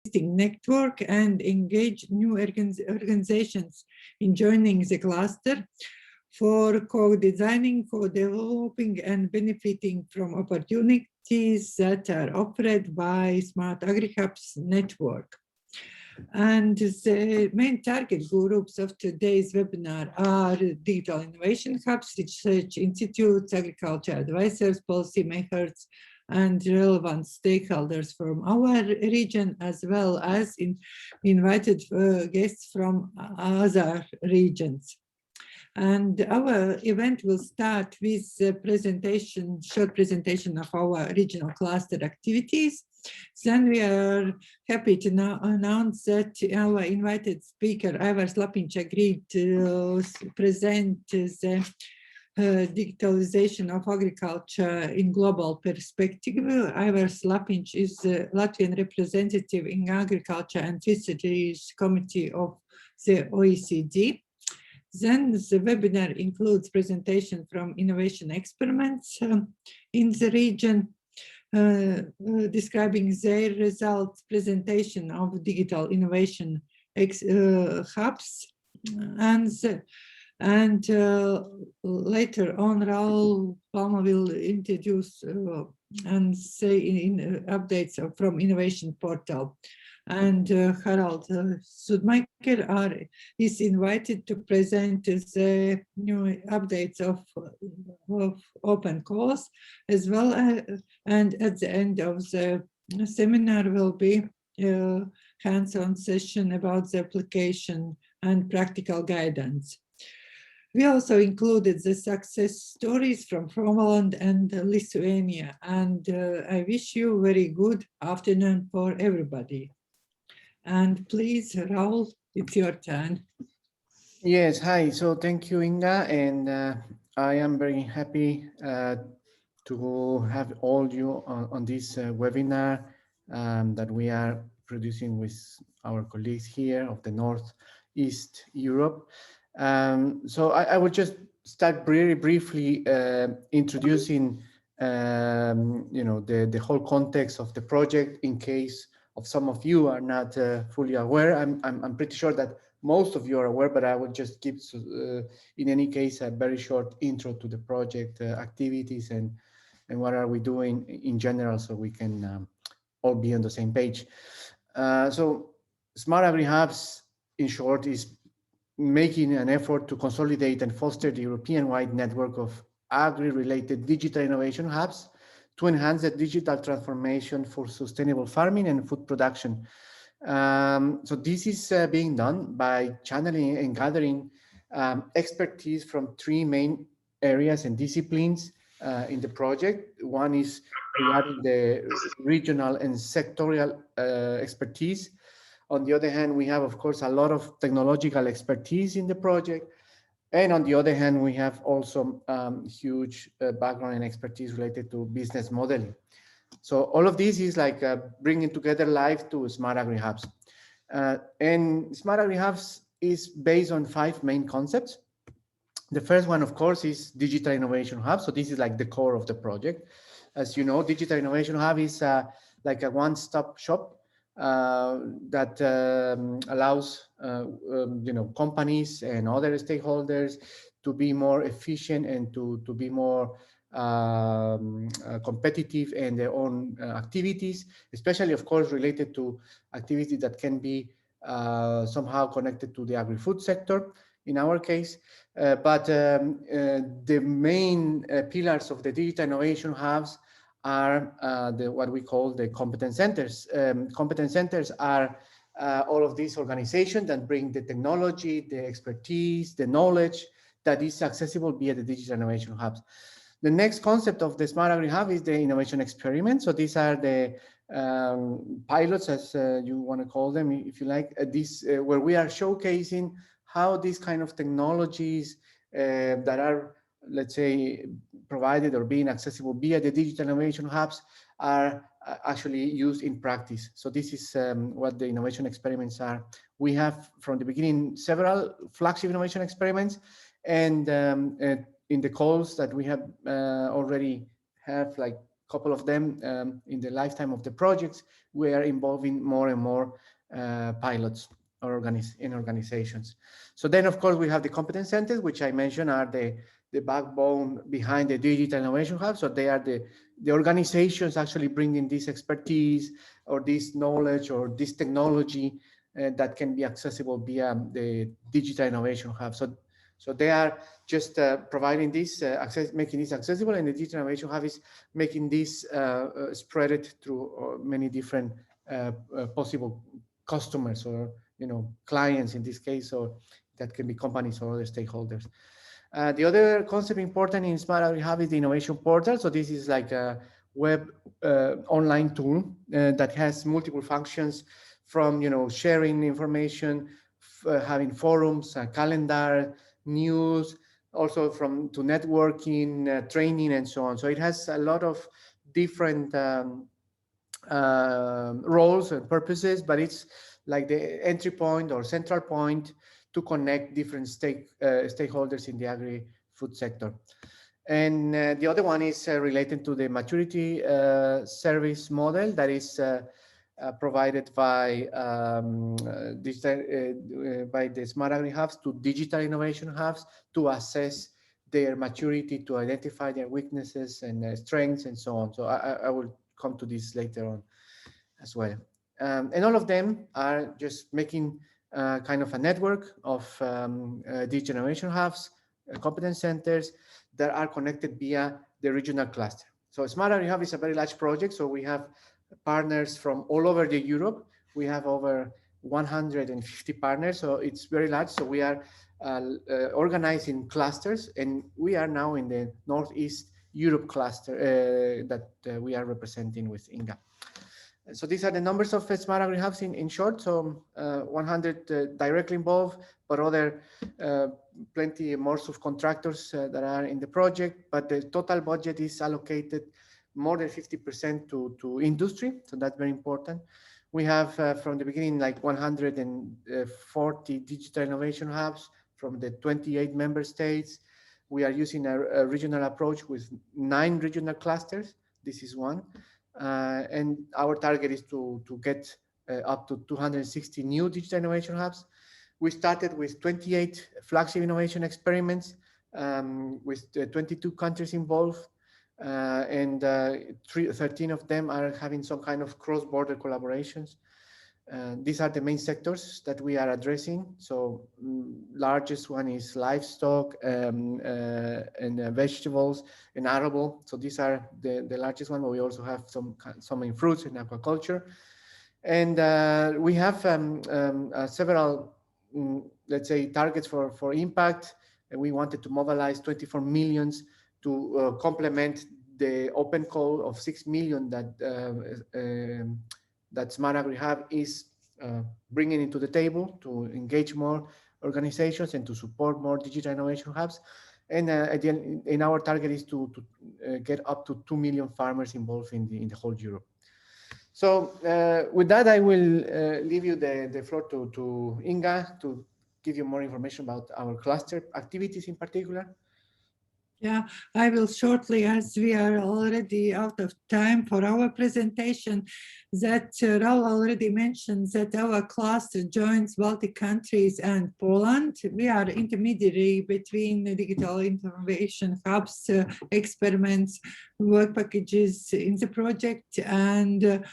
existing network and engage new organizations in joining the cluster for co-designing, co-developing, and benefiting from opportunities that are offered by SmartAgriHubs network. And the main target groups of today's webinar are digital innovation hubs, research institutes, agriculture advisors, policymakers, and relevant stakeholders from our region, as well as invited guests from other regions. And our event will start with a presentation, short presentation of our regional cluster activities. Then we are happy to now announce that our invited speaker, Aivars Lapiņš, agreed to present the digitalization of agriculture in global perspective. Aivars Lapiņš is the Latvian representative in Agriculture and Fisheries Committee of the OECD. Then the webinar includes presentation from innovation experiments in the region, describing their results, presentation of digital innovation hubs, and later on Raul Palma will introduce and say in updates from innovation portal. And Harald Sudmaker is invited to present the new updates of open calls, as well as, and at the end of the seminar will be a hands-on session about the application and practical guidance. We also included the success stories from Finland and Lithuania, and I wish you a very good afternoon for everybody. And please, Raul, it's your turn. Yes, hi. So thank you, Inga, and I am very happy to have all you on this webinar that we are producing with our colleagues here of the Northeast Europe. So I will just start very briefly introducing the whole context of the project in case of some of you are not fully aware. I'm pretty sure that most of you are aware, but I will just give, in any case, a very short intro to the project activities and what are we doing in general, so we can all be on the same page. So SmartAgriHubs, in short, is making an effort to consolidate and foster the European-wide network of agri-related digital innovation hubs to enhance the digital transformation for sustainable farming and food production. So this is being done by channeling and gathering expertise from three main areas and disciplines in the project. One is regarding the regional and sectorial expertise. On the other hand, we have, of course, a lot of technological expertise in the project. And on the other hand, we have also huge background and expertise related to business modeling. So all of this is like bringing together life to SmartAgriHubs. And SmartAgriHubs is based on 5 main concepts. The first one, of course, is Digital Innovation Hub. So this is like the core of the project. As you know, Digital Innovation Hub is like a one-stop shop that allows companies and other stakeholders to be more efficient and to be more competitive in their own activities, especially, of course, related to activities that can be somehow connected to the agri-food sector in our case. But the main pillars of the digital innovation hubs are what we call the competence centers. Competence centers are all of these organizations that bring the technology, the expertise, the knowledge that is accessible via the digital innovation hubs. The next concept of the SmartAgriHub is the innovation experiment. So these are the pilots, as you want to call them, if you like, where we are showcasing how these kind of technologies that are, let's say, provided or being accessible via the digital innovation hubs are actually used in practice. So this is what the innovation experiments are. We have, from the beginning, several flagship innovation experiments, and in the calls that we have already have like couple of them in the lifetime of the projects, we are involving more and more pilots or organizations. So then, of course, we have the Competence Centers, which I mentioned are the backbone behind the Digital Innovation Hub. So they are the organizations actually bringing this expertise or this knowledge or this technology that can be accessible via the Digital Innovation Hub. So they are just providing this, making this accessible, and the Digital Innovation Hub is making this spread it through many different possible customers or clients in this case, or that can be companies or other stakeholders. The other concept important in SmartAgriHubs is the innovation portal. So this is like a web online tool that has multiple functions, from sharing information, having forums, a calendar, news, also to networking, training, and so on. So it has a lot of different roles and purposes, but it's like the entry point or central point to connect different stakeholders in the agri-food sector. And the other one is related to the maturity service model that is provided by the SmartAgriHubs to digital innovation hubs to assess their maturity, to identify their weaknesses and strengths and so on. So I will come to this later on as well. And all of them are just making kind of a network of digital innovation hubs, competence centers that are connected via the regional cluster. So SmartAgriHub is a very large project. So we have partners from all over the Europe. We have over 150 partners. So it's very large. So we are organized in clusters, and we are now in the Northeast Europe cluster that we are representing with INGA. So these are the numbers of SmartAgriHubs in short. So 100 directly involved, but other plenty more subcontractors that are in the project. But the total budget is allocated more than 50% to industry. So that's very important. We have from the beginning like 140 digital innovation hubs from the 28 member states. We are using a regional approach with 9 regional clusters. This is one. And our target is to get up to 260 new digital innovation hubs. We started with 28 flagship innovation experiments with 22 countries involved, and 13 of them are having some kind of cross-border collaborations. These are the main sectors that we are addressing. So largest one is livestock and vegetables and arable. So these are the largest one, but we also have some in fruits and aquaculture. And we have several, let's say, targets for impact. And we wanted to mobilize 24 million to complement the open call of 6 million that SmartAgriHub is bringing into the table to engage more organizations and to support more digital innovation hubs. And in our target is to get up to 2 million farmers involved in the whole Europe. So with that, I will leave you the floor to Inga to give you more information about our cluster activities in particular. Yeah, I will shortly, as we are already out of time for our presentation, that Raul already mentioned that our cluster joins Baltic countries and Poland. We are intermediary between the digital innovation hubs, experiments, work packages in the project, and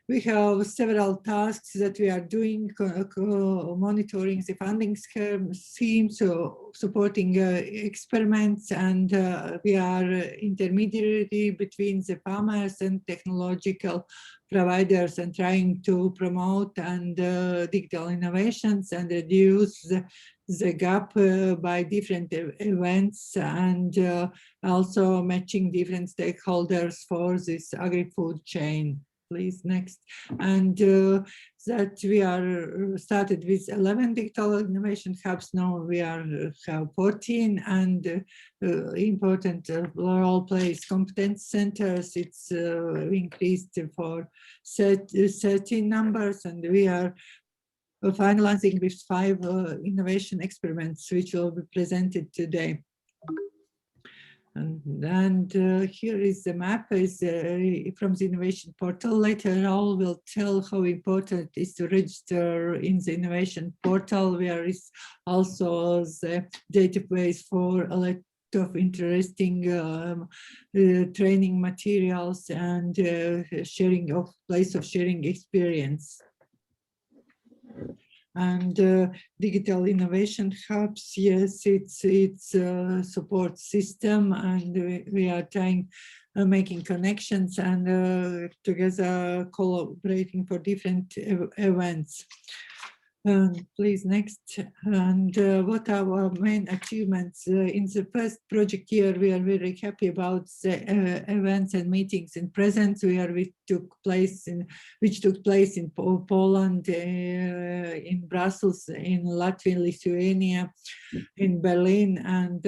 we have several tasks that we are doing, monitoring the funding schemes, so supporting experiments, and we are intermediary between the farmers and technological providers and trying to promote and digital innovations and reduce the gap by different events, and also matching different stakeholders for this agri-food chain. Please, next. And that we are started with 11 digital innovation hubs. Now we have 14, and important role plays competence centers. It's increased for 13 numbers, and we are finalizing with 5 innovation experiments, which will be presented today. And here is the map is from the innovation portal. Later on, we'll tell how important it is to register in the innovation portal, where is also the database for a lot of interesting training materials and sharing of place of sharing experience. And digital innovation hubs, yes, it's a support system, and we are trying making connections and together collaborating for different events. Please next. And what are our main achievements? In the first project year, we are very happy about the events and meetings in present, which took place in Poland, in Brussels, in Latvia, Lithuania, in Berlin, and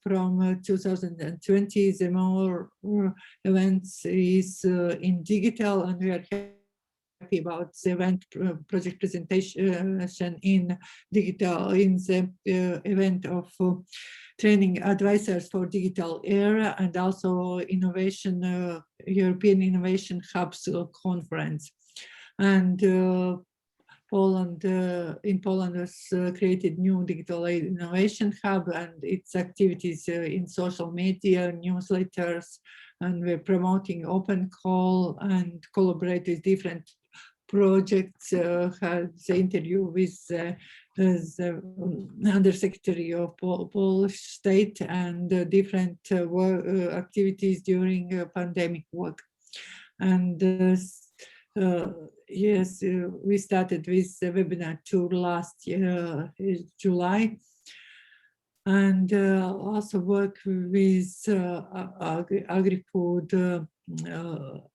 from 2020, the more events is in digital, and we are happy about the event project presentation in digital, in the event of training advisors for digital era, and also innovation, European Innovation Hubs conference. And Poland, in Poland was created new digital innovation hub and its activities in social media, newsletters, and we're promoting open call and collaborate with different projects, had the interview with the Undersecretary of Polish State and different activities during pandemic work. And yes, we started with the webinar tour last year, July. And also work with agri-food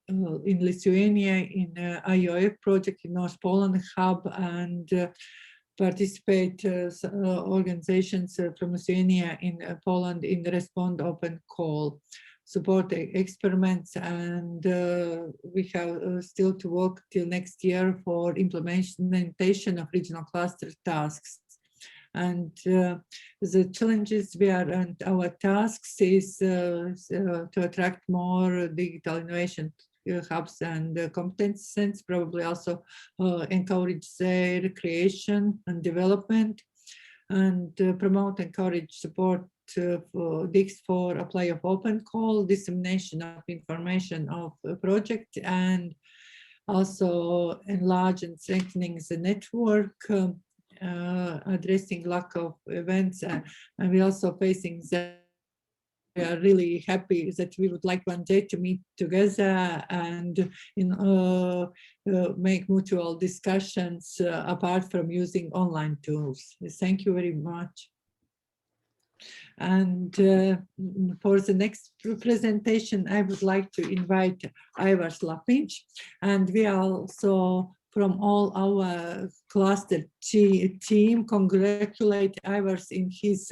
in Lithuania, in IOF project in North Poland hub, and participate organizations from Lithuania in Poland in the Respond Open Call, support experiments, and we have still to work till next year for implementation of regional cluster tasks. And the challenges we are and our tasks is to attract more digital innovation hubs and competence centers, probably also encourage their creation and development, and promote, encourage, support for DICS for apply of open call, dissemination of information of a project, and also enlarge and strengthening the network, addressing lack of events, and we're also facing that we are really happy that we would like one day to meet together and make mutual discussions apart from using online tools. Thank you very much. And for the next presentation, I would like to invite Aivars Lapiņš, and we are also from all our cluster team congratulate Aivars in his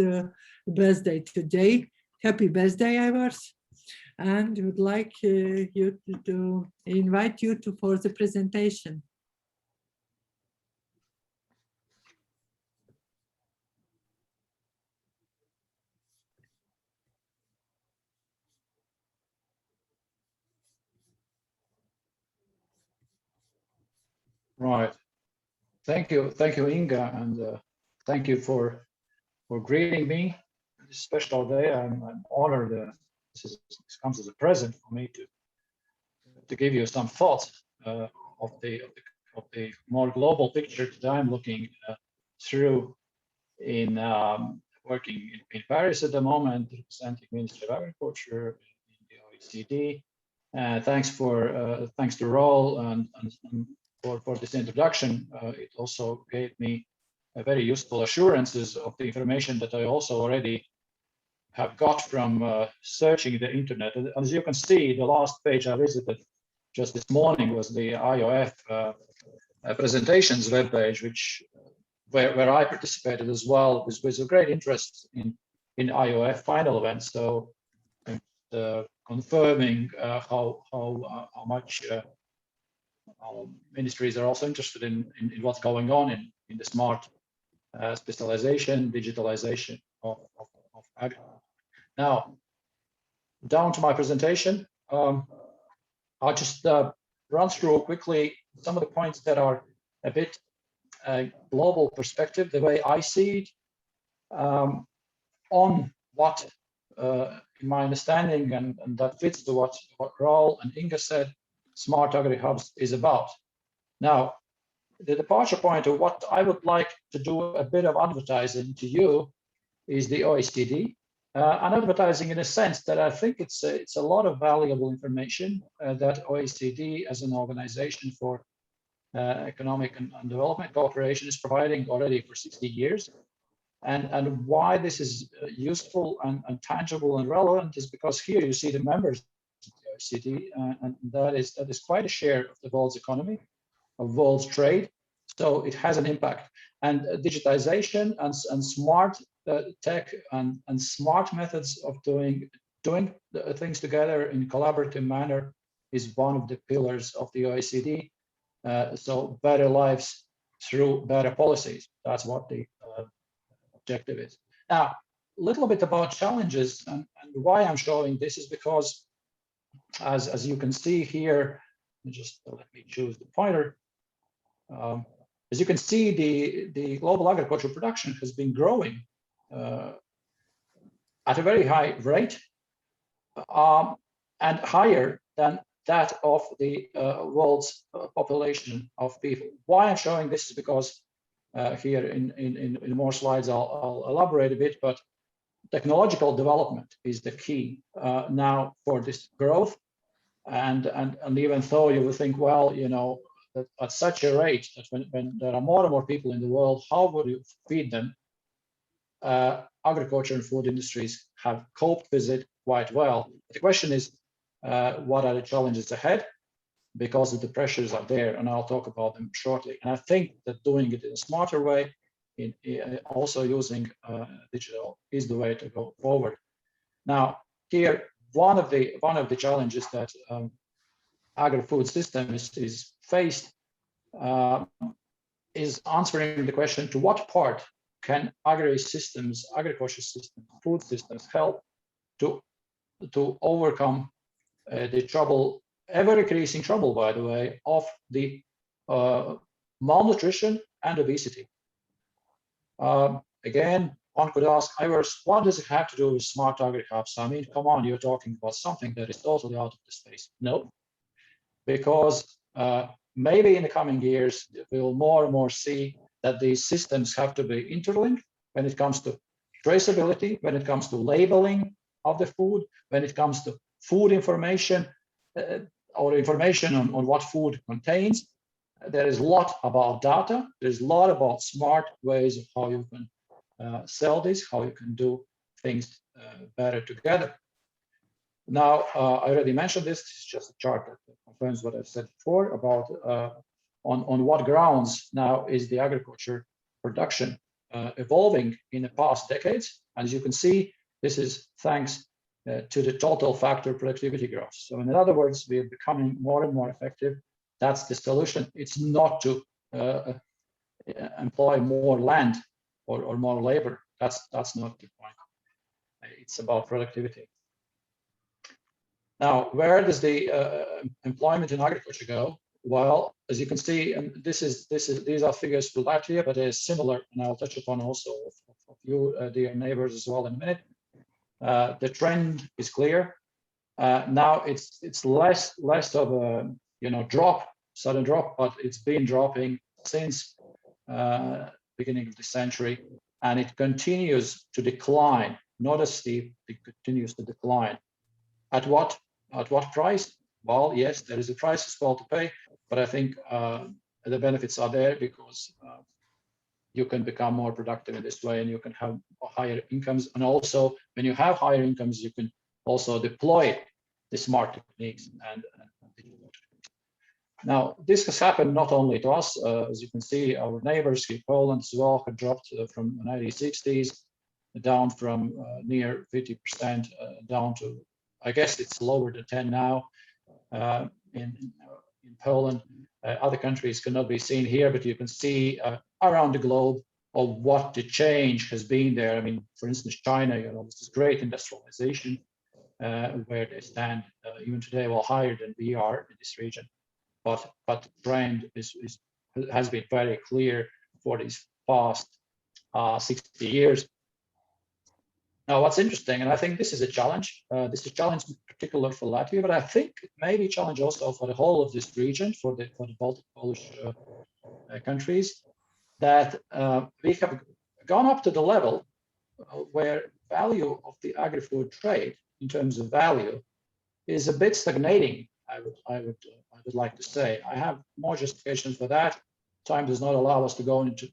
birthday today. Happy birthday, Aivars. And would like you to invite you for the presentation. Right. Thank you, Inga, and thank you for greeting me on this special day. I'm honored. This comes as a present for me to give you some thoughts of the more global picture that I'm looking through in working in Paris at the moment, representing Ministry of Agriculture in the OECD. Thanks to Roel and for this introduction. It also gave me a very useful assurances of the information that I also already have got from searching the internet. And as you can see, the last page I visited just this morning was the IOF presentations webpage, where I participated as well, with a great interest in IOF final events. So confirming how much our ministries are also interested in what's going on in the smart specialization, digitalization of agriculture. Now, down to my presentation. I'll just run through quickly some of the points that are a bit global perspective, the way I see it, on what, in my understanding, and that fits to what Raul and Inga said, SmartAgriHubs is about. Now, the departure point of what I would like to do a bit of advertising to you is the OECD. And advertising in a sense that I think it's a lot of valuable information that OECD as an organization for economic and development cooperation is providing already for 60 years. And why this is useful and tangible and relevant is because here you see the members of the OECD, and that is quite a share of the world's economy, of world's trade. So it has an impact. And digitization and smart tech and smart methods of doing things together in a collaborative manner is one of the pillars of the OECD. So better lives through better policies. That's what the objective is. Now, a little bit about challenges and why I'm showing this is because, as you can see here, just let me choose the pointer. As you can see, the global agricultural production has been growing at a very high rate and higher than that of the world's population of people. Why I'm showing this is because here in more slides I'll elaborate a bit, but technological development is the key now for this growth. And even though you would think, well, you know, that at such a rate that when there are more and more people in the world, how would you feed them? Agriculture and food industries have coped with it quite well. The question is, what are the challenges ahead? Because the pressures are there, and I'll talk about them shortly. And I think that doing it in a smarter way, also using digital, is the way to go forward. Now, here, one of the challenges that agri-food system is faced is answering the question: to what part can agriculture systems, food systems help to overcome the trouble, ever increasing trouble, by the way, of the malnutrition and obesity? Again, one could ask, what does it have to do with SmartAgriHubs? I mean, come on, you're talking about something that is totally out of the space. No, because maybe in the coming years, we'll more and more see that these systems have to be interlinked when it comes to traceability, when it comes to labeling of the food, when it comes to food information or information on what food contains. There is a lot about data. There's a lot about smart ways of how you can sell this, how you can do things better together. Now, I already mentioned this. It's just a chart that confirms what I've said before about on what grounds now is the agriculture production evolving in the past decades. And as you can see, this is thanks to the total factor productivity growth. So in other words, we are becoming more and more effective. That's the solution. It's not to employ more land or more labor. That's not the point. It's about productivity. Now, where does the employment in agriculture go? Well, as you can see, and these are figures for Latvia, but they're similar, and I'll touch upon also of you, dear neighbors, as well in a minute. The trend is clear. Now it's less of a sudden drop, but it's been dropping since beginning of the century, and it continues to decline. Not as steep, it continues to decline. At what price? Well, yes, there is a price as well to pay, but I think the benefits are there because you can become more productive in this way, and you can have higher incomes. And also, when you have higher incomes, you can also deploy the smart techniques and digital techniques. Now, this has happened not only to us. As you can see, our neighbors in Poland as well have dropped from the 1960s down from near 50% down to, I guess it's lower than 10 now in Poland. Other countries cannot be seen here, but you can see around the globe of what the change has been there. I mean, for instance, China, this is great industrialization, where they stand even today, well, higher than we are in this region. But the trend has been very clear for these past 60 years. Now, what's interesting, and I think this is a challenge. This is a challenge in particular for Latvia, but I think it may be a challenge also for the whole of this region, for the Baltic Polish countries, that we have gone up to the level where value of the agri-food trade in terms of value is a bit stagnating. I would like to say. I have more justifications for that. Time does not allow us to go into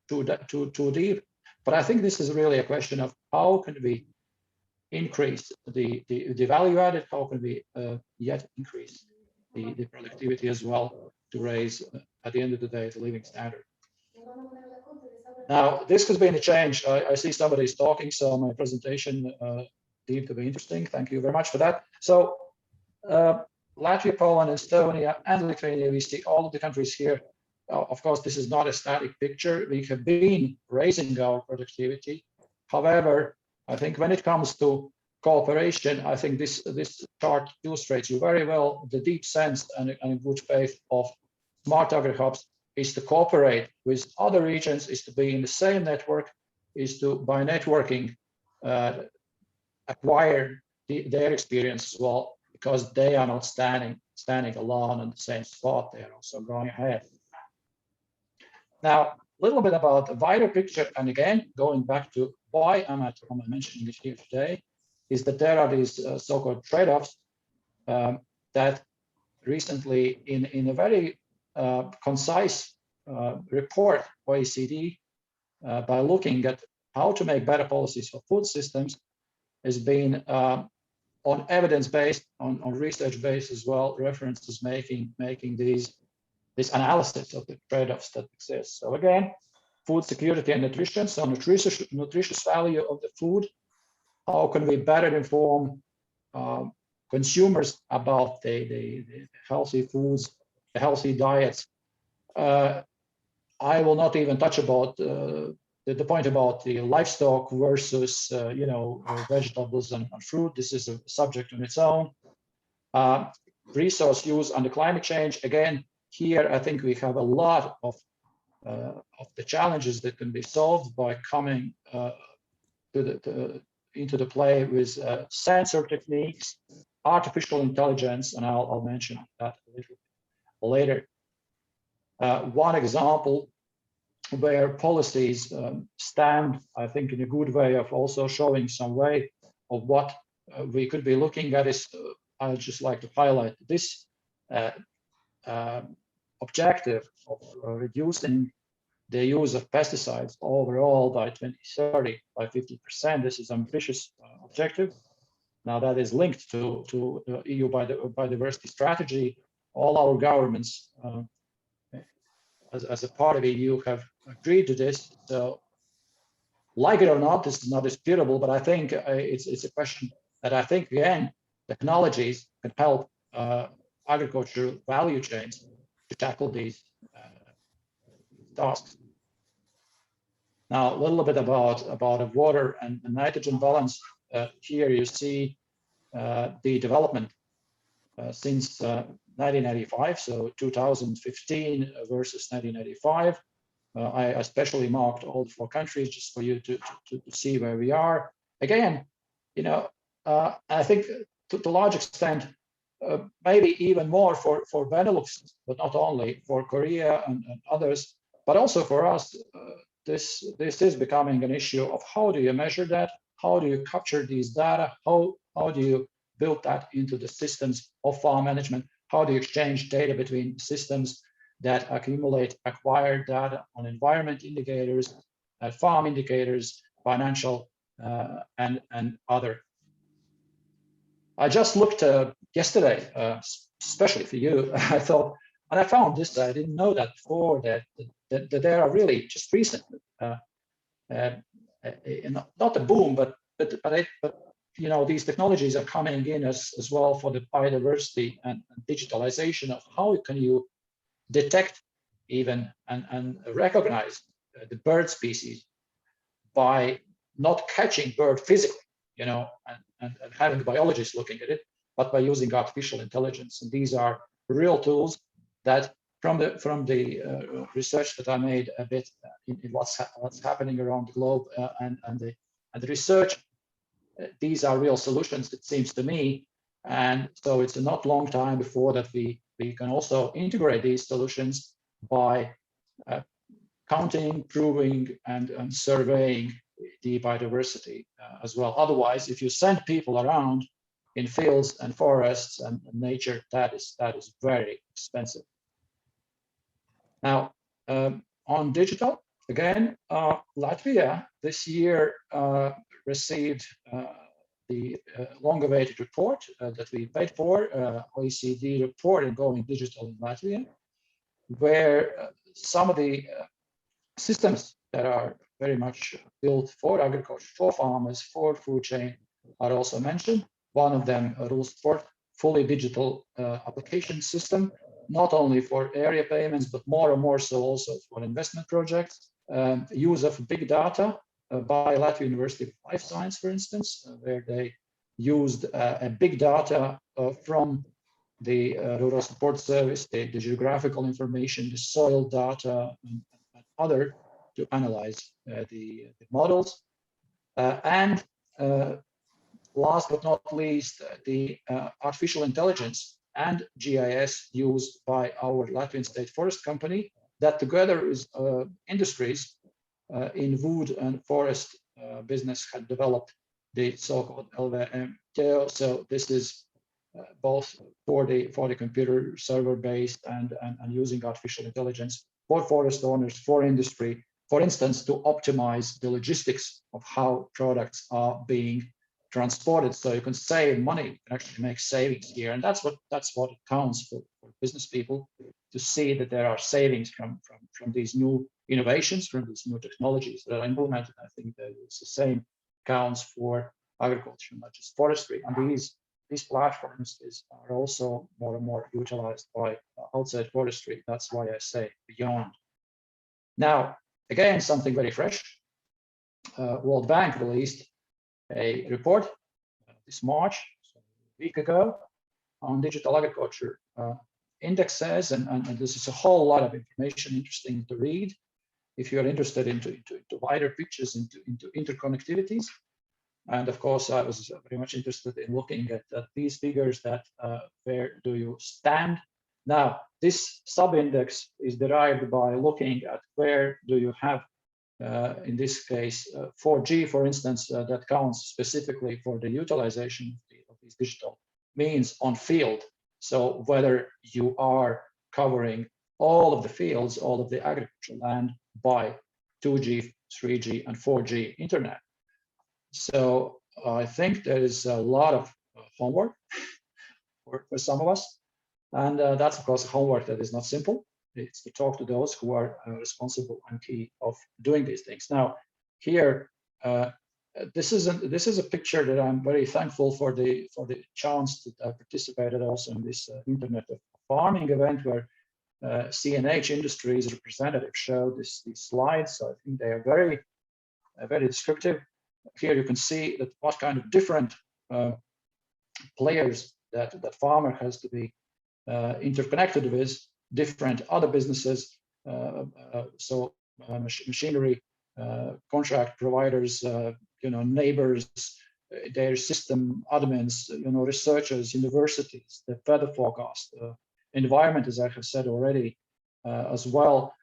too deep, but I think this is really a question of how can we increase the value added, how can we yet increase the productivity as well to raise, at the end of the day, the living standard. Now, this has been a change. I see somebody's talking, so my presentation deemed to be interesting. Thank you very much for that. So Latvia, Poland, Estonia, and Lithuania, we see all of the countries here. Of course, this is not a static picture. We have been raising our productivity. However, I think when it comes to cooperation, I think this chart illustrates you very well the deep sense and good faith of SmartAgriHubs is to cooperate with other regions, is to be in the same network, is to, by networking, acquire their experience as well, because they are not standing alone in the same spot. They are also going ahead. Now, a little bit about the wider picture, and again, going back to why am I mentioning it here today, is that there are these so-called trade-offs that recently, in a very concise report, OECD, by looking at how to make better policies for food systems, has been on evidence-based, on research-based as well, references making this analysis of the trade-offs that exist. So again, food security and nutrition, so nutritious value of the food. How can we better inform consumers about the healthy foods, the healthy diets? I will not even touch about the point about the livestock versus vegetables and fruit. This is a subject on its own. Resource use under climate change. Again, here I think we have a lot of the challenges that can be solved by coming into the play with sensor techniques, artificial intelligence, and I'll mention that a little later. One example where policies stand, I think, in a good way of also showing some way of what we could be looking at is, I'd just like to highlight this objective of reducing the use of pesticides overall by 2030 by 50%. This is an ambitious objective. Now that is linked to the EU biodiversity strategy. All our governments, as a part of the EU, have agreed to this. So, like it or not, this is not disputable. But I think it's a question that I think again technologies can help agricultural value chains to tackle these tasks. Now, a little bit about the water and nitrogen balance. Here you see the development since 1995, so 2015 versus 1995. I especially marked all 4 countries just for you to see where we are. Again, I think to a large extent, maybe even more for Benelux, but not only for Korea and others, but also for us. This is becoming an issue of how do you measure that? How do you capture these data? How do you build that into the systems of farm management? How do you exchange data between systems that accumulate acquired data on environment indicators, farm indicators, financial, and other? I just looked yesterday, especially for you. I thought, and I found this. I didn't know that before. That there are really just recent, not a boom, but these technologies are coming in as well for the biodiversity and digitalization of how can you detect even and recognize the bird species by not catching bird physically, and having biologists looking at it, but by using artificial intelligence. And these are real tools that from the research that I made a bit in what's happening around the globe and the research, these are real solutions, it seems to me. And so it's a not long time before that we can also integrate these solutions by counting, proving, and surveying the biodiversity as well. Otherwise, if you send people around in fields and forests and nature, that is very expensive. Now, on digital, again, Latvia this year received the long-awaited report that we paid for, OECD report in going digital in Latvia, where some of the systems that are very much built for agriculture, for farmers, for food chain are also mentioned. One of them, Rules for fully digital application system, not only for area payments, but more and more so also for investment projects. Use of big data by Latvia University of Life Science, for instance, where they used a big data from the Rural Support Service, the geographical information, the soil data, and other to analyze the models. And last but not least, the artificial intelligence and GIS used by our Latvian State Forest Company that together with industries in wood and forest business had developed the so-called LVM. So this is both for the computer server based and using artificial intelligence for forest owners, for industry, for instance, to optimize the logistics of how products are being transported. So you can save money, you can actually make savings here. And that's what it counts for business people, to see that there are savings from these new innovations, from these new technologies that are implemented. I think that it's the same counts for agriculture, not just forestry. And these platforms are also more and more utilized by outside forestry. That's why I say beyond. Now, again, something very fresh. World Bank released a report this March, so a week ago, on digital agriculture indexes, and this is a whole lot of information interesting to read if you're interested into wider pictures, into interconnectivities. And of course, I was very much interested in looking at these figures, that where do you stand? Now, this sub-index is derived by looking at where do you have, in this case, 4G, for instance, that counts specifically for the utilization of these digital means on field. So whether you are covering all of the fields, all of the agricultural land by 2G, 3G, and 4G internet. So I think there is a lot of homework for some of us. And that's, of course, homework that is not simple. It's to talk to those who are responsible and key of doing these things. Now, here, this is a picture that I'm very thankful for the chance that I participated also in this Internet of Farming event, where CNH Industries representative showed these slides. So I think they are very descriptive. Here you can see that what kind of different players that farmer has to be interconnected with, different other businesses, machinery, contract providers, neighbors, their system admins, researchers, universities, the weather forecast, environment, as I have said already, as well.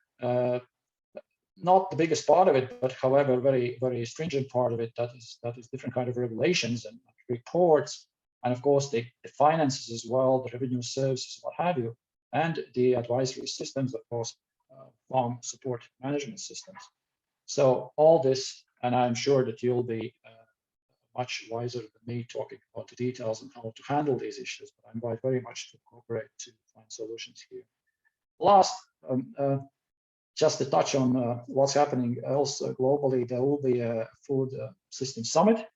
Not the biggest part of it, but however, very, very stringent part of it. That is different kind of regulations and reports, and of course the finances as well, the revenue services, what have you, and the advisory systems, of course, farm support management systems. So all this, and I'm sure that you'll be much wiser than me talking about the details and how to handle these issues, but I invite very much to cooperate to find solutions here. Last, just to touch on what's happening else globally, there will be a food system summit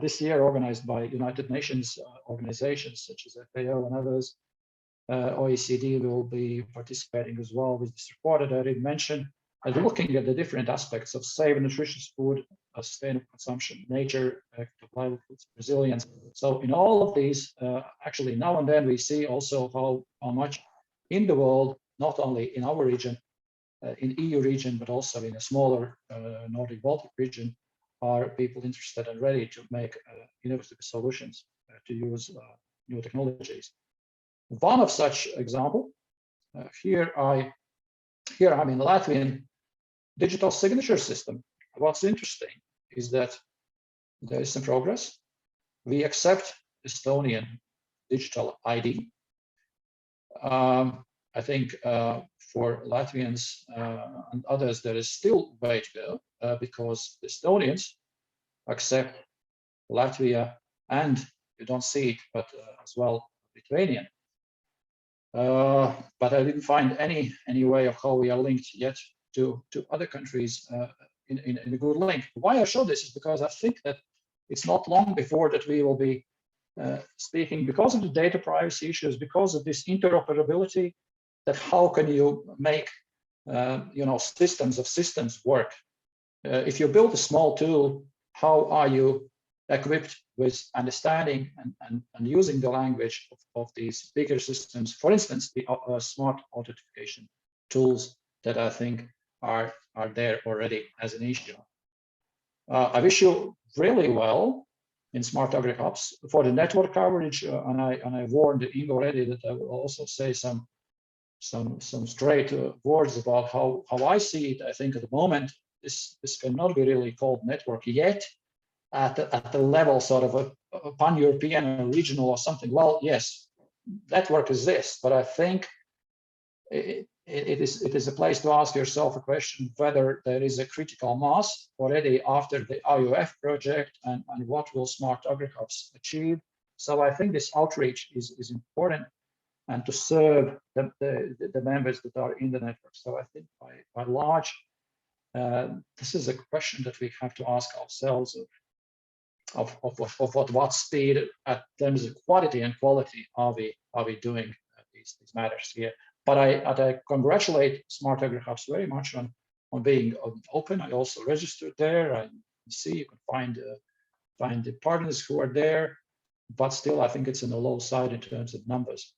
this year, organized by United Nations organizations such as FAO and others. OECD will be participating as well with this report that I did mention, looking at the different aspects of safe and nutritious food sustainable consumption, nature, livelihoods, resilience. So in all of these, actually now and then we see also how much in the world, not only in our region, in EU region, but also in a smaller Nordic Baltic region, are people interested and ready to make innovative solutions to use new technologies. One of such example, here I'm in Latvian digital signature system. What's interesting is that there is some progress. We accept Estonian digital ID. I think for Latvians and others, there is still way to go because Estonians accept Latvia and you don't see it, but as well Lithuanian. But I didn't find any way of how we are linked yet to other countries in a good link. Why I show this is because I think that it's not long before that we will be speaking, because of the data privacy issues, because of this interoperability, that how can you make systems of systems work? If you build a small tool, how are you equipped with understanding and using the language of these bigger systems? For instance, the smart authentication tools that I think are there already as an issue. I wish you really well in SmartAgriHubs for the network coverage, and I warned Inga already that I will also say some straight words about how I see it. I think at the moment this cannot be really called network yet at the level sort of a pan-European or regional or something. Well, yes, network is this, but I think it is a place to ask yourself a question whether there is a critical mass already after the IOF project and what will SmartAgriHubs achieve. So I think this outreach is important and to serve the members that are in the network. So I think by large, this is a question that we have to ask ourselves of what speed at terms of quantity and quality are we doing these matters here. But I congratulate SmartAgriHubs very much on being open. I also registered there. I see you can find the partners who are there, but still I think it's in the low side in terms of numbers.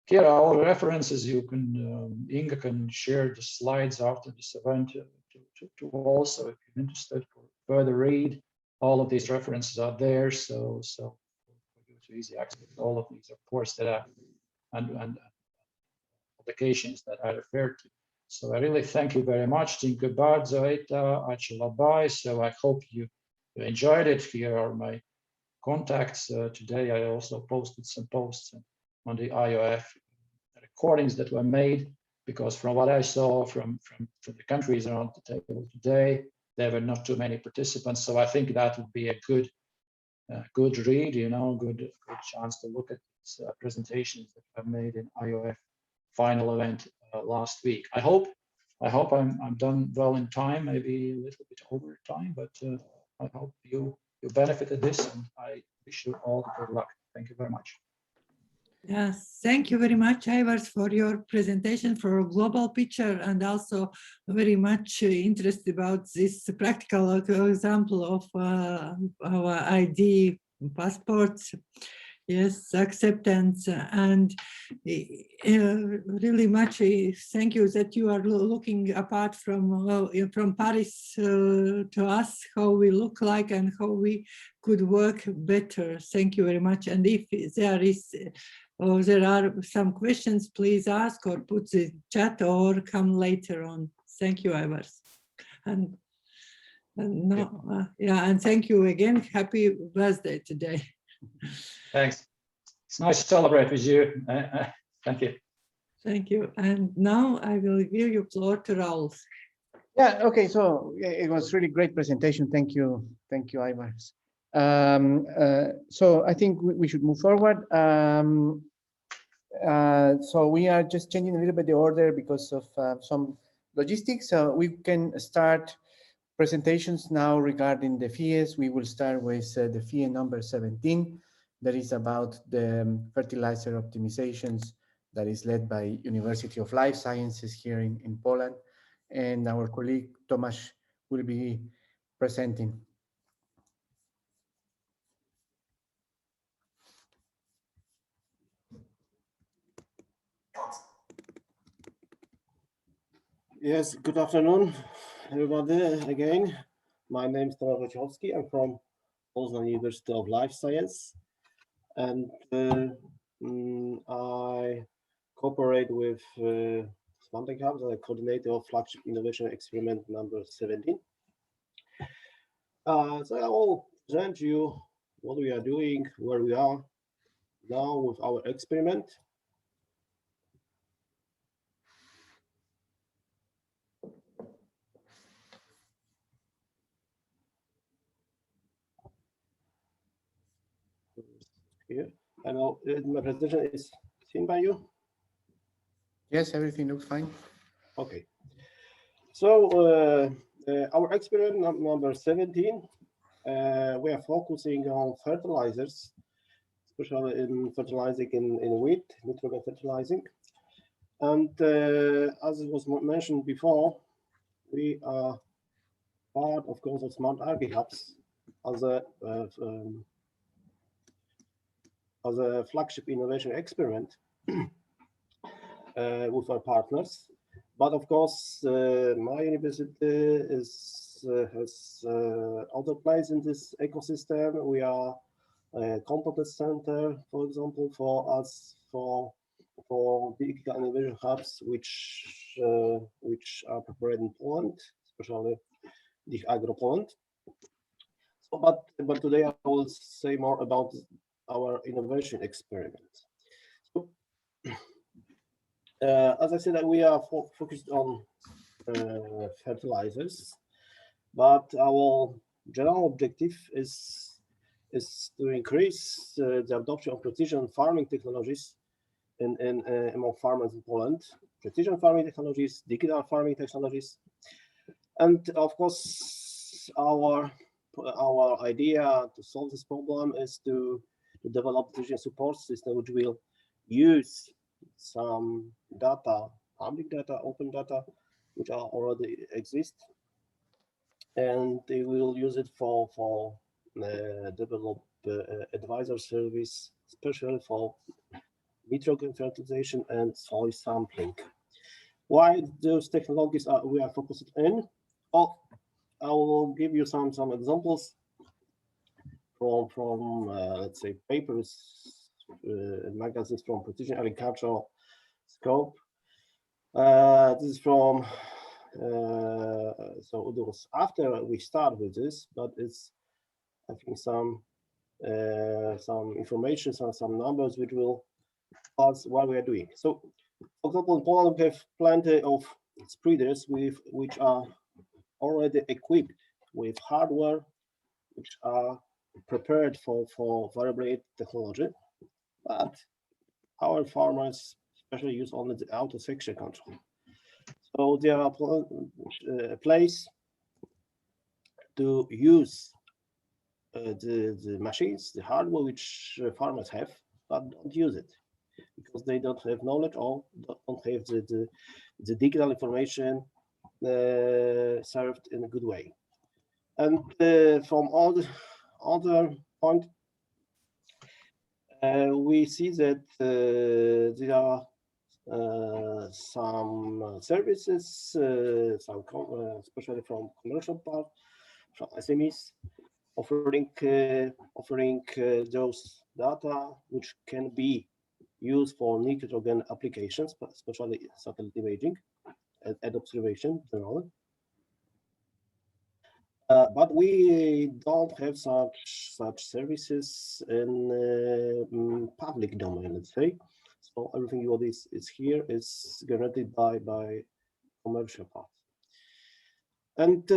Here are all the references. You can Inga can share the slides after this event to all. So if you're interested for further read, all of these references are there. So for you to easy access all of these, of course, that are and applications that I referred to. So I really thank you very much. Tinka bardzo, ačiū labai. So I hope you enjoyed it. Here are my contacts. Today I also posted some posts on the IOF recordings that were made, because from what I saw from the countries around the table today, there were not too many participants. So I think that would be a good read, good chance to look at these presentations that were made in IOF final event last week. I hope I'm done well in time, maybe a little bit over time, but I hope you benefited this, and I wish you all good luck. Thank you very much. Yes, thank you very much, Ivars, for your presentation, for a global picture, and also very much interested about this practical example of our ID passports. Yes, acceptance, and really much thank you that you are looking apart from Paris to us, how we look like and how we could work better. Thank you very much. And if there are some questions, please ask or put the chat or come later on. Thank you, Ivars. And thank you again. Happy birthday today. Thanks. It's nice to celebrate with you. Thank you. Thank you. And now I will give you floor to Raul. Yeah, okay, so it was really great presentation. Thank you, Ivars. So I think we should move forward. So we are just changing a little bit the order because of some logistics. So we can start presentations now regarding the FIEs. We will start with the FIE number 17. That is about the fertilizer optimizations that is led by University of Life Sciences here in Poland. And our colleague Tomasz will be presenting. Yes, good afternoon, everybody. Again, my name is Tomasz Wojciechowski. I'm from Poznań University of Life Science, and I cooperate with SmartAgriHubs as a coordinator of flagship innovation experiment number 17. So I will present you what we are doing, where we are now with our experiment. Here, I know my presentation is seen by you. Yes, everything looks fine. Okay. So our experiment number 17, we are focusing on fertilizers, especially in fertilizing in wheat, nitrogen fertilizing. And as it was mentioned before, we are part, of course, of SmartAgriHubs as a flagship innovation experiment with our partners. But of course, my university has other place in this ecosystem. We are a Competence Center, for example, for us for digital innovation hubs, which are prepared in Poland, especially the Agro Poland. So, but today I will say more about our innovation experiment. So, as I said, we are focused on fertilizers, but our general objective is to increase the adoption of precision farming technologies among farmers in Poland. Precision farming technologies, digital farming technologies, and of course, our idea to solve this problem is to develop decision support system which will use some data, public data, open data, which are already exist, and they will use it for develop advisor service, especially for nitrogen fertilization and soil sampling. Why those technologies we are focused in? Oh, I will give you some examples from let's say papers, magazines from Precision Agricultural Scope. This is from so it was after we start with this, but it's I think some information, some numbers which will tell us what we are doing. So, for example, in Poland we have plenty of spreaders which are already equipped with hardware which are prepared for variable rate technology, but our farmers especially use only the auto section control. So there are a place to use the machines, the hardware which farmers have, but don't use it because they don't have knowledge or don't have the digital information served in a good way. And from all the other point, we see that there are some services, especially from commercial part, from SMEs, offering those data which can be used for nitrogen applications, especially satellite imaging and observation generally. But we don't have such services in public domain, let's say. So everything what is here is guaranteed by commercial parts. And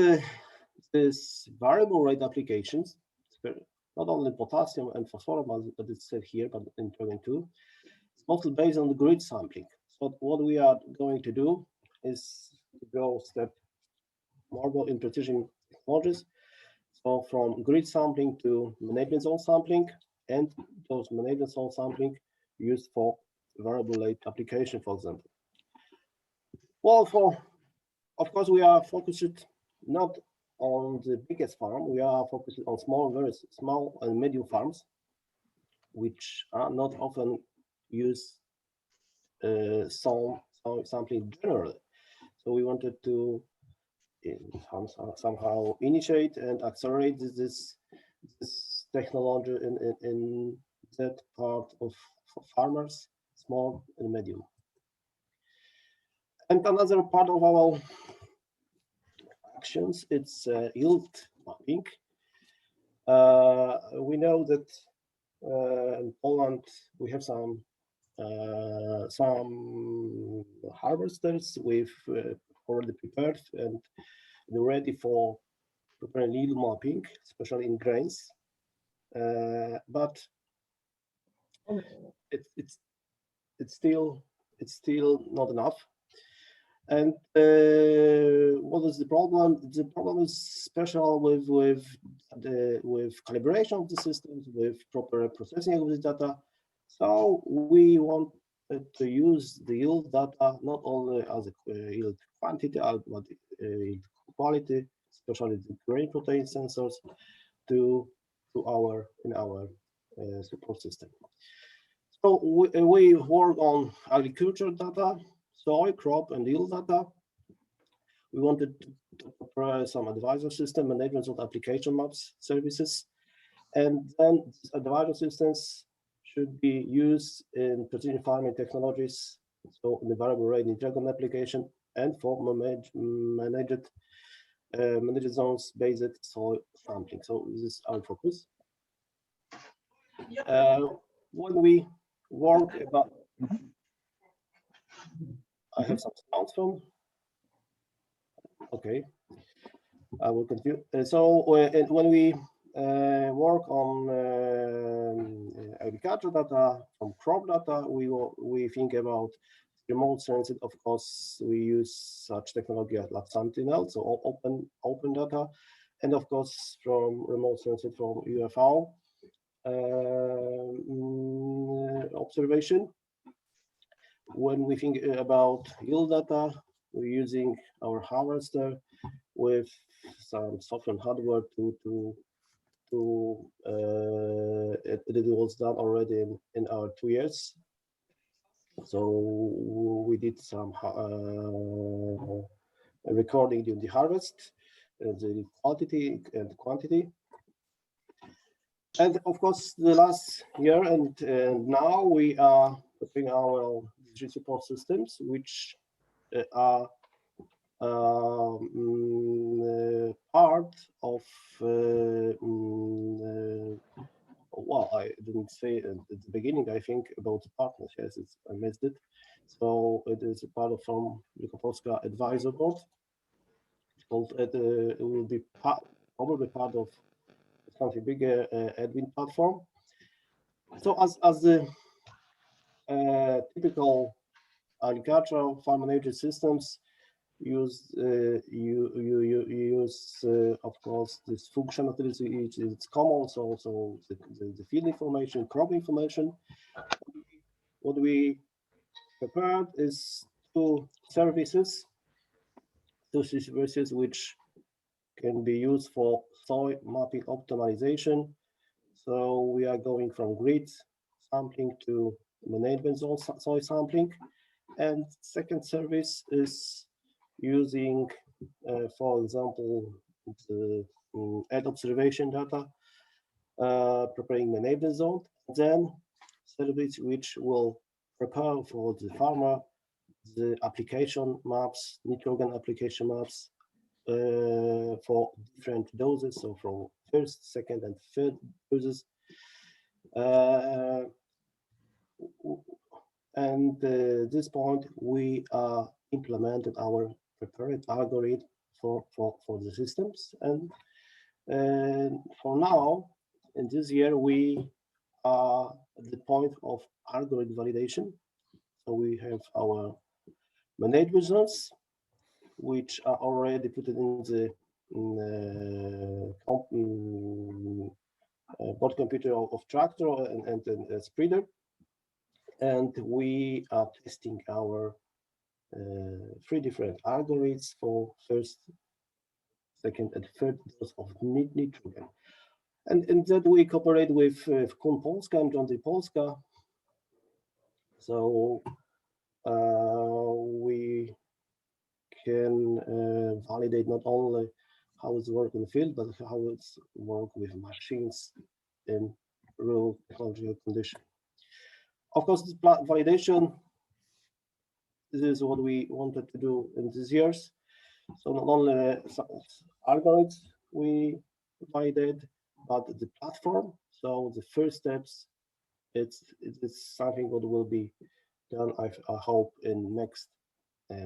this variable rate applications, not only potassium and phosphorus, but it's said here, but in Dragon 2, it's mostly based on the grid sampling. So what we are going to do is to go step more in precision technologies. So from grid sampling to management zone sampling, and those management zone sampling used for variable rate application, for example. Well, of course, we are focused not on the biggest farm, we are focusing on small, very small and medium farms, which are not often use sampling generally. So we wanted to somehow initiate and accelerate this technology in that part of farmers, small and medium. And another part of our actions, it's yield mapping. We know that in Poland we have some harvesters we've already prepared and they're ready for preparing yield mapping, especially in grains. But it's still not enough. And what is the problem? The problem is special with calibration of the systems, with proper processing of the data. So we want to use the yield data not only as a yield quantity, but yield quality, especially the grain protein sensors, in our support system. So we work on agriculture data, soil, crop, and yield data. We wanted to prepare some advisor system management of application maps services, and then these advisor systems should be used in precision farming technologies, so in the variable rate integral application, and for managed zones based soil sampling. So this is our focus. When we work about, I have some sounds from. Okay, I will continue. So when we work on agriculture data, from crop data, we think about remote sensing. Of course, we use such technology like Sentinel, so open data, and of course from remote sensing from UFO observation. When we think about yield data, we're using our harvester with some software and hardware it was done already in our 2 years. So we did some recording during the harvest, the quality and quantity. And of course, the last year and now we are putting our digital support systems, which are part of well, I didn't say at the beginning, I think, about the partners. Yes, I missed it. So it is a part of from Wielkopolska Advisor Board. It will be probably part of something bigger admin platform. So as the typical agricultural farm management systems use of course this functionality, it's common, so the field information, crop information. What we prepared is two services which can be used for soil mapping optimization. So we are going from grid sampling to management zone soil sampling. And second service is using, for example, the ad observation data, preparing management zone. Then service which will prepare for the farmer the application maps, nitrogen application maps for different doses, so from first, second, and third doses. And at this point, we are implemented our prepared algorithm for the systems. And for now, in this year, we are at the point of algorithm validation. So we have our managed results, which are already put in the board computer of tractor and spreader. And we are testing our 3 different algorithms for first second and third dose of nitrogen. And that we cooperate with Kun Polska and Johnny Polska. So we can validate not only how it's work in the field, but how it's work with machines in real technological condition. Of course, this validation, this is what we wanted to do in these years. So not only algorithms we validate, but the platform. So the first steps, it's something that will be done, I hope, in next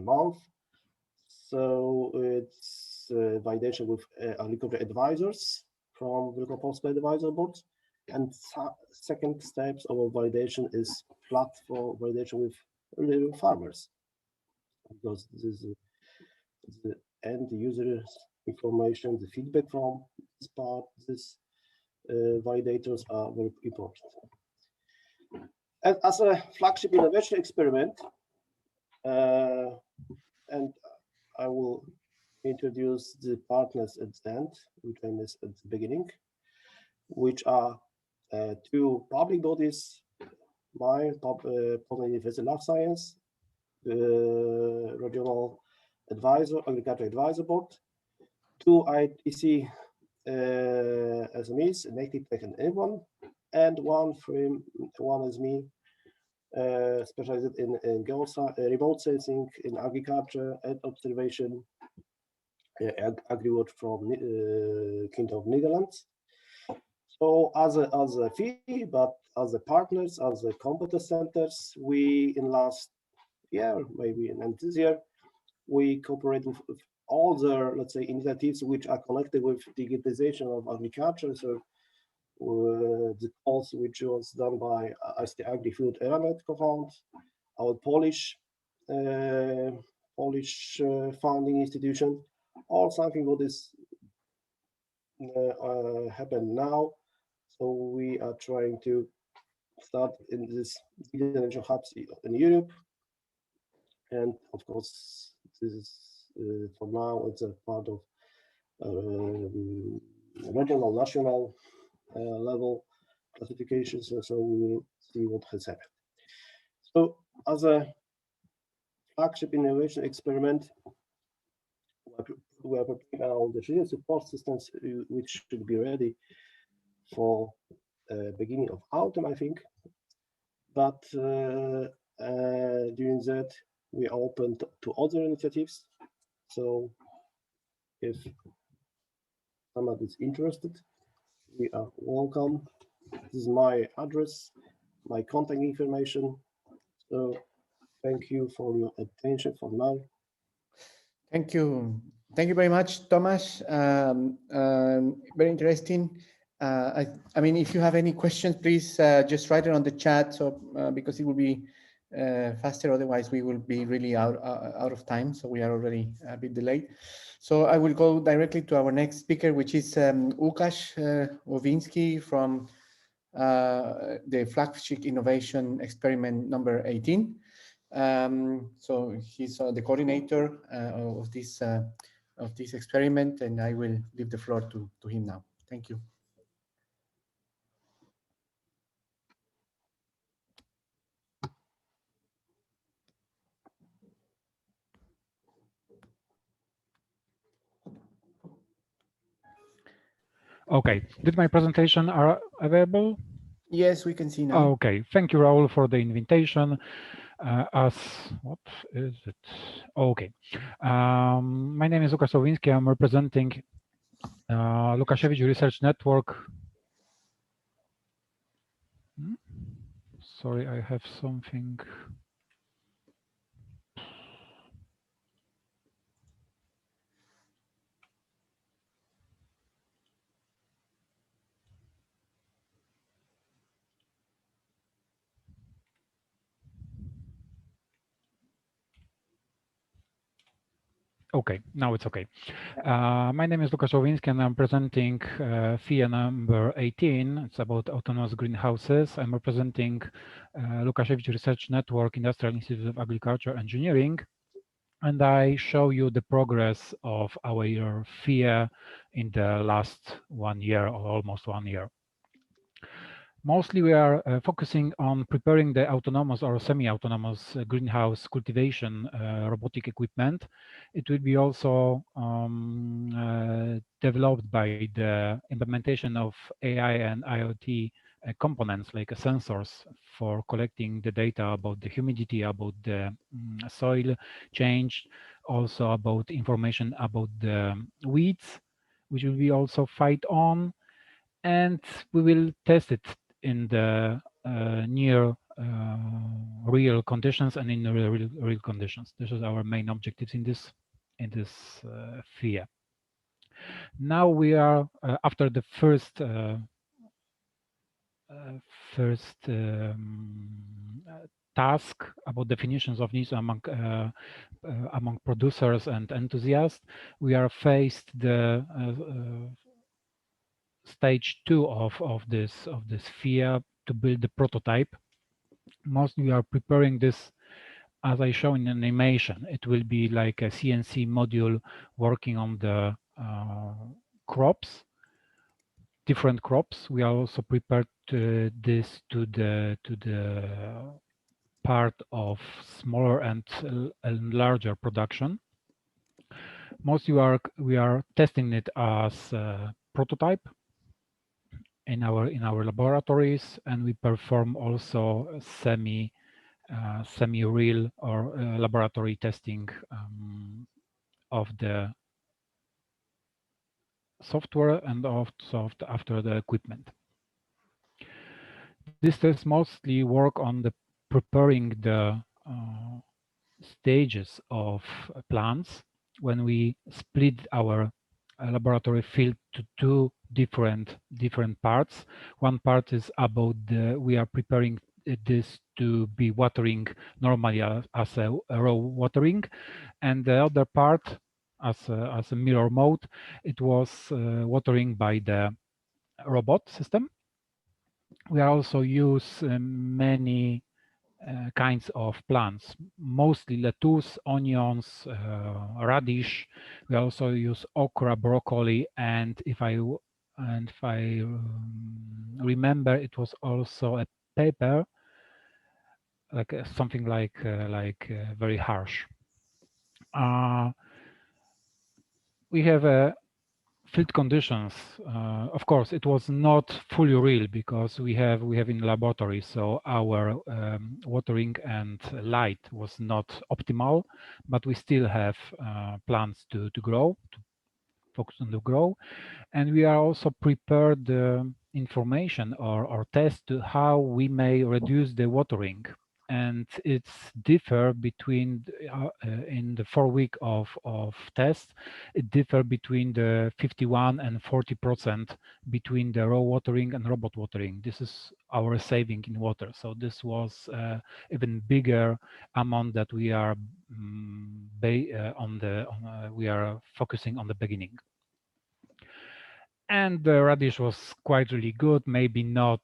month. So it's validation with agriculture advisors from Wielkopolska Advisor Board. And second steps of validation is platform validation with little farmers, because this is the end users information, the feedback from this part, this validators are very important. And as a flagship innovation experiment, and I will introduce the partners at the end, which I missed at the beginning, which are two public bodies, my Poznań University Life Science, the Regional Advisor, Agriculture Advisor Board, two ITC SMEs, Native Tech and Avon, and one is me, specialized in remote sensing in agriculture and observation, AgriWatch from Kingdom of Netherlands. So as a fee, but as a partners, as a competence centers, we in last year, maybe in this year, we cooperate with all the, let's say, initiatives which are connected with digitization of agriculture. So the course which was done by ICT Agri-Food Element co-found, our Polish founding institution, or something what is happen now. So we are trying to start in this digital hubs in Europe, and of course this is for now it's a part of regional, national level classifications. So we will see what has happened. So as a flagship innovation experiment, we are preparing all the real support systems which should be ready for beginning of autumn, I think. But during that, we are open to other initiatives. So if someone is interested, we are welcome. This is my address, my contact information. So thank you for your attention for now. Thank you. Thank you very much, Tomasz. Very interesting. I mean, if you have any questions, please just write it on the chat. So because it will be faster, otherwise we will be really out of time. So we are already a bit delayed. So I will go directly to our next speaker, which is Łukasz Łowinski from the flagship innovation experiment number 18. So he's the coordinator of this experiment, and I will leave the floor to him now. Thank you. Okay, did my presentation are available? Yes, we can see now. Okay, thank you, Raul, for the invitation. What is it? Okay, my name is Łukasz Łowinski. I'm representing Łukasiewicz Research Network. Sorry, I have something. Okay, now it's okay. My name is Łukasz Łowinski, and I'm presenting FIA number 18. It's about autonomous greenhouses. I'm representing Łukasiewicz Research Network, Industrial Institute of Agriculture Engineering. and I show you the progress of our FIA in the last 1 year or almost 1 year. Mostly we are focusing on preparing the autonomous or semi-autonomous greenhouse cultivation robotic equipment. It will be also developed by the implementation of AI and IoT components like sensors for collecting the data about the humidity, about the soil change, also about information about the weeds, which will be also fight on, and we will test it in the near real conditions and in real conditions. This is our main objectives in this FIA. Now we are after the first task about definitions of needs among producers and enthusiasts. We are faced the stage 2 of this FIA to build the prototype. Mostly we are preparing this as I show in animation. It will be like a CNC module working on the crops, different crops. We are also prepared this to the part of smaller and larger production. Mostly we are testing it as a prototype in our laboratories, and we perform also semi-real or laboratory testing of the software and after the equipment. This test mostly work on the preparing the stages of plants when we split our laboratory field to two different parts. One part is about we are preparing this to be watering normally as a raw watering, and the other part as a mirror mode, it was watering by the robot system. We also use many kinds of plants, mostly lettuce, onions, radish. We also use okra, broccoli, and if I remember, it was also a pepper, like something like very harsh. We have field conditions. Of course, it was not fully real because we have in laboratory, so our watering and light was not optimal, but we still have plants to grow, to focus on the grow, and we are also prepared information or test to how we may reduce the watering. And it's differ between in the 4 week of test, it differ between the 51 and 40% between the raw watering and robot watering. This is our saving in water. So this was even bigger amount that we are we are focusing on the beginning. And the radish was quite really good, maybe not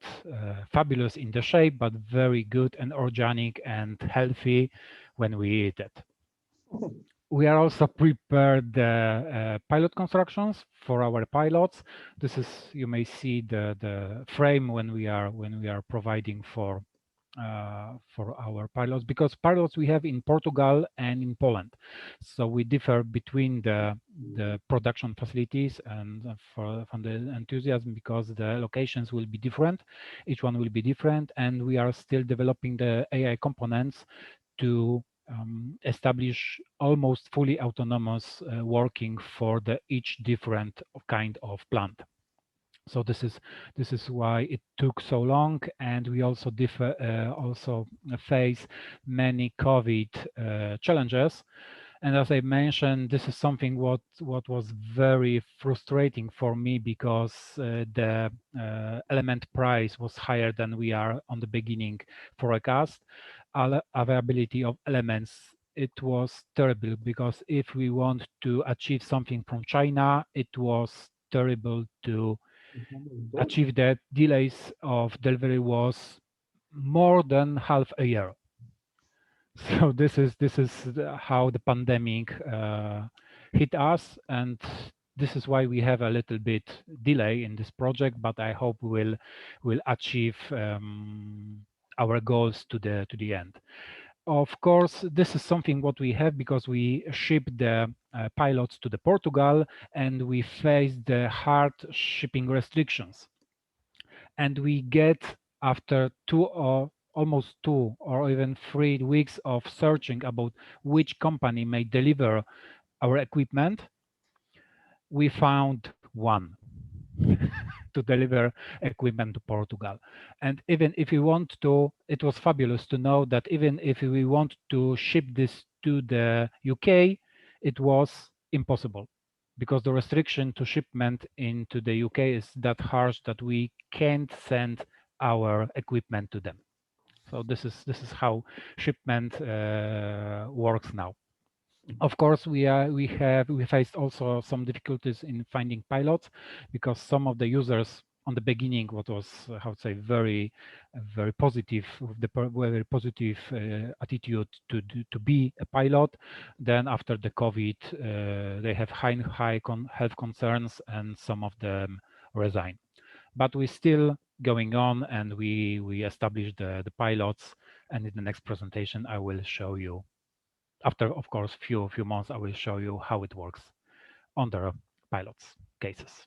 fabulous in the shape, but very good and organic and healthy when we eat it. We are also prepared the pilot constructions for our pilots. This is, you may see the frame when we are providing for our pilots, because pilots we have in Portugal and in Poland, so we differ between the production facilities and from the enthusiasm, because the locations will be different, each one will be different, and we are still developing the AI components to establish almost fully autonomous working for each different kind of plant. So this is why it took so long, and we also face many COVID challenges. And as I mentioned, this is something what was very frustrating for me, because the element price was higher than we are on the beginning forecast. Availability of elements, it was terrible, because if we want to achieve something from China, it was terrible to achieve that. Delays of delivery was more than half a year. So this is how the pandemic hit us, and this is why we have a little bit delay in this project. But I hope we'll achieve our goals to the end. Of course, this is something what we have because we shipped the pilots to the Portugal, and we faced the hard shipping restrictions. And we get, after almost 2 or even 3 weeks of searching about which company may deliver our equipment, we found one to deliver equipment to Portugal. And even if we want to, it was fabulous to know that even if we want to ship this to the UK, it was impossible, because the restriction to shipment into the UK is that harsh that we can't send our equipment to them. So this is how shipment works now. Of course, we faced also some difficulties in finding pilots, because some of the users on the beginning, what was, how to say, very positive, with the very positive attitude to be a pilot. Then after the COVID, they have high health concerns, and some of them resign. But we're still going on, and we established the pilots. And in the next presentation, I will show you. After, of course, few months, I will show you how it works on the pilots cases.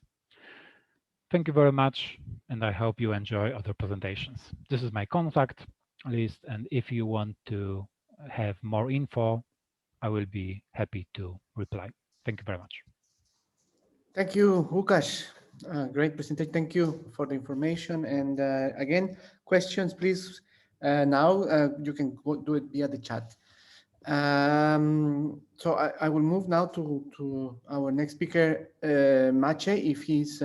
Thank you very much, and I hope you enjoy other presentations. This is my contact list, and if you want to have more info, I will be happy to reply. Thank you very much. Thank you, Łukasz. Great presentation. Thank you for the information. And again, questions, please. Now you can do it via the chat. So I will move now to our next speaker, Maciej, if he's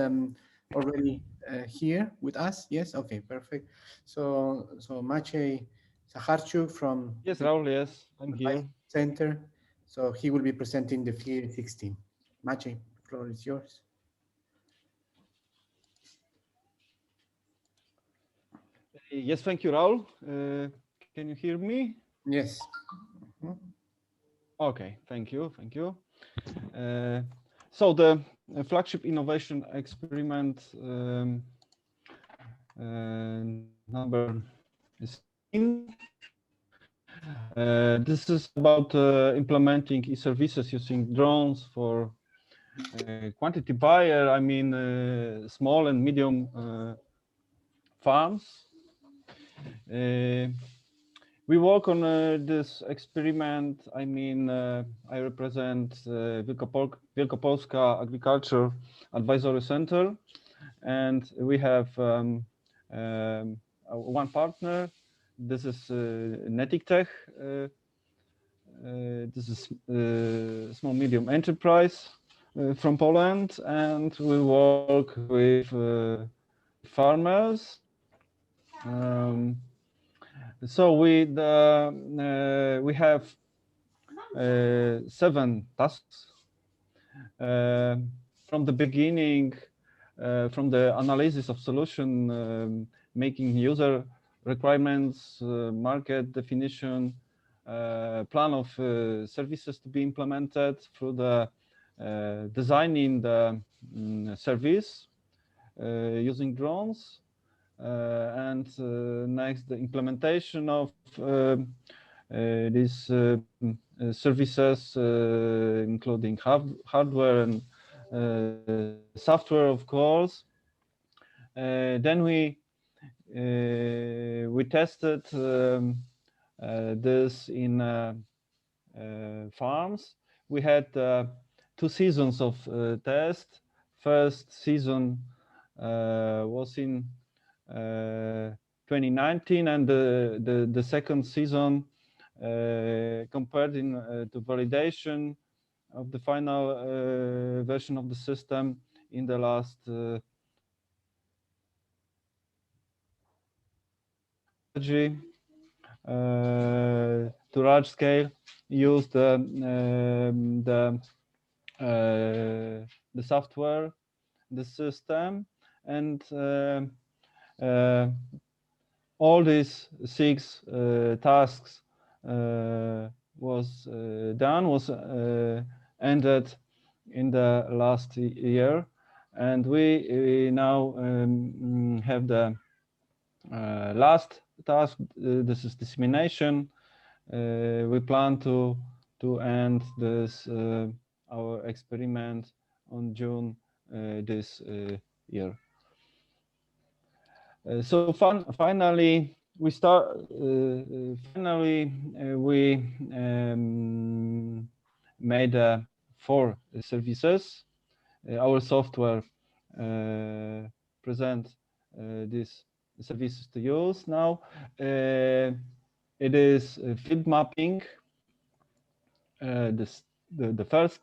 already here with us. Yes, okay, perfect. So Maciej Zacharczuk from Yes, Raul, yes, I'm here. Center. So he will be presenting the FIE 16. Maciej, the floor is yours. Yes, thank you, Raul. Can you hear me? Yes. Okay, thank you. So the flagship innovation experiment number is this is about implementing e-services using drones for quantity buyer. I mean small and medium farms. We work on this experiment. I mean, I represent Wielkopolska Agriculture Advisory Center, and we have one partner. This is notika. This is small medium enterprise from Poland, and we work with farmers. So we have 7 tasks from the beginning, from the analysis of solution, making user requirements, market definition, plan of services to be implemented, through the designing the service using drones. And next, the implementation of these services, including hardware and software, of course. Then we tested this in farms. We had 2 seasons of test. First season was in 2019, and the second season compared to validation of the final version of the system in the last to large scale, use the software, the system, and all these 6 tasks was ended in the last year, and we now have the last task. This is dissemination. We plan to end this our experiment on June this year. So finally, we made 4 services. Our software present these services to use now. It is field mapping, the first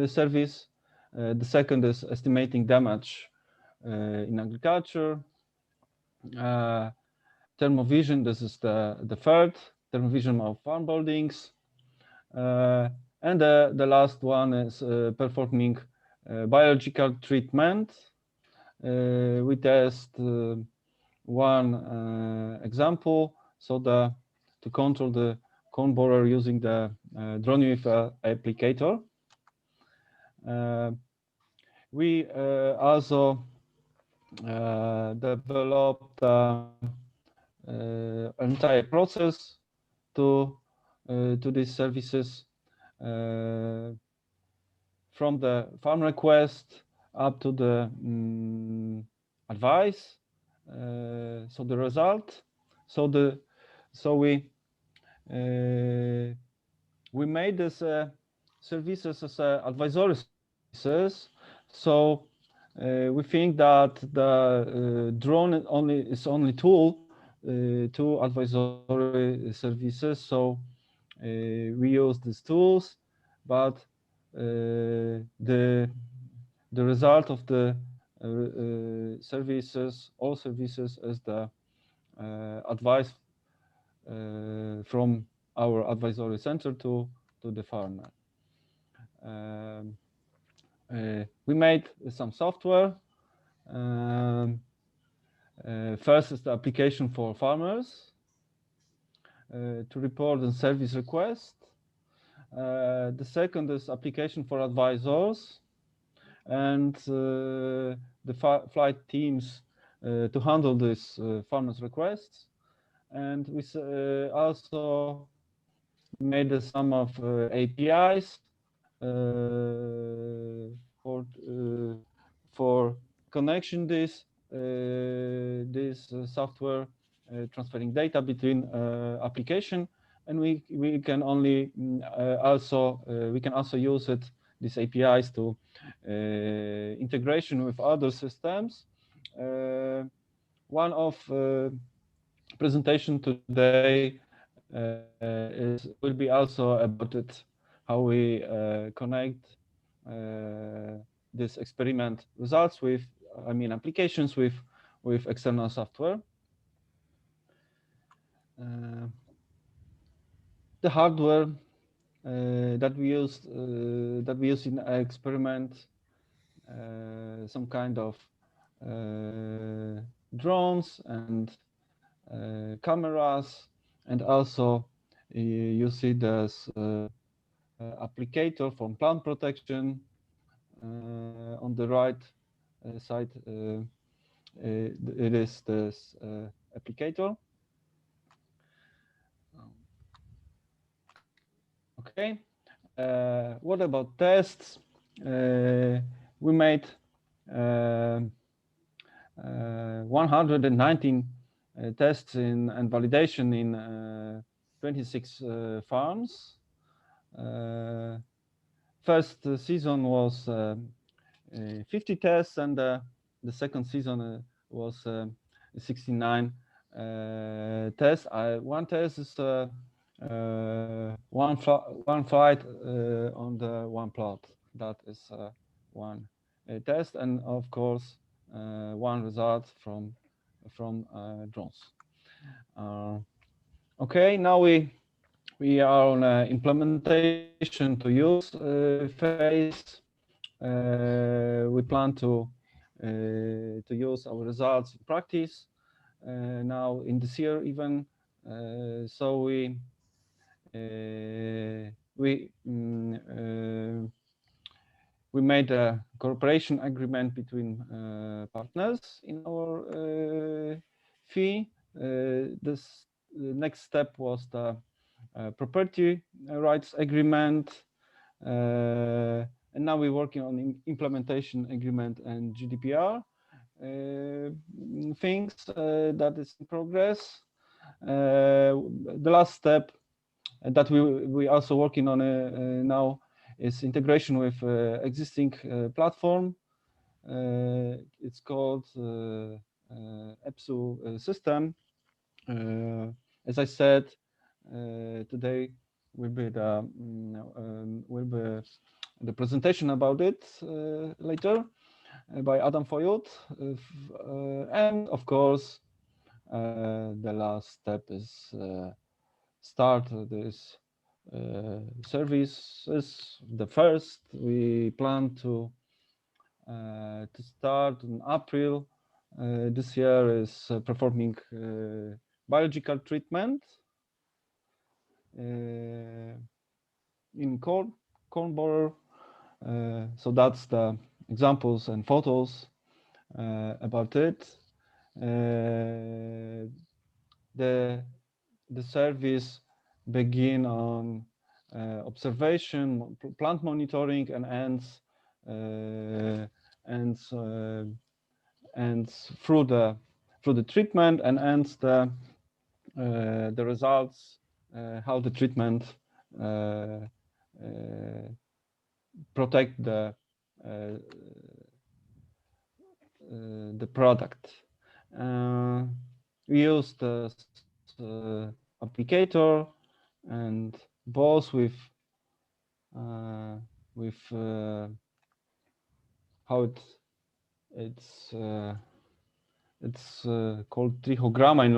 service. The second is estimating damage in agriculture. Thermovision, this is the third, thermovision of farm buildings. And the last one is performing biological treatment. We test one example, so to control the corn borer using the drone with applicator. We also developed entire process to these services, from the farm request up to the advice. So the result. So we made this services as advisory services. So we think that the drone is only tool to advisory services. So we use these tools, but the result of the services, all services, is the advice from our advisory center to the farmer. We made some software. First is the application for farmers to report and service requests. The second is application for advisors and the flight teams to handle these farmers' requests. And we also made some of APIs for connection this software, transferring data between application, and we can only also use it, these APIs, to integration with other systems. One of presentation today will be also about it, how we connect this experiment results with, applications with external software. The hardware that we use in experiment, some kind of drones and cameras, and also you see this applicator from plant protection on the right side. It is this applicator. Okay. What about tests? We made 119 tests and validation in 26 farms. First season was 50 tests, and the second season was 69 tests. One test is one flight on the one plot. That is one test, and of course one result from drones. Okay, now we are on implementation to use phase. We plan to use our results in practice now in this year even. So we we made a cooperation agreement between partners in our fee. The next step was the property rights agreement, and now we're working on implementation agreement and GDPR things that is in progress. The last step that we also working on now is integration with existing platform. It's called EPSU system. As I said, today will be the presentation about it later by Adam Foyut, and of course the last step is start this services. The first we plan to start in April this year is performing biological treatment in corn borer. So that's the examples and photos about it. The service begin on observation, plant monitoring, and ends through the treatment, and ends the results, how the treatment protect the product. We use the applicator and both with how it's called trichogramma in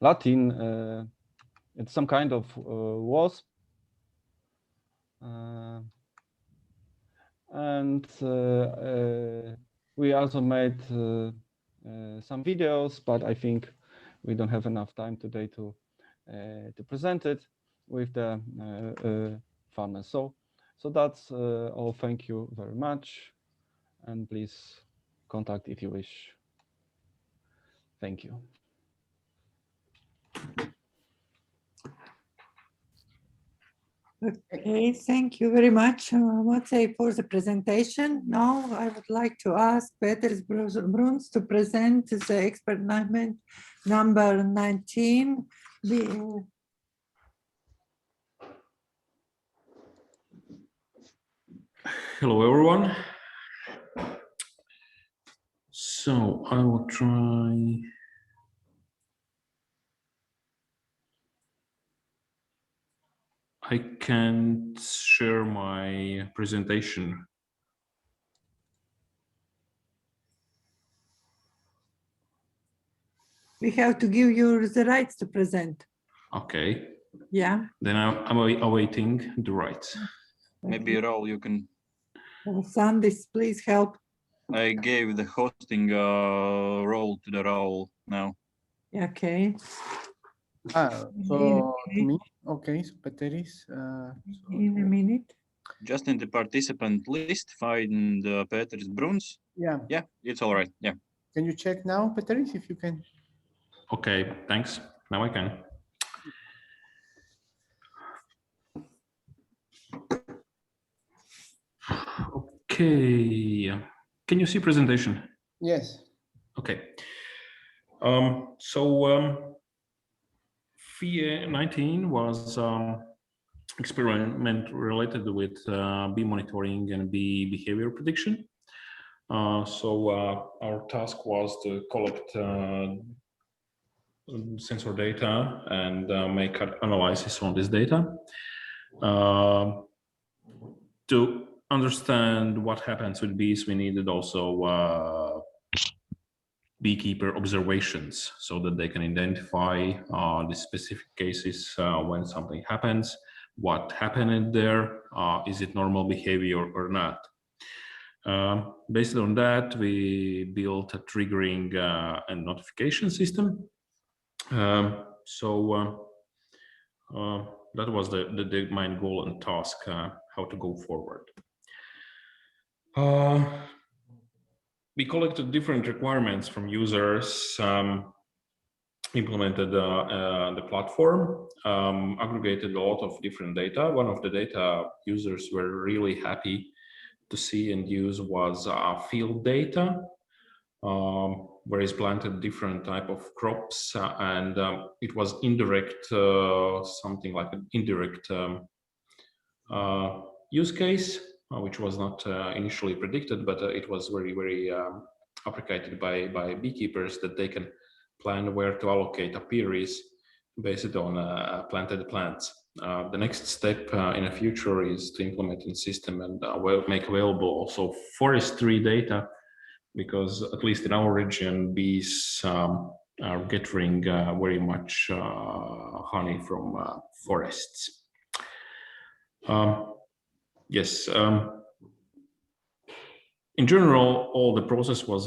Latin. It's some kind of wasp, and we also made some videos, but I think we don't have enough time today to present it with the farmers. So that's all. Thank you very much, and please contact if you wish. Thank you. Okay, thank you very much, Maciej, for the presentation. Now I would like to ask Peters Bruns to present the experiment number 19. Hello, everyone. So I will try. I can't share my presentation. We have to give you the rights to present. Okay. Yeah. Then I'm awaiting the rights. Maybe Raul, you can. Sandis, please help. I gave the hosting role to the Raul now. Okay. So to me, okay, so Peteris. In a minute. Just in the participant list, find Peters Bruns. Yeah. Yeah, it's all right. Yeah. Can you check now, Peteris, if you can? Okay, thanks. Now I can. Okay. Can you see presentation? Yes. Okay. FIE 19 was experiment related with bee monitoring and bee behavior prediction. Our task was to collect sensor data and make analysis on this data. To understand what happens with bees, we needed also beekeeper observations so that they can identify the specific cases when something happens, what happened there, is it normal behavior or not. Based on that, we built a triggering and notification system. that was the main goal and task, how to go forward. We collected different requirements from users, implemented the platform, aggregated a lot of different data. One of the data users were really happy to see and use was field data, where is planted different type of crops, and it was indirect, something like an indirect use case, which was not initially predicted, but it was very appreciated by beekeepers, that they can plan where to allocate apiaries based on planted plants. The next step in the future is to implement a system and make available also forestry data, because at least in our region, bees are gathering very much honey from forests. Yes. In general, all the process was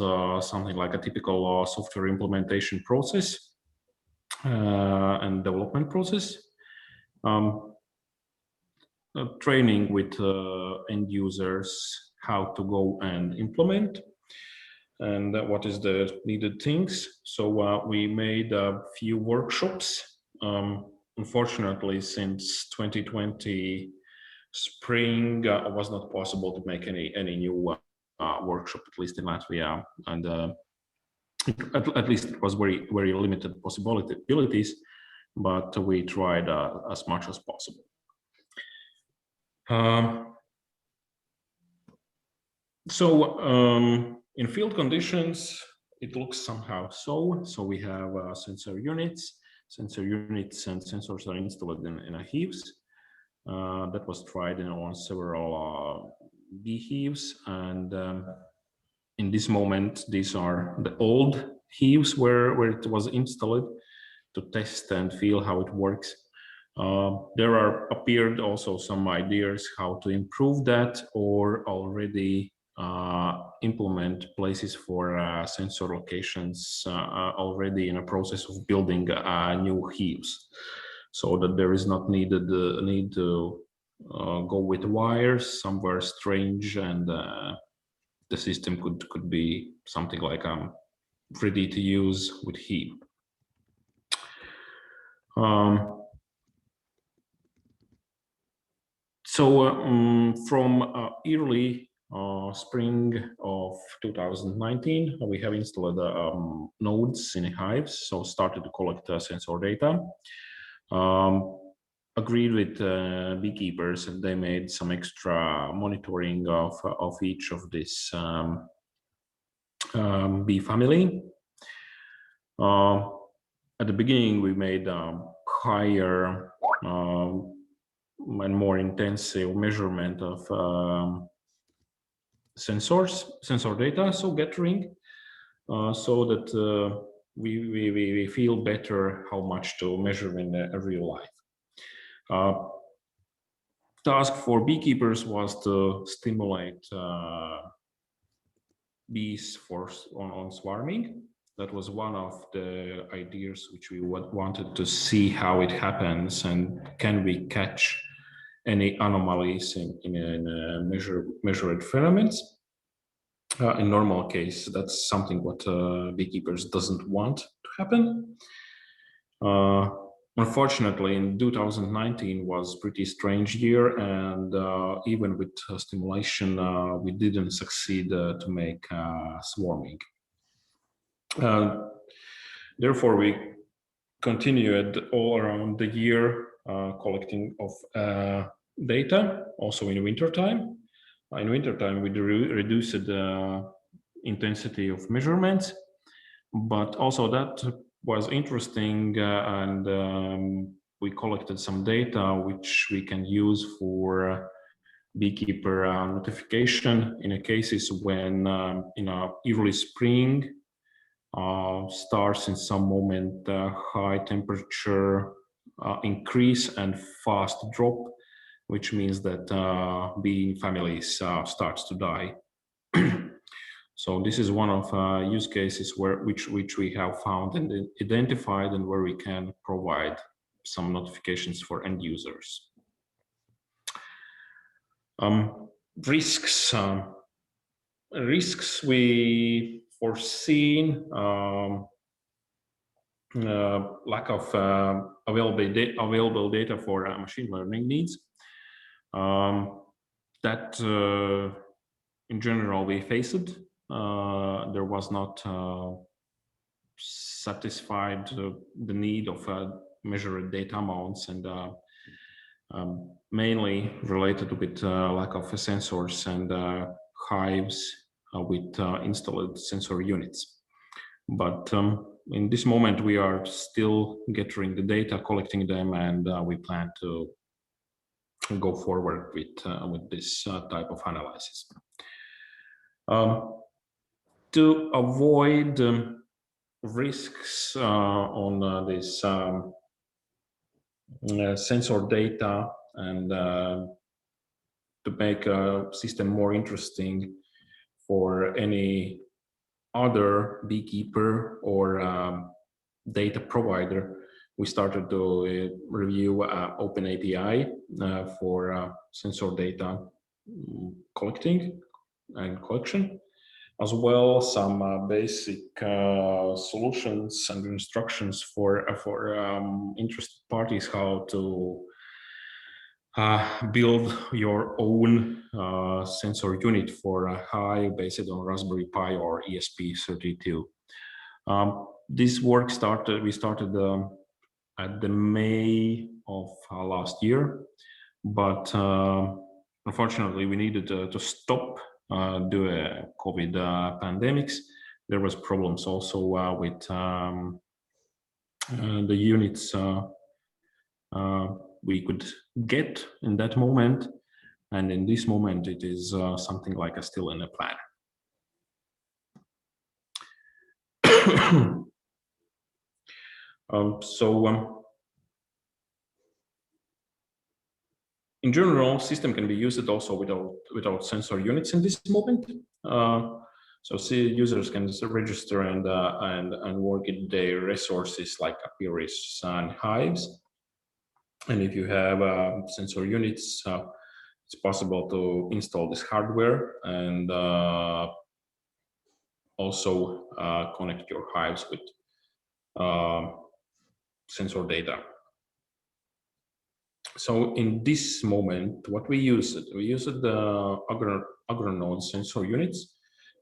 something like a typical software implementation process and development process. Training with end users how to go and implement, and what is the needed things. So we made a few workshops. Unfortunately, since 2020 spring, it was not possible to make any new workshop, at least in Latvia, and at least it was very limited possibilities, but we tried as much as possible. In field conditions, it looks somehow so. So we have sensor units and sensors are installed in a hives. That was tried on several bee hives, and in this moment, these are the old hives where it was installed to test and feel how it works. There appeared also some ideas how to improve that, or already implement places for sensor locations already in a process of building new hives, so that there is not need to go with wires somewhere strange, and the system could be something like ready to use with hive. From early spring of 2019, we have installed nodes in hives, so started to collect sensor data. Agreed with beekeepers, and they made some extra monitoring of each of this bee family. At the beginning, we made higher and more intensive measurement of sensor data, so gathering, so that we feel better how much to measure in real life. Task for beekeepers was to stimulate bees on swarming. That was one of the ideas which we wanted to see how it happens, and can we catch any anomalies in measured phenomena. In normal case, that's something what beekeepers doesn't want to happen. Unfortunately, in 2019 was pretty strange year, and even with stimulation, we didn't succeed to make swarming. Therefore, we continued all around the year collecting of data, also in winter time. In winter time, we reduced the intensity of measurements, but also that was interesting, and we collected some data which we can use for beekeeper notification in cases when in early spring starts in some moment high temperature increase and fast drop, which means that bee families starts to die. So this is one of use cases which we have found and identified, and where we can provide some notifications for end users. Risks we foreseen, lack of available data for machine learning needs. That in general we faced. There was not satisfied the need of measured data amounts, and mainly related with lack of sensors and hives with installed sensor units. But in this moment, we are still gathering the data, collecting them, and we plan to go forward with this type of analysis. To avoid risks on this sensor data and to make a system more interesting for any other beekeeper or data provider, we started to review open API for sensor data collecting and collection, as well some basic solutions and instructions for interested parties how to build your own sensor unit for a hive based on Raspberry Pi or ESP32. This work we started at the May of last year, but unfortunately we needed to stop due to COVID pandemics. There was problems also with the units we could get in that moment, and in this moment it is something like still in a plan. In general, system can be used also without sensor units in this moment. So users can register and work in their resources like apiaries and hives. And if you have sensor units, it's possible to install this hardware and also connect your hives with sensor data. So in this moment, what we used the agronode sensor units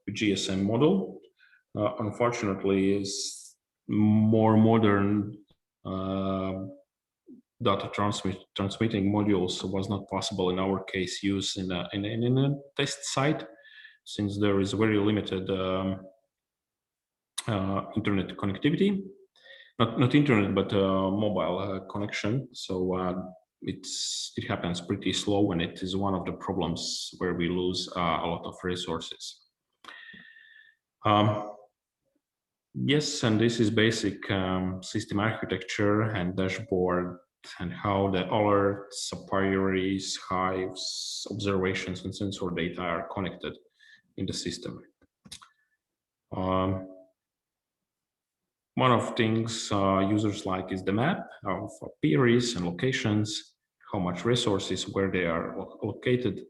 with GSM model. Unfortunately, is more modern data transmitting modules was not possible in our case use in a test site, since there is very limited internet connectivity, not internet but mobile connection. So it happens pretty slow, and it is one of the problems where we lose a lot of resources. Yes, and this is basic system architecture and dashboard, and how the alerts, apiaries, hives, observations, and sensor data are connected in the system. One of things users like is the map of apiaries and locations, how much resources, where they are located,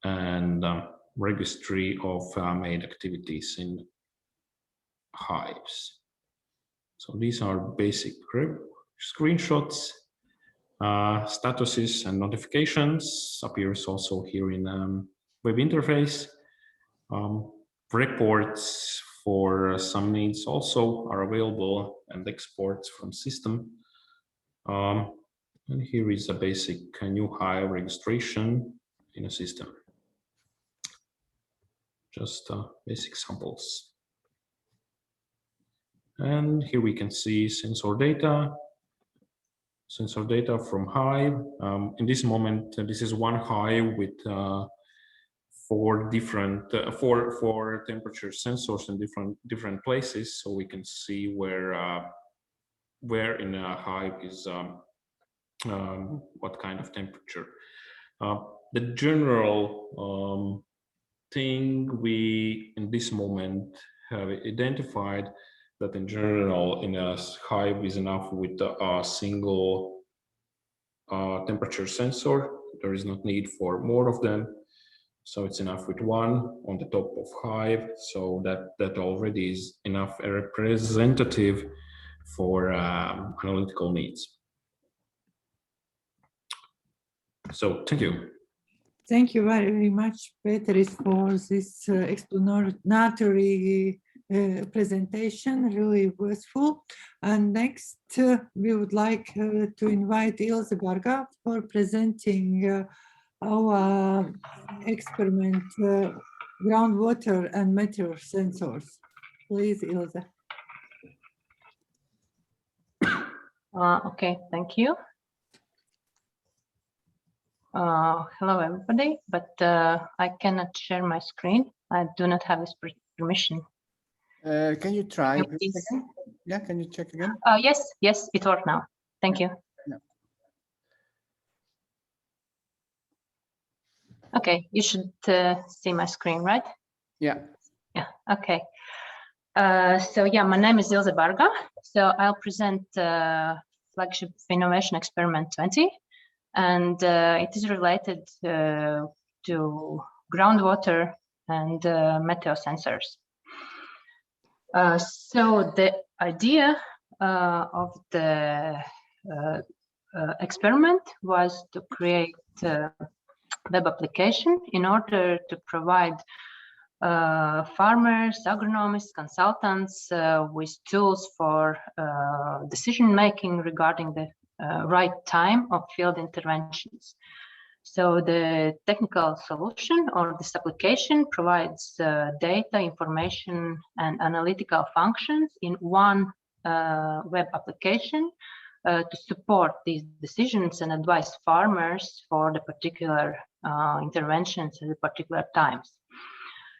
and registry of made activities in hives. So these are basic screenshots, statuses and notifications appears also here in web interface. Reports for some needs also are available, and exports from system. And here is a basic new hive registration in a system. Just basic samples. And here we can see sensor data from hive. In this moment, this is one hive with four temperature sensors in different places, so we can see where in a hive is what kind of temperature. The general thing we in this moment have identified that in general in a hive is enough with a single temperature sensor. There is not need for more of them. So it's enough with one on the top of hive. So that already is enough representative for analytical needs. So thank you. Thank you very much, Peteris, for this explanatory presentation, really useful. And next, we would like to invite Ilze Barga for presenting our experiment, groundwater and meteor sensors. Please, Ilze. Okay, thank you. Hello, everybody, but I cannot share my screen. I do not have this permission. Can you try? Please. Yeah, can you check again? Yes, it worked now. Thank you. Yeah. Okay, you should see my screen, right? Yeah. Yeah, okay. So yeah, my name is Ilze Barga. So I'll present flagship innovation experiment 20. And it is related to groundwater and meteor sensors. So the idea of the experiment was to create a web application in order to provide farmers, agronomists, consultants with tools for decision making regarding the right time of field interventions. So the technical solution or this application provides data, information, and analytical functions in one web application to support these decisions and advise farmers for the particular interventions at the particular times.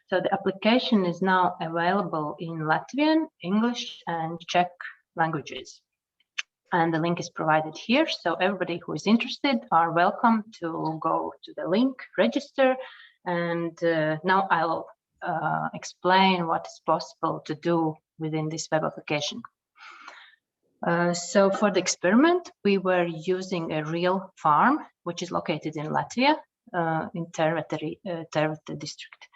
So the application is now available in Latvian, English, and Czech languages. And the link is provided here. So everybody who is interested are welcome to go to the link, register. And now I'll explain what is possible to do within this web application. So for the experiment, we were using a real farm, which is located in Latvia, in Tervete district.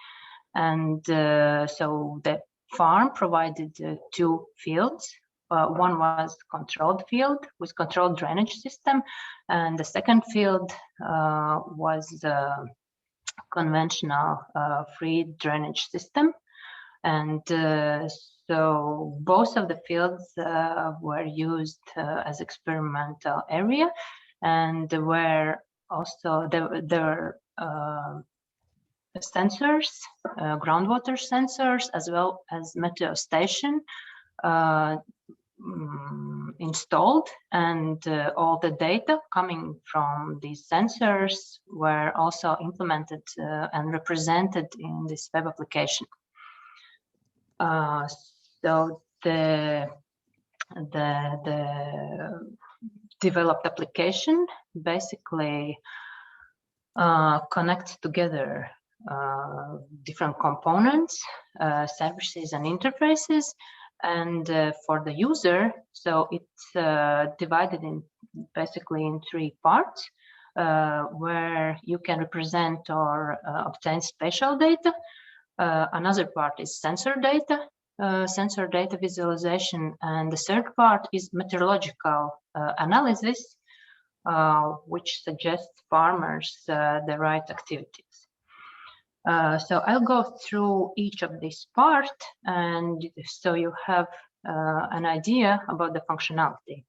And so the farm provided two fields. One was controlled field with controlled drainage system, and the second field was the conventional free drainage system. And so both of the fields were used as experimental area, and there were also there were sensors, groundwater sensors, as well as meteor station installed, and all the data coming from these sensors were also implemented and represented in this web application. So the developed application basically connects together different components, services, and interfaces. And for the user, so it's divided in basically in three parts, where you can represent or obtain spatial data. Another part is sensor data visualization, and the third part is meteorological analysis, which suggests farmers the right activities. So I'll go through each of these parts, and so you have an idea about the functionality.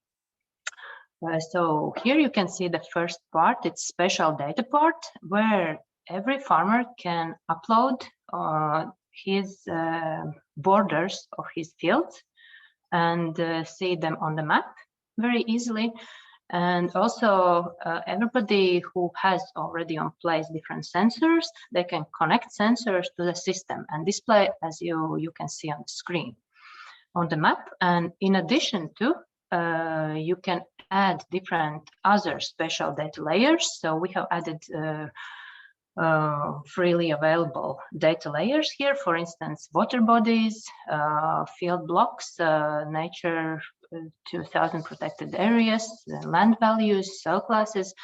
So here you can see the first part, it's spatial data part, where every farmer can upload his borders of his fields and see them on the map very easily. And also everybody who has already on place different sensors, they can connect sensors to the system and display as you can see on the screen on the map. And in addition to, you can add different other spatial data layers. So we have added freely available data layers here, for instance, water bodies, field blocks, nature 2000 protected areas, land values, soil classes,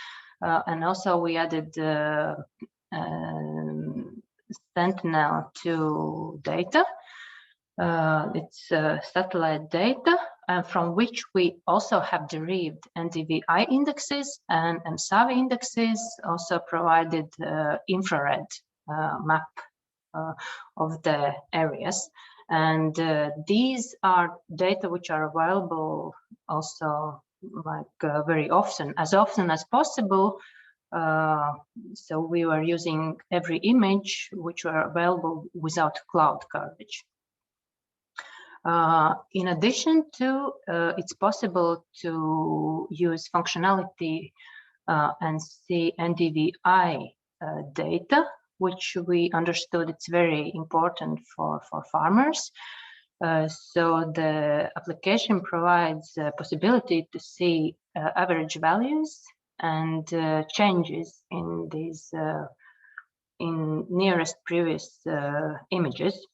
and also we added Sentinel-2 data. It's satellite data, from which we also have derived NDVI indexes and MSAVI indexes, also provided infrared map of the areas. And these are data which are available also very often as possible. So we were using every image which were available without cloud coverage. In addition to, it's possible to use functionality and see NDVI data, which we understood it's very important for farmers. So the application provides a possibility to see average values and changes in these in nearest previous images.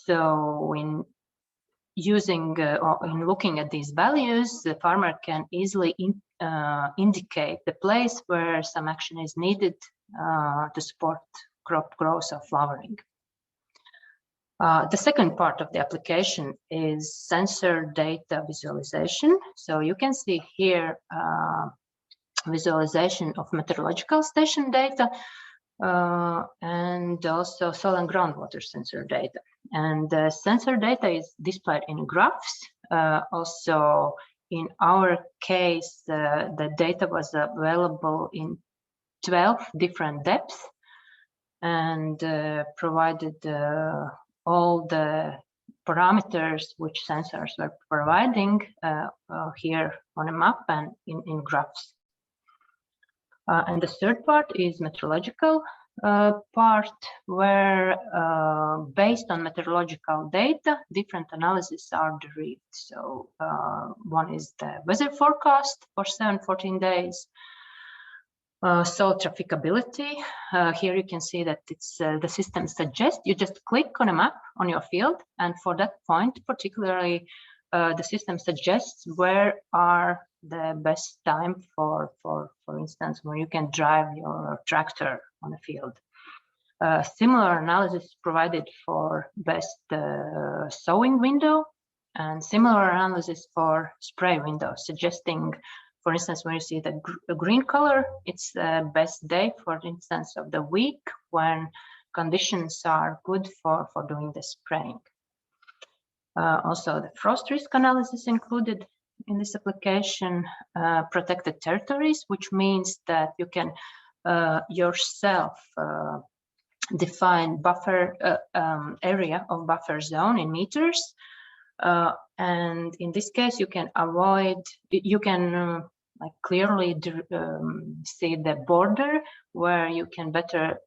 So in using or in looking at these values, the farmer can easily indicate the place where some action is needed to support crop growth or flowering. The second part of the application is sensor data visualization. So you can see here visualization of meteorological station data and also soil and groundwater sensor data. And the sensor data is displayed in graphs. Also, in our case, the data was available in 12 different depths and provided all the parameters which sensors were providing here on a map and in graphs. And the third part is meteorological part, where based on meteorological data, different analyses are derived. So one is the weather forecast for 14 days. So trafficability, here you can see that it's the system suggests you just click on a map on your field, and for that point particularly the system suggests where are the best time for instance when you can drive your tractor on a field. Similar analysis provided for best sowing window, and similar analysis for spray window, suggesting, for instance, when you see the green color, it's the best day, for instance, of the week when conditions are good for doing the spraying. Also, the frost risk analysis included in this application, protected territories, which means that you can yourself define buffer area of buffer zone in meters. And in this case, you can avoid, you can like clearly see the border where you can better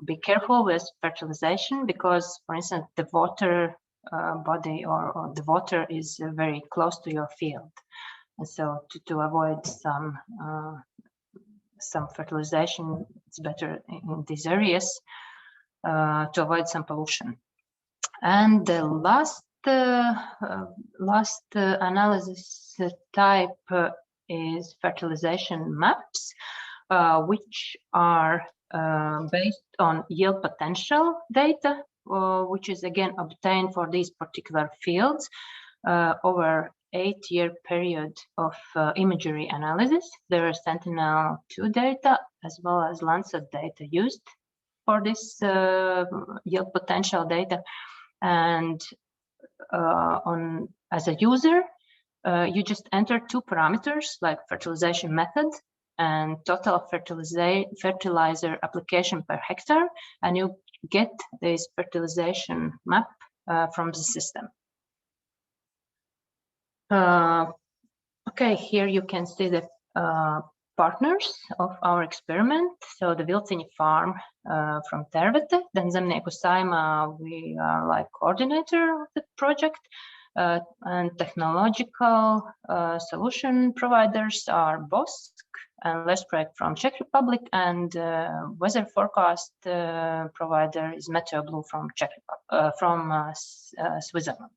be careful with fertilization, because, for instance, the water body or the water is very close to your field, and so to avoid some fertilization, it's better in these areas to avoid some pollution. And the last analysis type is fertilization maps, which are based on yield potential data, which is again obtained for these particular fields over 8-year period of imagery analysis. There are Sentinel-2 data as well as Landsat data used for this yield potential data. And as a user, you just enter 2 parameters like fertilization method and total fertilizer application per hectare, and you get this fertilization map from the system. Okay, here you can see the partners of our experiment. So the Vilciņa farm from Tervete, then Zemnieku saimā, we are like coordinator of the project. and technological solution providers are BOSK and Lesprojekt from Czech Republic, and weather forecast provider is MeteoBlue from Switzerland.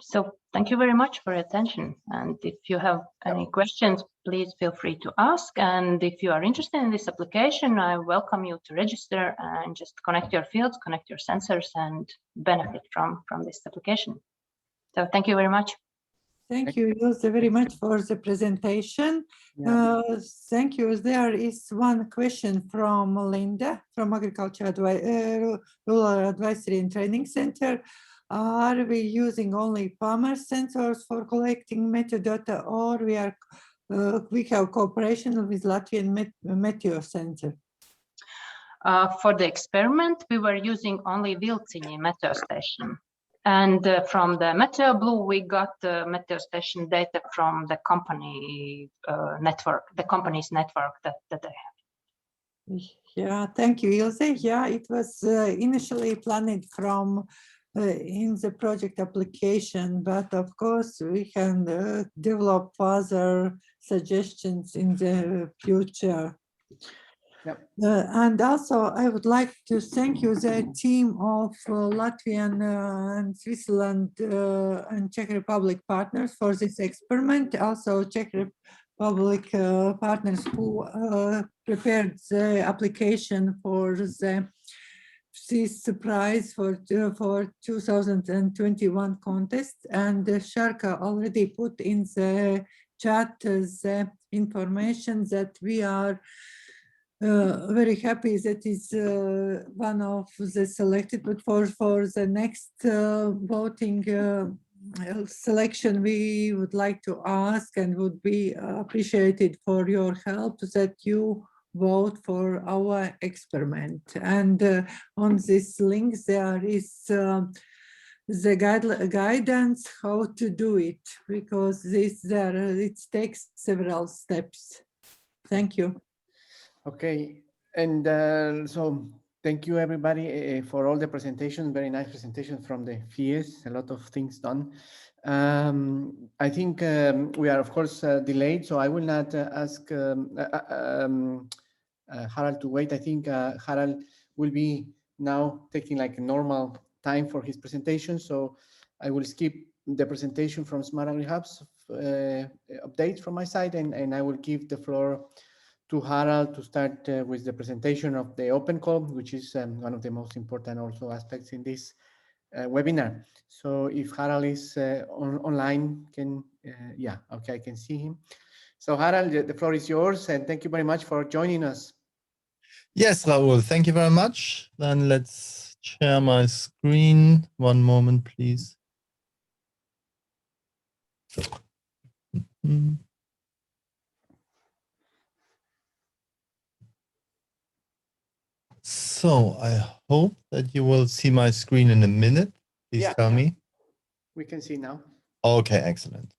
So thank you very much for your attention. And if you have any questions, please feel free to ask. And if you are interested in this application, I welcome you to register and just connect your fields, connect your sensors, and benefit from this application. So thank you very much. Thank you, Ilse, very much for the presentation. Yeah. Thank you. There is one question from Linda from Agriculture Rural Advisory and Training Center. Are we using only farmer sensors for collecting metadata, or we have cooperation with Latvian Meteo Center? For the experiment, we were using only Vilciņi meteo station. And from the MeteoBlue, we got the meteo station data from the company network, the company's network that they have. Yeah, thank you, Ilse. Yeah, it was initially planned from in the project application, but of course we can develop further suggestions in the future. Yep. And also I would like to thank you, the team of Latvian and Switzerland and Czech Republic partners for this experiment. Also Czech Republic partners who prepared the application for this prize for 2021 contest, and Sharka already put in the chat the information that we are very happy that is one of the selected, but for the next voting selection, we would like to ask and would be appreciated for your help that you vote for our experiment. And on this link there is the guidance how to do it, because it takes several steps. Thank you. Okay, and so thank you everybody for all the presentations. Very nice presentation from the FIES, a lot of things done. I think we are of course delayed, so I will not ask Harald to wait. I think Harald will be now taking like a normal time for his presentation, so I will skip the presentation from SmartAgriHubs updates from my side, and I will give the floor to Harald to start with the presentation of the open call, which is one of the most important also aspects in this webinar. So if Harald is online, yeah, okay, I can see him. So Harald, the floor is yours, and thank you very much for joining us. Yes, Raoul, thank you very much. Then let's share my screen. One moment, please. So I hope that you will see my screen in a minute. Please tell me. We can see now. Okay, excellent.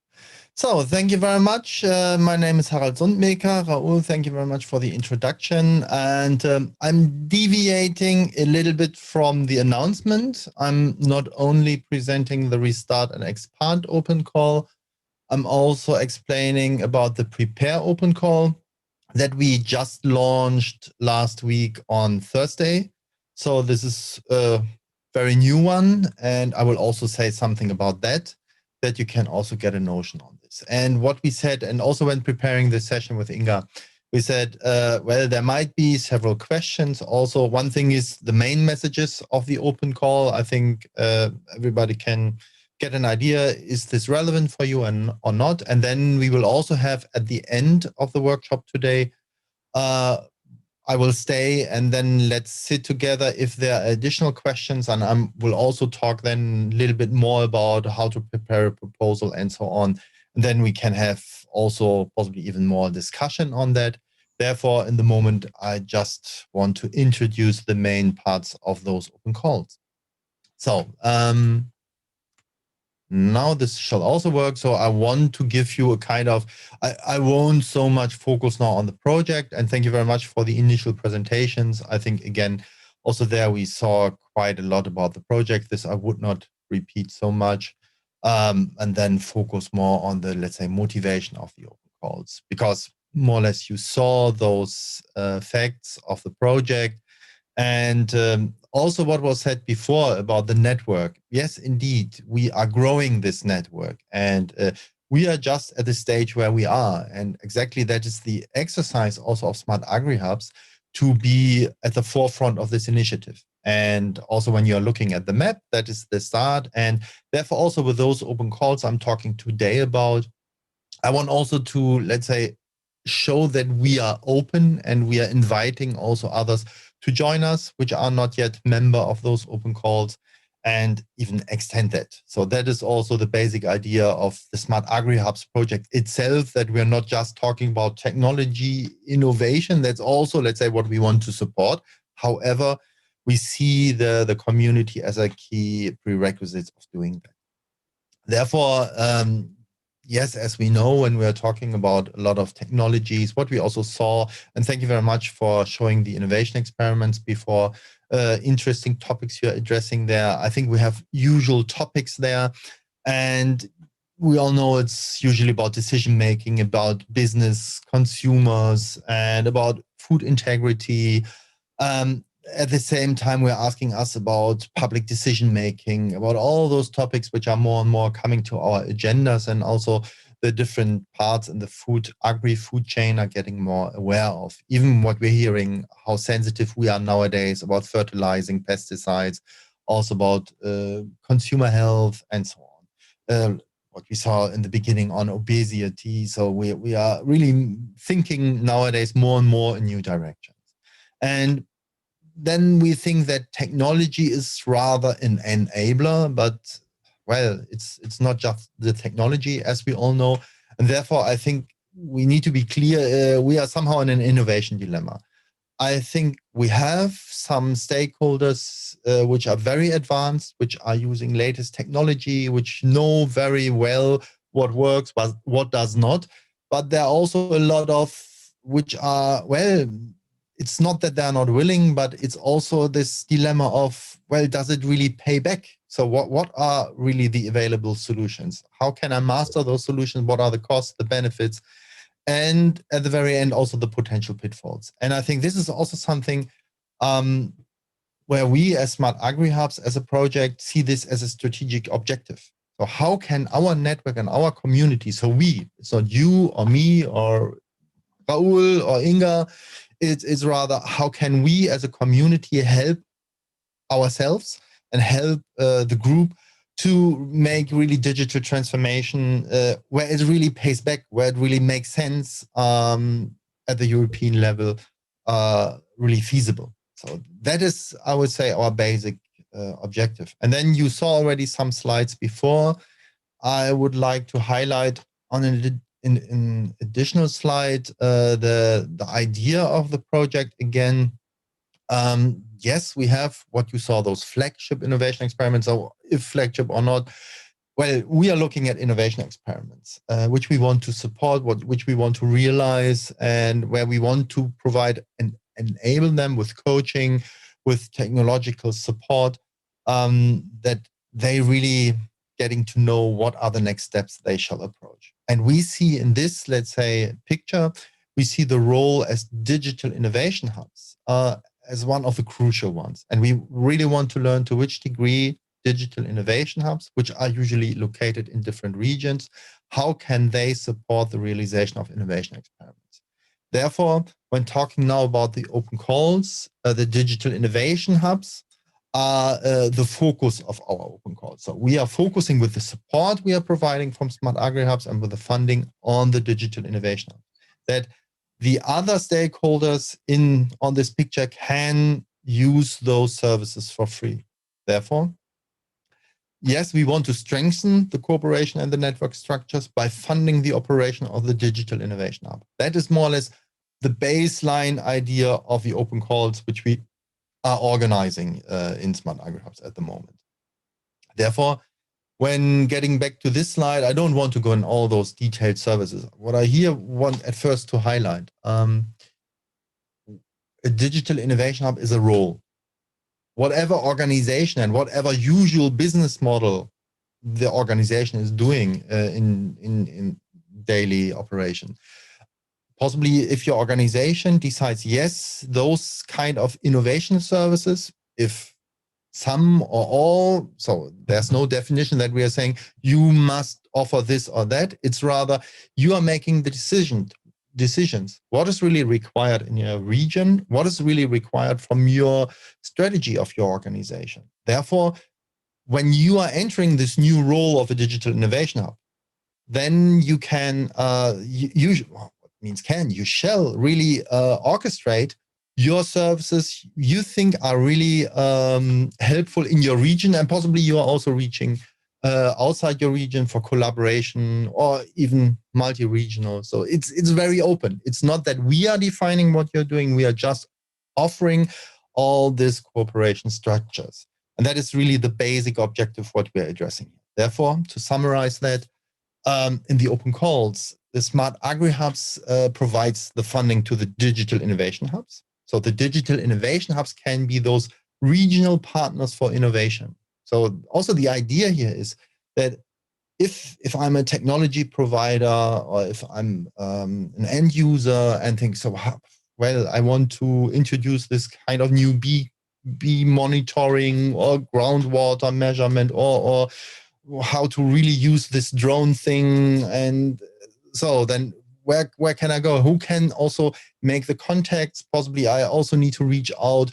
So thank you very much. My name is Harald Sundmaker. Raoul, thank you very much for the introduction. And I'm deviating a little bit from the announcement. I'm not only presenting the Restart and Expand open call, I'm also explaining about the Prepare open call that we just launched last week on Thursday. So this is a very new one, and I will also say something about that you can also get a notion on this. And what we said, and also when preparing this session with Inga, we said, well, there might be several questions. Also, one thing is the main messages of the open call. I think everybody can get an idea, is this relevant for you or not? And then we will also have at the end of the workshop today, I will stay and then let's sit together if there are additional questions, and I will also talk then a little bit more about how to prepare a proposal and so on. And then we can have also possibly even more discussion on that. Therefore, in the moment, I just want to introduce the main parts of those open calls. So now this shall also work. So I want to give you a kind of, I won't so much focus now on the project, and thank you very much for the initial presentations. I think, again, also there we saw quite a lot about the project. This I would not repeat so much, and then focus more on the, let's say, motivation of the open calls, because more or less you saw those facts of the project. And also what was said before about the network. Yes, indeed, we are growing this network, and we are just at the stage where we are. And exactly that is the exercise also of SmartAgriHubs, to be at the forefront of this initiative. And also when you're looking at the map, that is the start. And therefore also with those open calls I'm talking today about, I want also to, let's say, show that we are open and we are inviting also others to join us, which are not yet member of those open calls, and even extend that. So that is also the basic idea of the SmartAgriHubs project itself, that we're not just talking about technology innovation. That's also, let's say, what we want to support. However, we see the community as a key prerequisite of doing that. Therefore, yes, as we know, when we are talking about a lot of technologies, what we also saw, and thank you very much for showing the innovation experiments before, interesting topics you're addressing there. I think we have usual topics there, and we all know it's usually about decision-making, about business, consumers, and about food integrity. At the same time, we're asking us about public decision-making, about all those topics which are more and more coming to our agendas, and also the different parts in the agri-food chain are getting more aware of. Even what we're hearing, how sensitive we are nowadays about fertilizing, pesticides, also about consumer health, and so on. What we saw in the beginning on obesity. So we are really thinking nowadays more and more in new directions. And then we think that technology is rather an enabler, but well, it's not just the technology, as we all know. And therefore, I think we need to be clear, we are somehow in an innovation dilemma. I think we have some stakeholders which are very advanced, which are using latest technology, which know very well what works, but what does not. But there are also a lot of which are, well, it's not that they're not willing, but it's also this dilemma of, well, does it really pay back? So what are really the available solutions? How can I master those solutions? What are the costs, the benefits? And at the very end, also the potential pitfalls. And I think this is also something where we as SmartAgriHubs as a project see this as a strategic objective. So how can our network and our community, so it's not you or me or Raul or Inga, it's rather how can we as a community help ourselves and help the group to make really digital transformation where it really pays back, where it really makes sense at the European level, really feasible. So that is, I would say, our basic objective. And then you saw already some slides before. I would like to highlight on an additional slide the idea of the project again. Yes, we have what you saw, those flagship innovation experiments, or if flagship or not. Well, we are looking at innovation experiments, which we want to support, which we want to realize, and where we want to provide and enable them with coaching, with technological support, that they really getting to know what are the next steps they shall approach. And we see in this, let's say, picture, we see the role as digital innovation hubs as one of the crucial ones. And we really want to learn to which degree digital innovation hubs, which are usually located in different regions, how can they support the realization of innovation experiments? Therefore, when talking now about the open calls, the digital innovation hubs are the focus of our open calls. So we are focusing with the support we are providing from SmartAgriHubs and with the funding on the digital innovation hub. That the other stakeholders on this picture can use those services for free. Therefore, yes, we want to strengthen the cooperation and the network structures by funding the operation of the digital innovation hub. That is more or less the baseline idea of the open calls, which we are organizing in SmartAgriHubs at the moment. Therefore, when getting back to this slide, I don't want to go in all those detailed services. What I here want at first to highlight, a digital innovation hub is a role. whatever organization and whatever usual business model the organization is doing in daily operation. Possibly if your organization decides, yes, those kind of innovation services, if some or all, so there's no definition that we are saying you must offer this or that. It's rather you are making the decisions. What is really required in your region? What is really required from your strategy of your organization? Therefore, when you are entering this new role of a digital innovation hub, then you can, you shall really orchestrate your services you think are really helpful in your region, and possibly you are also reaching outside your region for collaboration or even multi-regional. So it's very open. It's not that we are defining what you're doing. We are just offering all these cooperation structures. And that is really the basic objective what we're addressing. Therefore, to summarize that, in the open calls, the SmartAgriHubs provides the funding to the digital innovation hubs. So the digital innovation hubs can be those regional partners for innovation. So also the idea here is that if I'm a technology provider or if I'm an end user and think, so, well, I want to introduce this kind of new bee monitoring or groundwater measurement or how to really use this drone thing. And so then where can I go? Who can also make the contacts? Possibly I also need to reach out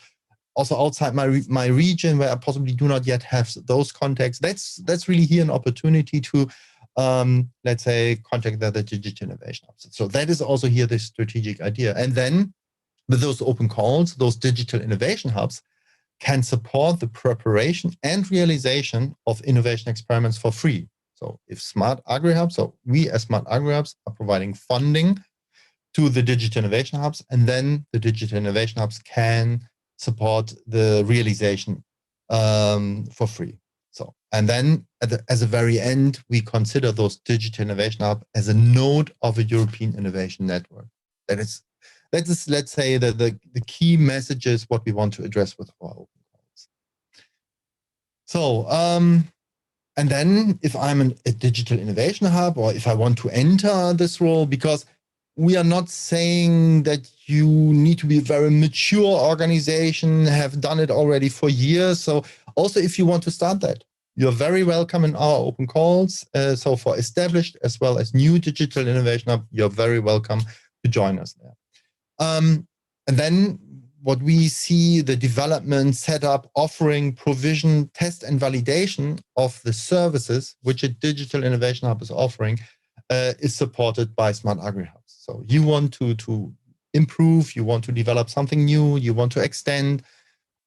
also outside my region where I possibly do not yet have those contacts. That's really here an opportunity to, let's say, contact the digital innovation hubs. So that is also here the strategic idea. And then with those open calls, those digital innovation hubs can support the preparation and realization of innovation experiments for free. So if SmartAgriHubs, so we as SmartAgriHubs are providing funding to the digital innovation hubs, and then the digital innovation hubs can support the realization for free. So, and then as a very end, we consider those digital innovation hubs as a node of a European innovation network. That is, let's say, the key messages what we want to address with our open calls. So, and then if I'm a digital innovation hub, or if I want to enter this role, because we are not saying that you need to be a very mature organization, have done it already for years. So also if you want to start that, you're very welcome in our open calls. So for established as well as new digital innovation hub, you're very welcome to join us there. And then what we see, the development, setup, offering, provision, test, and validation of the services which a digital innovation hub is offering is supported by SmartAgriHubs. So you want to improve, you want to develop something new, you want to extend,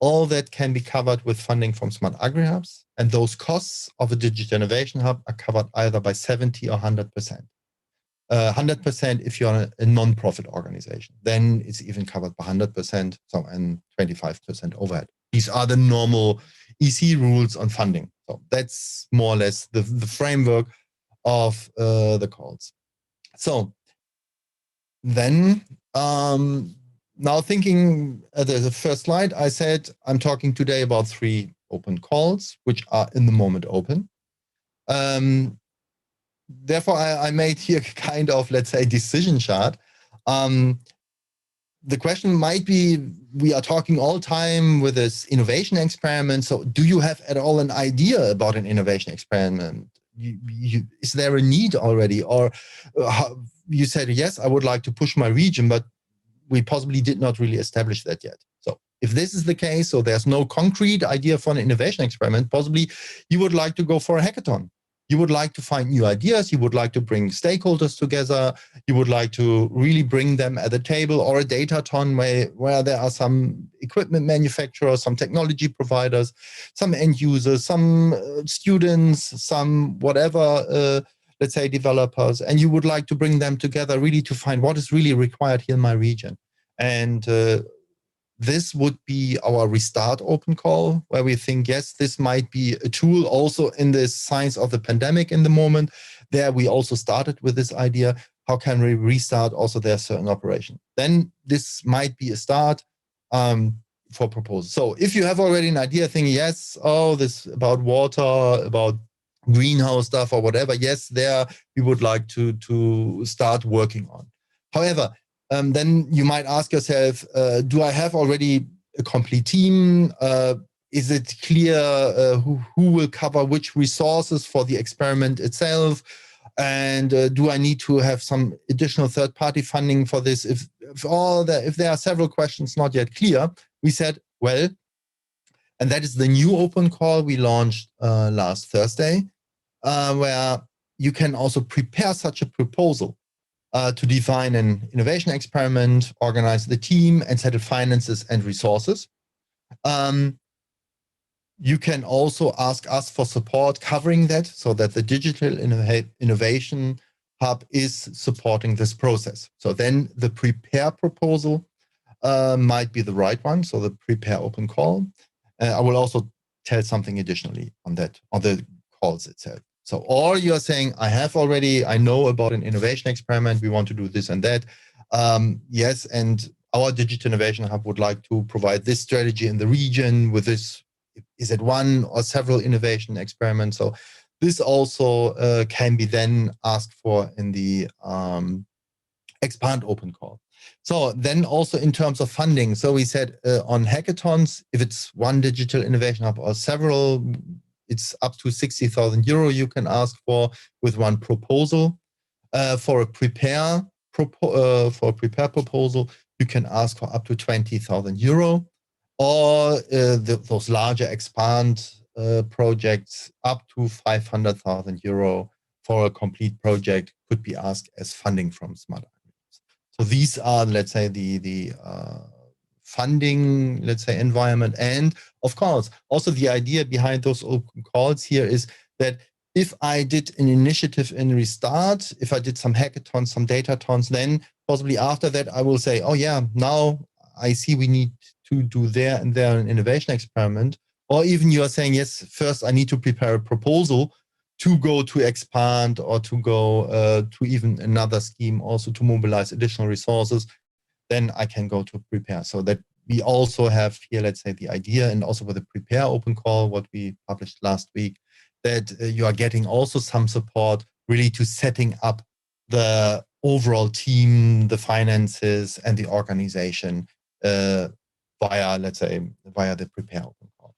all that can be covered with funding from SmartAgriHubs. And those costs of a digital innovation hub are covered either by 70 or 100%. 100% if you're a non-profit organization, then it's even covered by 100%, so and 25% overhead. These are the normal EC rules on funding. So that's more or less the framework of the calls. So then now thinking at the first slide, I said I'm talking today about 3 open calls, which are in the moment open. Therefore, I made here kind of, let's say, decision chart. The question might be, we are talking all time with this innovation experiment. So do you have at all an idea about an innovation experiment? Is there a need already? Or you said, yes, I would like to push my region, but we possibly did not really establish that yet. So if this is the case, so there's no concrete idea for an innovation experiment, possibly you would like to go for a hackathon. You would like to find new ideas. You would like to bring stakeholders together. You would like to really bring them at the table, or a datathon where there are some equipment manufacturers, some technology providers, some end users, some students, some whatever, let's say developers. And you would like to bring them together really to find what is really required here in my region. And this would be our restart open call, where we think, yes, this might be a tool also in the science of the pandemic in the moment. There we also started with this idea, how can we restart also their certain operation? Then this might be a start. for proposals. So if you have already an idea, thinking, yes, oh, this about water, about greenhouse stuff or whatever, yes, there we would like to start working on. However, then you might ask yourself, do I have already a complete team? Is it clear who will cover which resources for the experiment itself? And do I need to have some additional third-party funding for this? If there are several questions not yet clear, we said, well, and that is the new open call we launched last Thursday, where you can also prepare such a proposal to define an innovation experiment, organize the team, and settle finances and resources. You can also ask us for support covering that, so that the Digital Innovation Hub is supporting this process. So then the prepare proposal might be the right one, so the prepare open call. I will also tell something additionally on that, on the calls itself. So all you're saying, I know about an innovation experiment, we want to do this and that. Yes, and our Digital Innovation Hub would like to provide this strategy in the region with this. Is it one or several innovation experiments? So this also can be then asked for in the expand open call. So then also in terms of funding, so we said on hackathons, if it's one Digital Innovation Hub or several, it's up to 60,000 euro you can ask for with one proposal. For a prepare proposal, you can ask for up to 20,000 euro. Or those larger expand projects up to 500,000 euro for a complete project could be asked as funding from SmartAgriHubs. So these are, let's say, the funding, let's say, environment. And of course, also the idea behind those open calls here is that if I did an initiative in Restart, if I did some hackathons, some datatons, then possibly after that, I will say, oh yeah, now I see we need to do there and there an innovation experiment. Or even you are saying, yes, first I need to prepare a proposal to go to expand or to go to even another scheme, also to mobilize additional resources, then I can go to prepare. So that we also have here, let's say, the idea, and also with the prepare open call, what we published last week, that you are getting also some support really to setting up the overall team, the finances, and the organization via, let's say, via the prepare open call.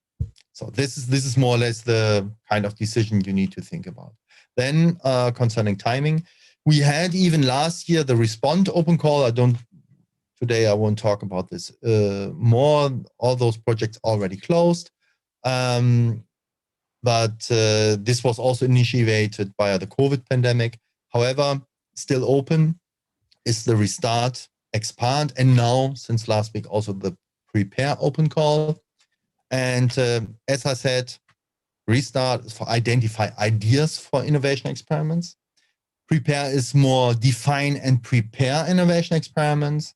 So this is more or less the kind of decision you need to think about. Then concerning timing, we had even last year the respond open call. Today I won't talk about this more. All those projects already closed. But this was also initiated by the COVID pandemic. However, still open is the Restart, Expand, and now since last week also the Prepare open call. And as I said, Restart is for identify ideas for innovation experiments. Prepare is more define and prepare innovation experiments.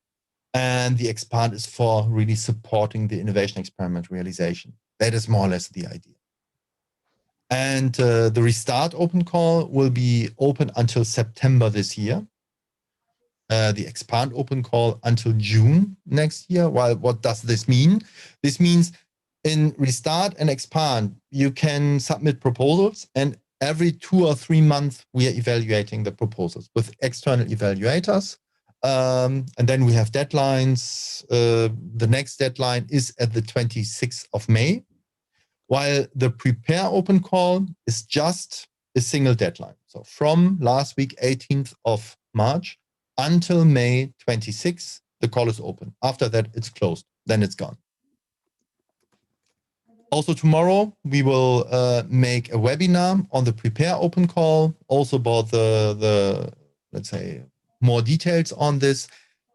And the Expand is for really supporting the innovation experiment realization. That is more or less the idea. And the Restart open call will be open until September this year. The Expand open call until June next year. Well, what does this mean? This means in Restart and Expand, you can submit proposals, and every 2 or 3 months, we are evaluating the proposals with external evaluators. And then we have deadlines. The next deadline is at the 26th of May, while the Prepare open call is just a single deadline. So from last week, 18th of March, until May 26th, the call is open. After that, it's closed. Then it's gone. Also tomorrow, we will make a webinar on the Prepare open call, also about the let's say, more details on this.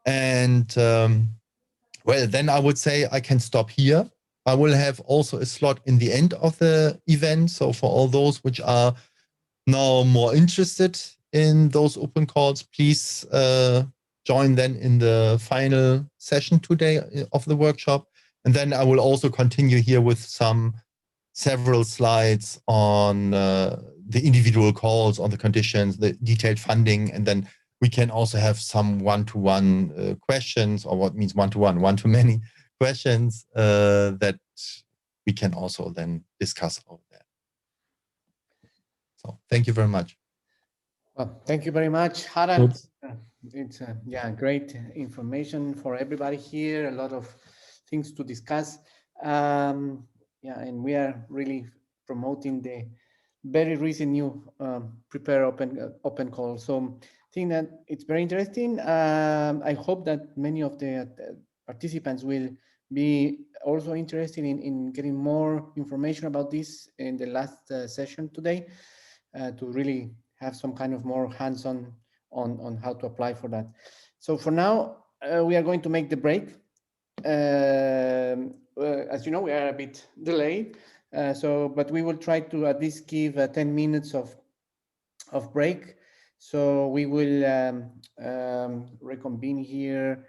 And well, then I would say I can stop here. I will have also a slot in the end of the event. So for all those which are now more interested in those open calls, please join then in the final session today of the workshop. And then I will also continue here with several slides on the individual calls, on the conditions, the detailed funding, and then we can also have some one-to-one questions, or what means one-to-one, one-to-many questions that we can also then discuss over there. So thank you very much. Well, thank you very much, Harald. It's yeah, great information for everybody here. A lot of things to discuss. Yeah, and we are really promoting the very recent new prepare open call. So I think that it's very interesting. I hope that many of the participants will be also interested in getting more information about this in the last session today, to really have some kind of more hands-on on how to apply for that. So for now, we are going to make the break. As you know, we are a bit delayed, but we will try to at least give 10 minutes of break. So we will reconvene here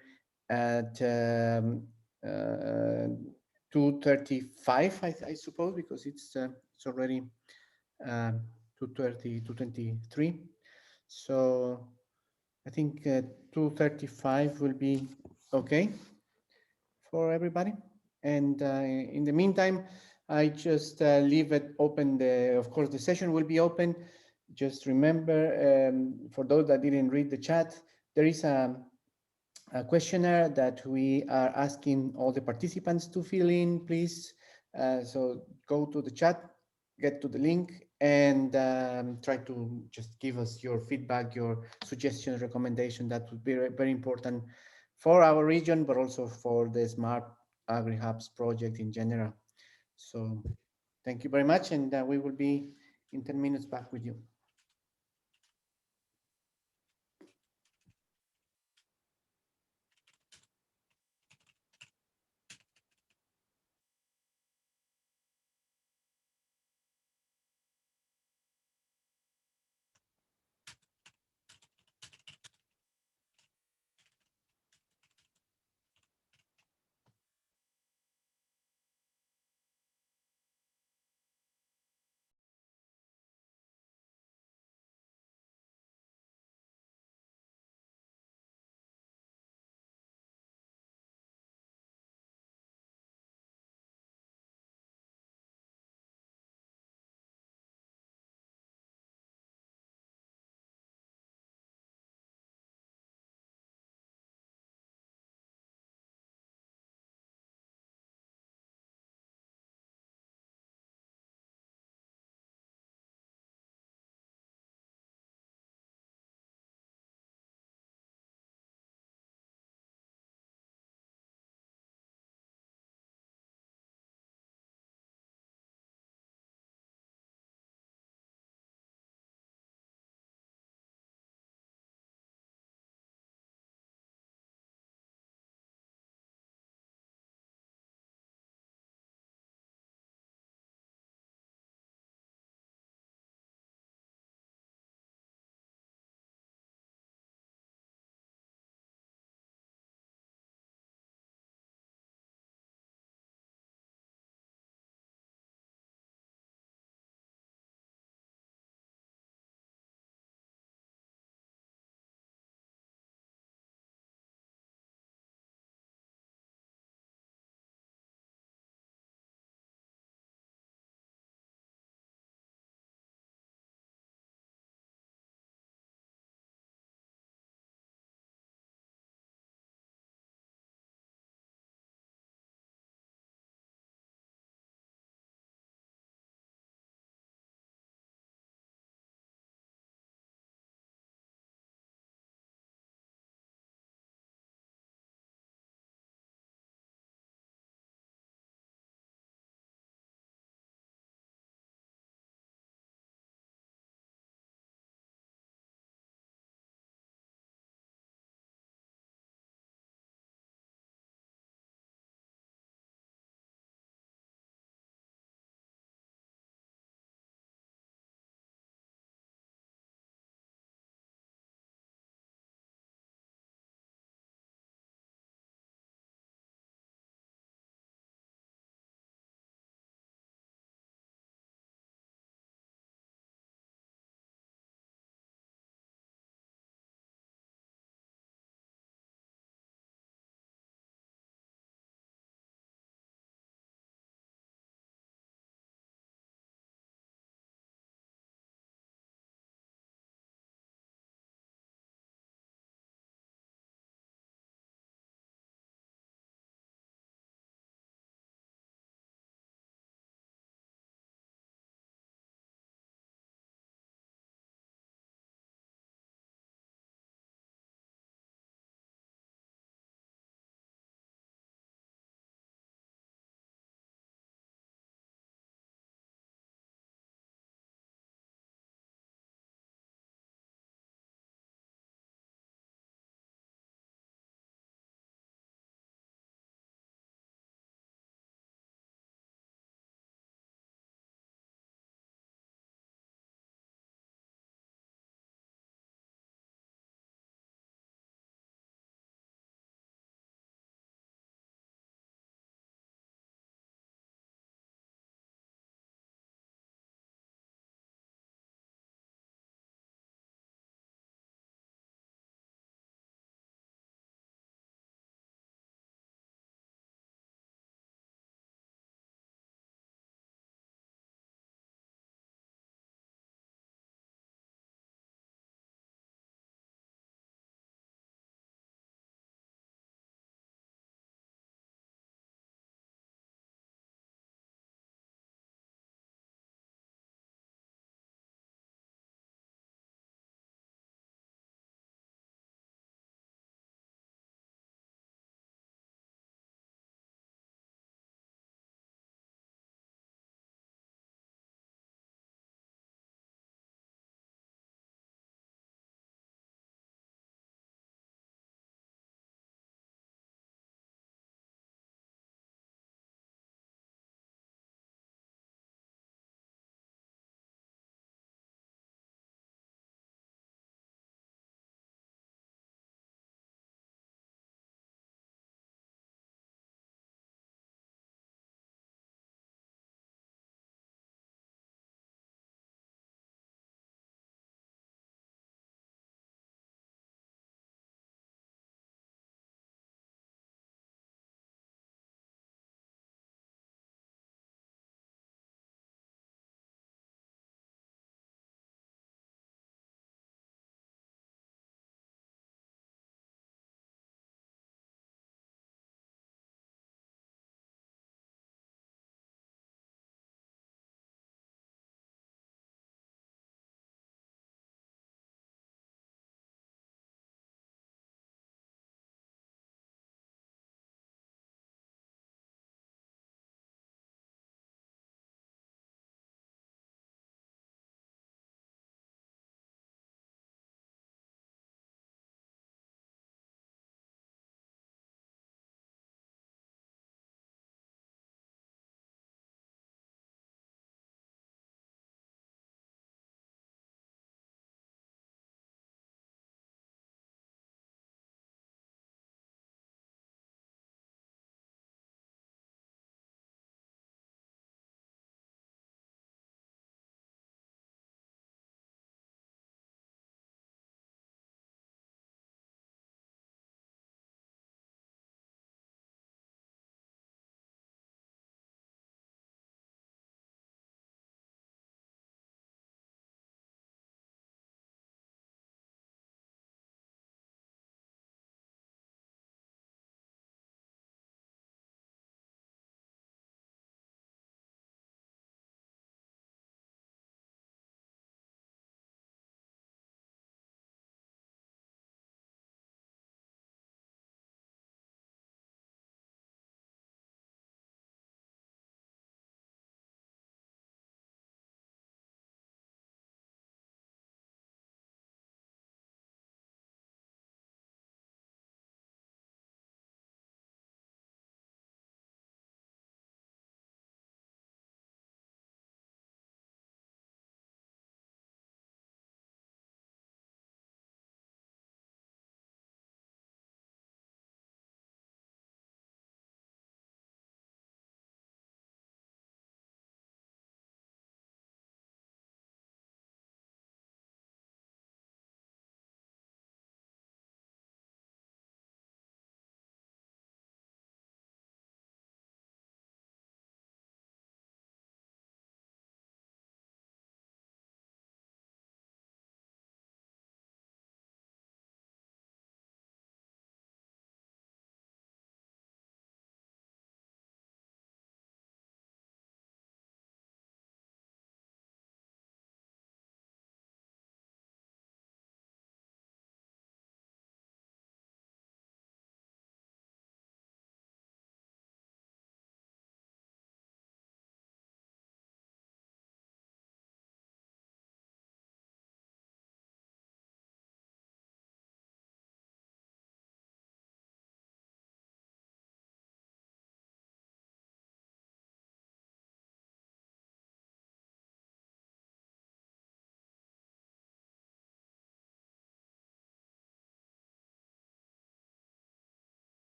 at 2:35, I suppose, because it's already 2:30, 2:23. So I think 2:35 will be okay for everybody. And in the meantime, I just leave it open. Of course, the session will be open. Just remember, for those that didn't read the chat, there is a questionnaire that we are asking all the participants to fill in, please. So go to the chat, get to the link, and try to just give us your feedback, your suggestions, recommendation. That would be very important for our region, but also for the SmartAgriHubs project in general. So thank you very much, and we will be in 10 minutes back with you.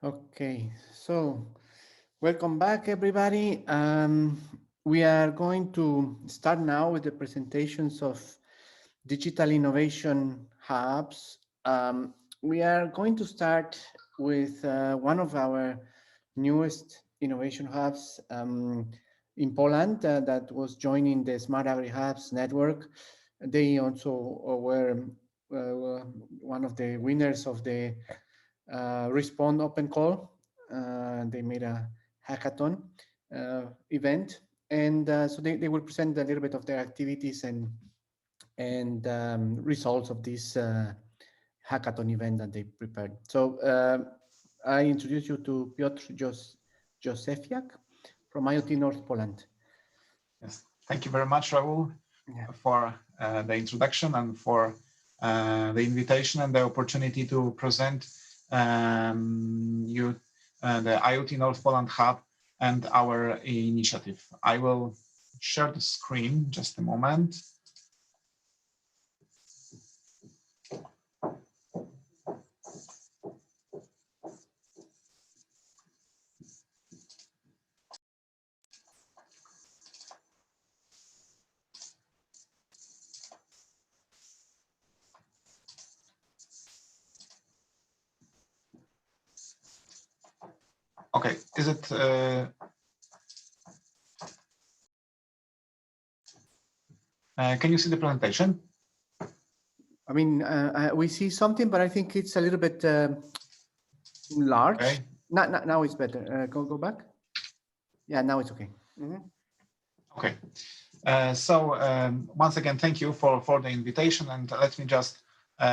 Okay, so welcome back, everybody. We are going to start now with the presentations of digital innovation hubs. We are going to start with one of our newest innovation hubs in Poland that was joining the SmartAgriHubs network. They also were one of the winners of the Respond Open Call. They made a hackathon event, and so they will present a little bit of their activities and results of this hackathon event that they prepared. So I introduce you to Piotr Józefiak from IoT North Poland. Yes, thank you very much, Raul, for the introduction and for the invitation and the opportunity to present you the IoT North Poland Hub and our initiative. I will share the screen just a moment. Okay, is it can you see the presentation? I mean, we see something, but I think it's a little bit large. Okay. Now it's better. Go back. Yeah, now it's okay. Mm-hmm. Okay. Once again, thank you for the invitation, and let me just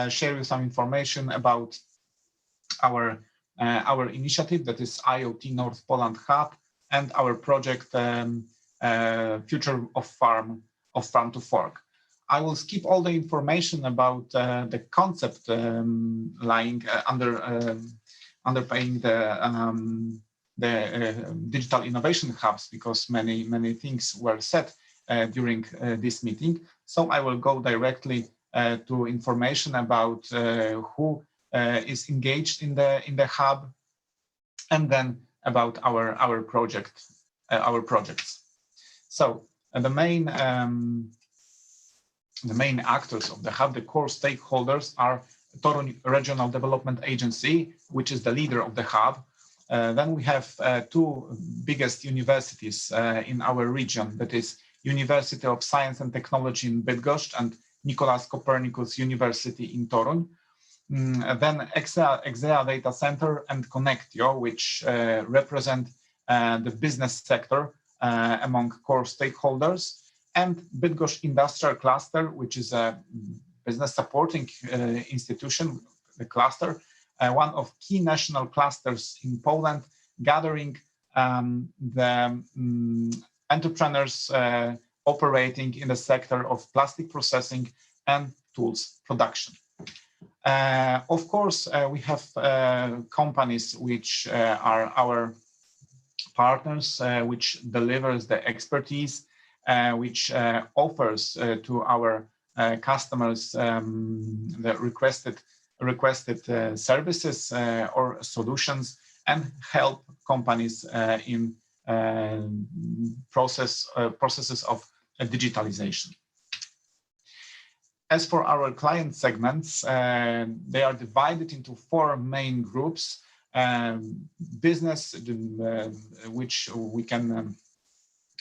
share with some information about our initiative, that is IoT North Poland Hub, and our project Future of Farm to Fork. I will skip all the information about the concept lying underpinning the digital innovation hubs, because many things were said during this meeting. So I will go directly to information about who is engaged in the hub, and then about our projects. So the main actors of the hub, the core stakeholders, are Toruń Regional Development Agency, which is the leader of the hub. Then we have two biggest universities in our region, that is University of Science and Technology in Bydgoszcz and Nicholas Copernicus University in Toruń. Then Exea Data Center and Connectio, which represent the business sector among core stakeholders, and Bydgoszcz Industrial Cluster, which is a business supporting institution, the cluster, one of key national clusters in Poland, gathering the entrepreneurs operating in the sector of plastic processing and tools production. Of course, we have companies which are our partners, which delivers the expertise, which offers to our customers the requested services or solutions, and help companies in processes of digitalization. As for our client segments, they are divided into four main groups. Business, which we can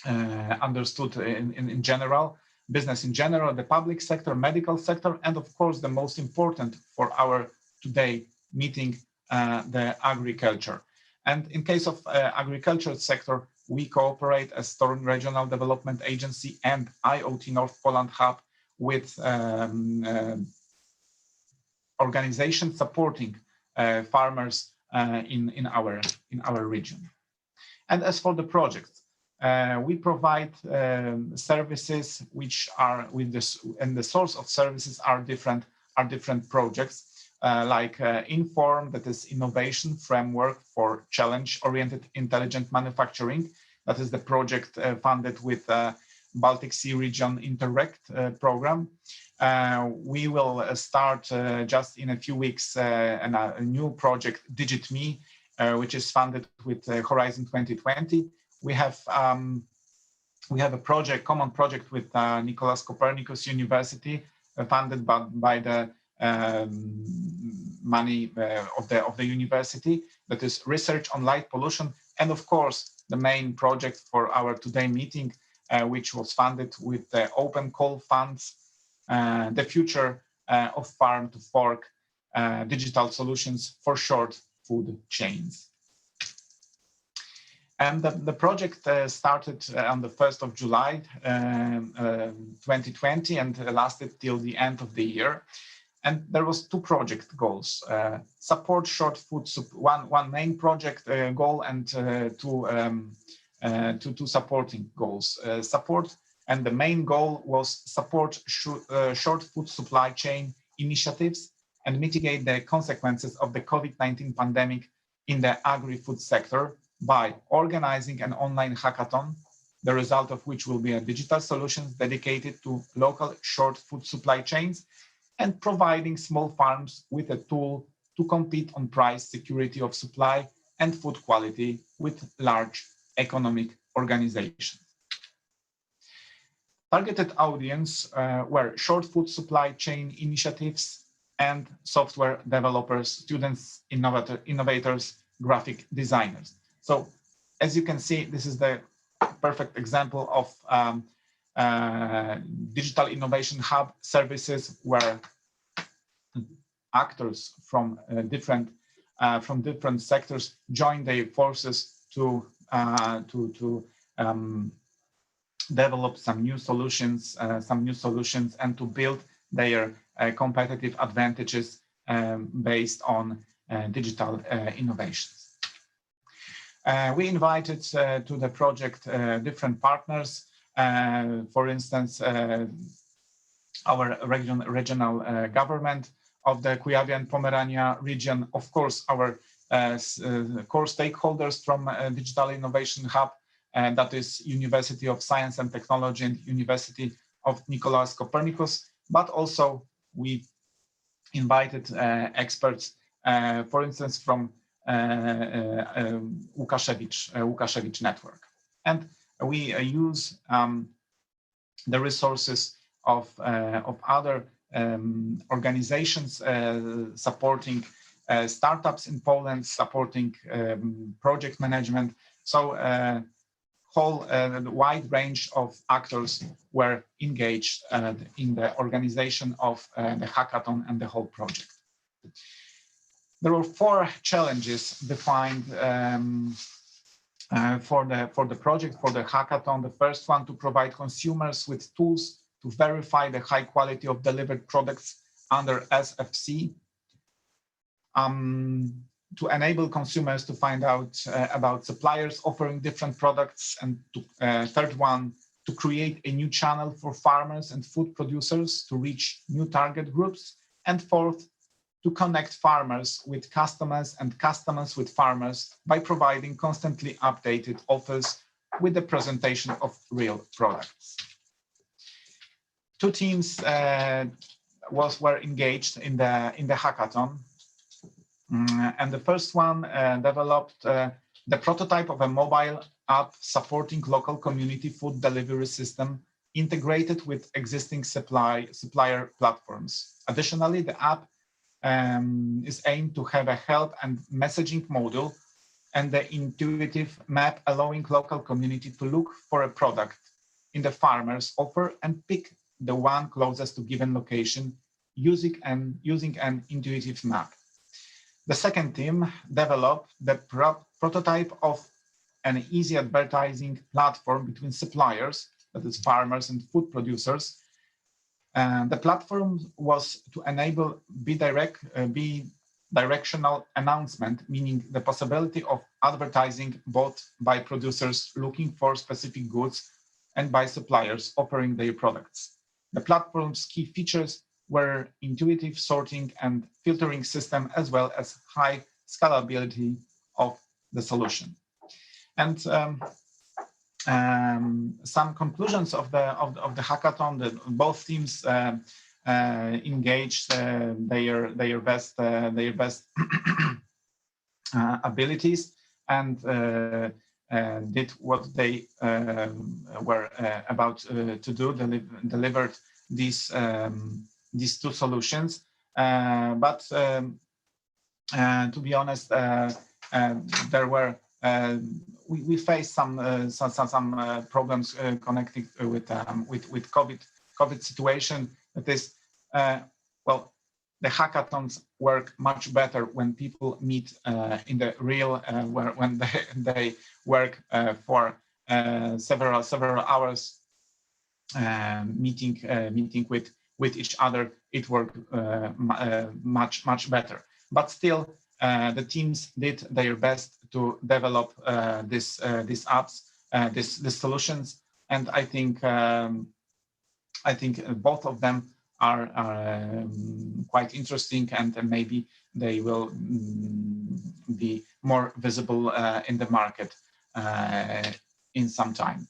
understood in general, business in general, the public sector, medical sector, and of course the most important for our today meeting, the agriculture. And in case of agriculture sector, we cooperate as Toruń Regional Development Agency and IoT North Poland Hub with organizations supporting farmers in our region. And as for the projects, we provide services which are with this, and the source of services are different projects, like Inform, that is innovation framework for challenge-oriented intelligent manufacturing. That is the project funded with Baltic Sea Region Interrect program. We will start just in a few weeks a new project, DigitMe, which is funded with Horizon 2020. We have a project, common project with Nicolaus Copernicus University, funded by the money of the university, that is research on light pollution, and of course the main project for our today meeting, which was funded with the open call funds, the future of farm to fork digital solutions for short food chains. And the project started on the 1st of July 2020 and lasted till the end of the year. And there was two project goals: support short food, one main project goal, and two supporting goals. Support, and the main goal was support short food supply chain initiatives and mitigate the consequences of the COVID-19 pandemic in the agri-food sector by organizing an online hackathon, the result of which will be a digital solutions dedicated to local short food supply chains, and providing small farms with a tool to compete on price, security of supply, and food quality with large economic organizations. Targeted audience were short food supply chain initiatives and software developers, students, innovators, graphic designers. So as you can see, this is the perfect example of digital innovation hub services where actors from different sectors join their forces to develop some new solutions and to build their competitive advantages based on digital innovations. We invited to the project different partners. For instance, our regional government of the Kuyavian Pomerania region, of course, our core stakeholders from Digital Innovation Hub, and that is University of Science and Technology and University of Nicolaus Copernicus, but also we invited experts, for instance, from Łukaszewicz network. And we use the resources of other organizations supporting startups in Poland, supporting project management. So whole wide range of actors were engaged in the organization of the hackathon and the whole project. There were 4 challenges defined for the project, for the hackathon. The first one, to provide consumers with tools to verify the high quality of delivered products under SFC, to enable consumers to find out about suppliers offering different products, and third one, to create a new channel for farmers and food producers to reach new target groups, and fourth, to connect farmers with customers and customers with farmers by providing constantly updated offers with the presentation of real products. 2 teams were engaged in the hackathon. And the first one developed the prototype of a mobile app supporting local community food delivery system integrated with existing supplier platforms. Additionally, the app is aimed to have a help and messaging module and the intuitive map allowing local community to look for a product in the farmer's offer and pick the one closest to given location using an intuitive map. The second team developed the prototype of an easy advertising platform between suppliers, that is farmers and food producers. The platform was to enable bi-directional announcement, meaning the possibility of advertising both by producers looking for specific goods and by suppliers offering their products. The platform's key features were intuitive sorting and filtering system, as well as high scalability of the solution. And some conclusions of the hackathon: that both teams engaged their best abilities and did what they were about to do, delivered these two solutions. But to be honest, there were we faced some problems connected with COVID situation. That is, well, the hackathons work much better when people meet in the real, when they work for several hours, meeting with each other. It worked much better. But still, the teams did their best to develop these apps, these solutions, and I think both of them are quite interesting, and maybe they will be more visible in the market in some time.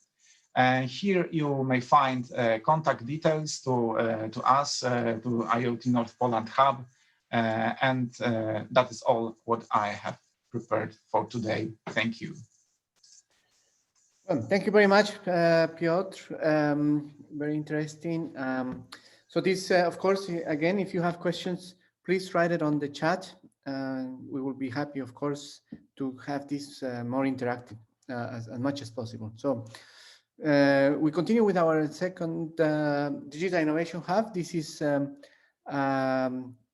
Here you may find contact details to us, to IoT North Poland Hub, and that is all what I have prepared for today. Thank you. Well, thank you very much, Piotr. Very interesting. So this, of course, again, if you have questions, please write it on the chat. We will be happy, of course, to have this more interactive as much as possible. So we continue with our second Digital Innovation Hub. This is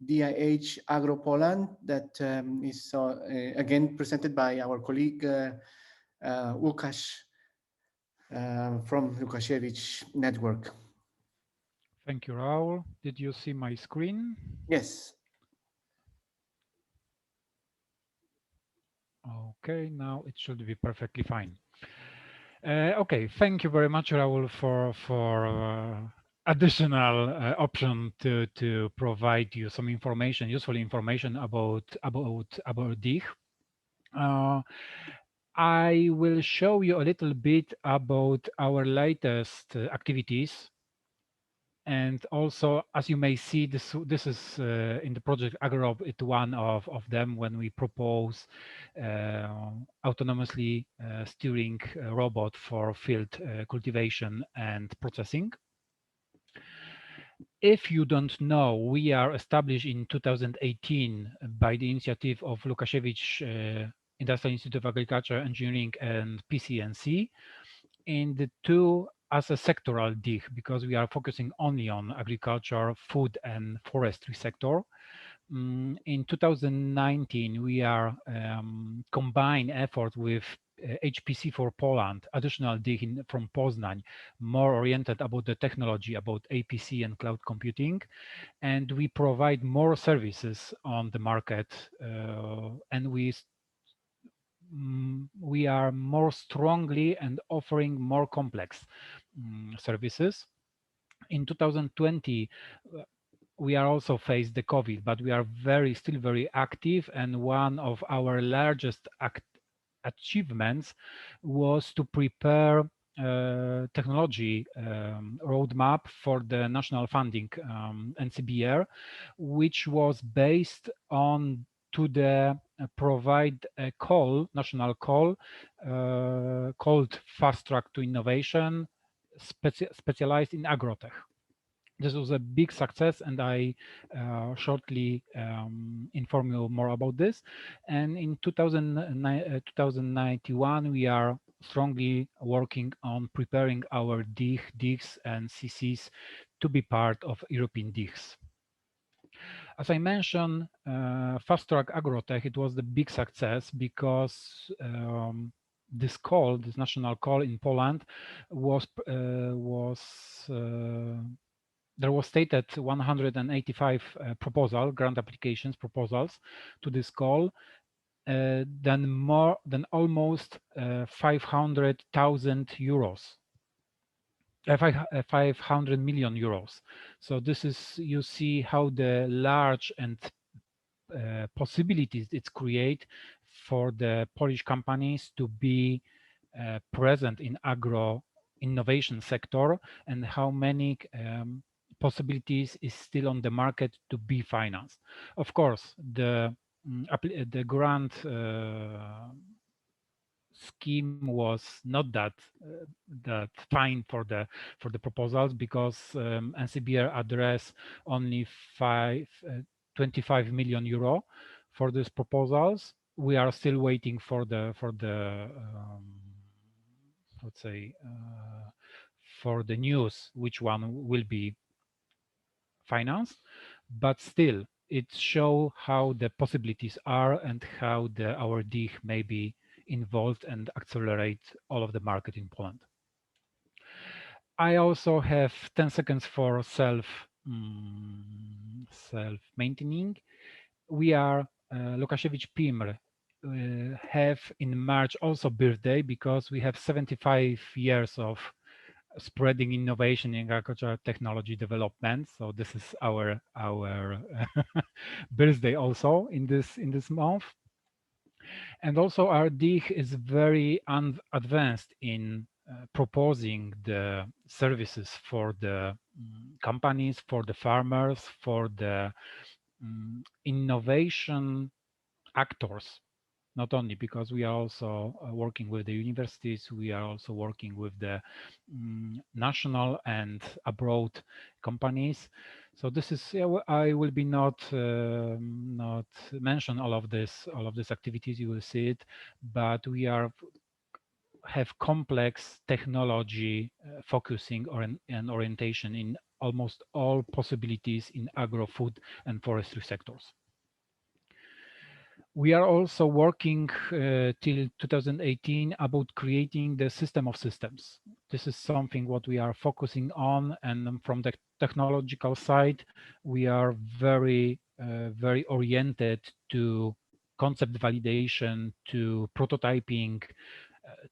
DIH Agro Poland that is again presented by our colleague Łukasz from Łukasiewicz Network. Thank you, Raul. Did you see my screen? Yes. Okay, now it should be perfectly fine. Okay, thank you very much, Raul, for additional option to provide you some information, useful information about DIH. I will show you a little bit about our latest activities. And also, as you may see, this is in the project AgriHub, it's one of them when we propose autonomously steering robot for field cultivation and processing. If you don't know, we are established in 2018 by the initiative of Łukasiewicz Industrial Institute of Agriculture, Engineering, and PCNC, in the two as a sectoral DIH, because we are focusing only on agriculture, food, and forestry sector. In 2019, we are combine effort with HPC for Poland, additional DIH from Poznań, more oriented about the technology, about APC and cloud computing. And we provide more services on the market, and we are more strongly and offering more complex services. In 2020, we are also faced the COVID, but we are still very active. And one of our largest achievements was to prepare technology roadmap for the national funding NCBR, which was based on to provide a national call called Fast Track to Innovation, specialized in agrotech. This was a big success, and I shortly inform you more about this. And in 2091, we are strongly working on preparing our DIHs and CCs to be part of European DIHs. As I mentioned, Fast Track Agrotech, it was the big success because this national call in Poland there was stated 185 grant applications proposals to this call, then almost 500,000 euros. 500 million euros. So this is, you see how the large and possibilities it create for the Polish companies to be present in agro innovation sector, and how many possibilities is still on the market to be financed. Of course, the the grant scheme was not that fine for the proposals, because NCBR addressed only 25 million euro for these proposals. We are still waiting for the let's say for the news which one will be financed, but still it shows how the possibilities are and how our DIG may be involved and accelerate all of the market in Poland. I also have 10 seconds for self-maintaining. We are Lukasiewicz PIMR have in March also birthday, because we have 75 years of spreading innovation in agricultural technology development. So this is our birthday also in this month. And also our DIG is very advanced in proposing the services for the companies, for the farmers, for the innovation actors. Not only because we are also working with the universities, we are also working with the national and abroad companies. So this is, I will be not mention all of these activities. You will see it, but we have complex technology focusing and orientation in almost all possibilities in agro, food, and forestry sectors. We are also working till 2018 about creating the system of systems. This is something what we are focusing on, and from the technological side, we are very oriented to concept validation, to prototyping,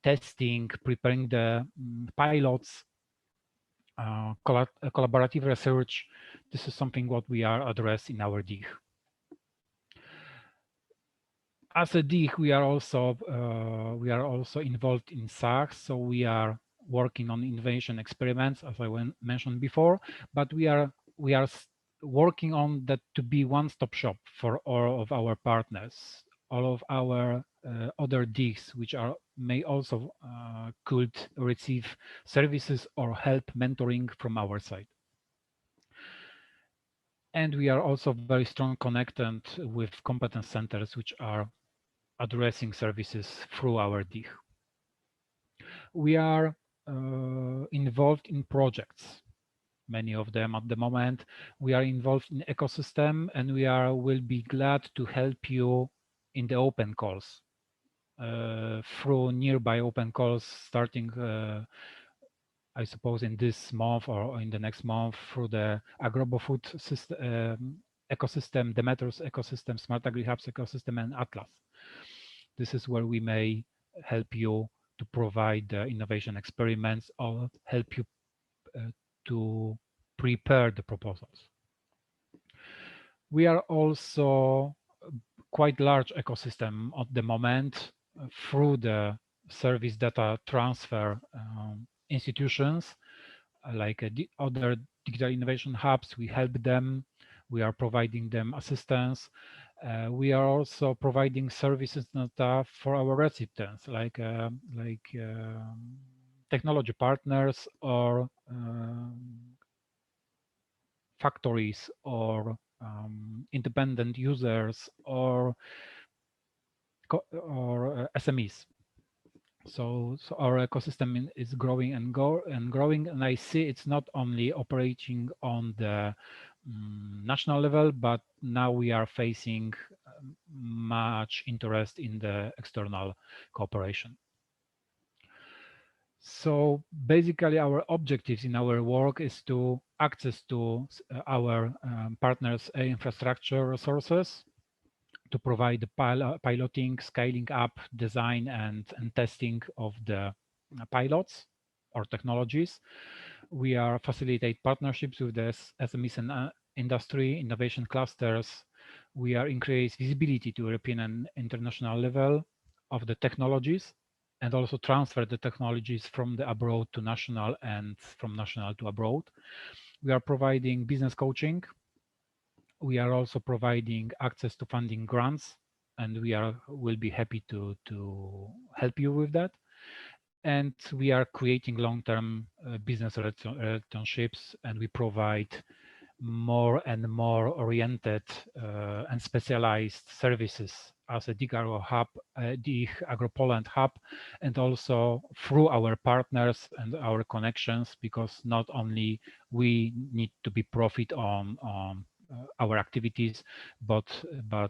testing, preparing the pilots, collaborative research. This is something what we are addressing in our DIG. As a DIG, we are also involved in SAGS, so we are working on innovation experiments, as I mentioned before. But we are working on that to be one-stop shop for all of our partners, all of our other DIGs, which may also could receive services or help mentoring from our side. And we are also very strong connected with competence centers, which are addressing services through our DIG. We are involved in projects, many of them at the moment. We are involved in ecosystem, and we will be glad to help you in the open calls, through nearby open calls, starting I suppose in this month or in the next month, through the AgroboFood system, ecosystem, Demeter's ecosystem, SmartAgriHubs ecosystem, and Atlas. This is where we may help you to provide the innovation experiments or help you to prepare the proposals. We are also quite large ecosystem at the moment through the service data transfer institutions, like the other digital innovation hubs. We help them. We are providing them assistance. We are also providing services data for our recipients, like technology partners or factories or independent users or SMEs. So our ecosystem is growing and growing, and I see it's not only operating on the national level, but now we are facing much interest in the external cooperation. So basically our objectives in our work is to access to our partners' infrastructure resources, to provide the piloting, scaling up, design and testing of the pilots or technologies. We are facilitate partnerships with the SMEs and industry innovation clusters. We are increase visibility to European and international level of the technologies, and also transfer the technologies from the abroad to national and from national to abroad. We are providing business coaching. We are also providing access to funding grants and will be happy to help you with that. And we are creating long-term business relationships, and we provide more and more oriented and specialized services as a DigiAgroPoland hub, and also through our partners and our connections, because not only we need to be profit on our activities, but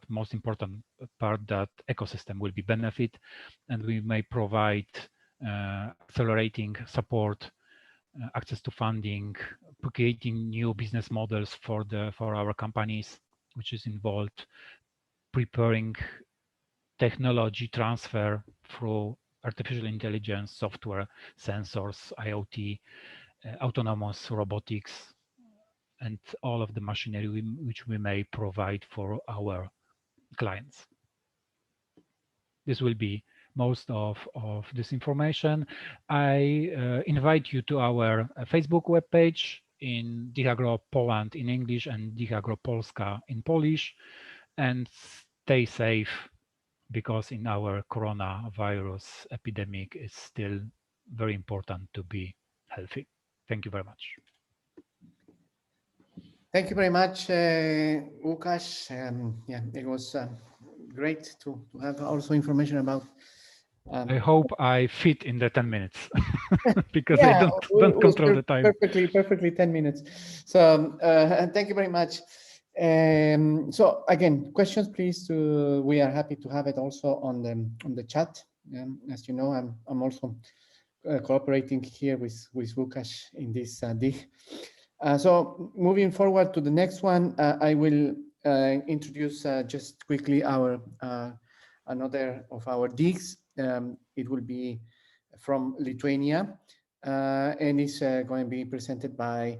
most important part, that ecosystem will be benefit, and we may provide accelerating support, access to funding, creating new business models for our companies, which is involved preparing technology transfer through artificial intelligence, software, sensors, IoT, autonomous robotics, and all of the machinery which we may provide for our clients. This will be most of this information. I invite you to our Facebook webpage in DigiAgro Poland in English and DigiAgro Polska in Polish, and stay safe, because in our coronavirus epidemic, it's still very important to be healthy. Thank you very much. Thank you very much, Łukasz. Yeah, it was great to have also information about. I hope I fit in the 10 minutes because yeah, I don't control the time. Perfectly 10 minutes. So thank you very much. So again, questions, please. We are happy to have it also on the chat. As you know, I'm also cooperating here with Łukasz in this dig. So moving forward to the next one, I will introduce just quickly our another of our digs. It will be from Lithuania, and it's going to be presented by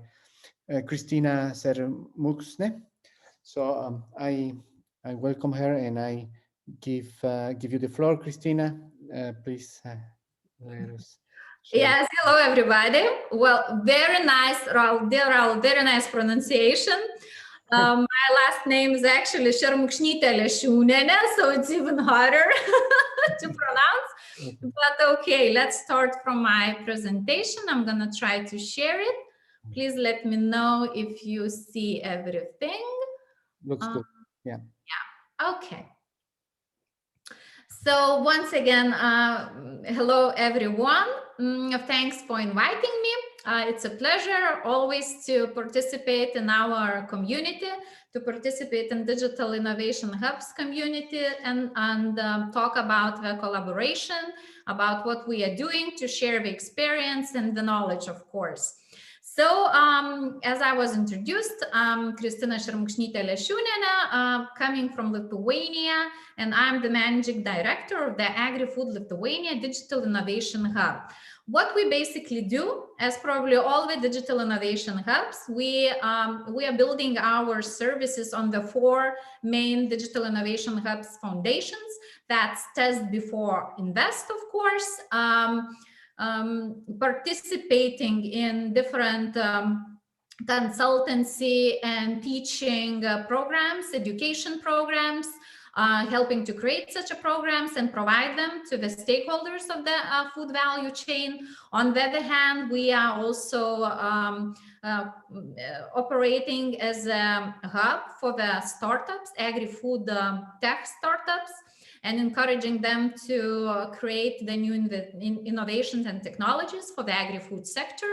Kristina Sermuksne. So I welcome her, and I give you the floor, Kristina. Please let us. Yes, hello everybody. Well, very nice, Raul, dear Raul, very nice pronunciation. My last name is actually Sermuksne, so it's even harder to pronounce. But okay, let's start from my presentation. I'm gonna try to share it. Please let me know if you see everything. Looks good. Yeah. Yeah. Okay. So once again, hello everyone. Thanks for inviting me. It's a pleasure always to participate in our community, to participate in Digital Innovation Hubs community, and talk about the collaboration, about what we are doing to share the experience and the knowledge, of course. So as I was introduced, I'm Kristina Sermuksne, coming from Lithuania, and I'm the managing director of the Agri-Food Lithuania Digital Innovation Hub. What we basically do, as probably all the digital innovation hubs, we are building our services on the 4 main digital innovation hubs foundations. That's Test Before Invest, of course, participating in different consultancy and teaching programs, education programs, helping to create such a programs and provide them to the stakeholders of the food value chain. On the other hand, we are also operating as a hub for the startups, agri-food tech startups, and encouraging them to create the new innovations and technologies for the agri-food sector.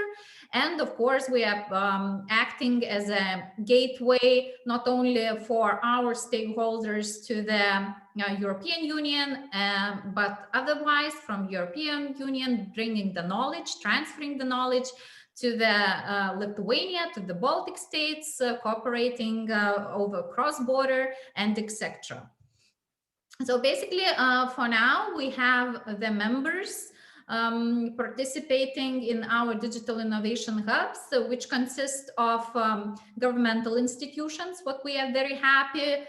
And of course, we are acting as a gateway, not only for our stakeholders to the European Union, but otherwise from European Union, bringing the knowledge, transferring the knowledge to the Lithuania, to the Baltic states, cooperating over cross-border and etc. So basically, for now, we have the members participating in our digital innovation hubs, which consist of governmental institutions, what we are very happy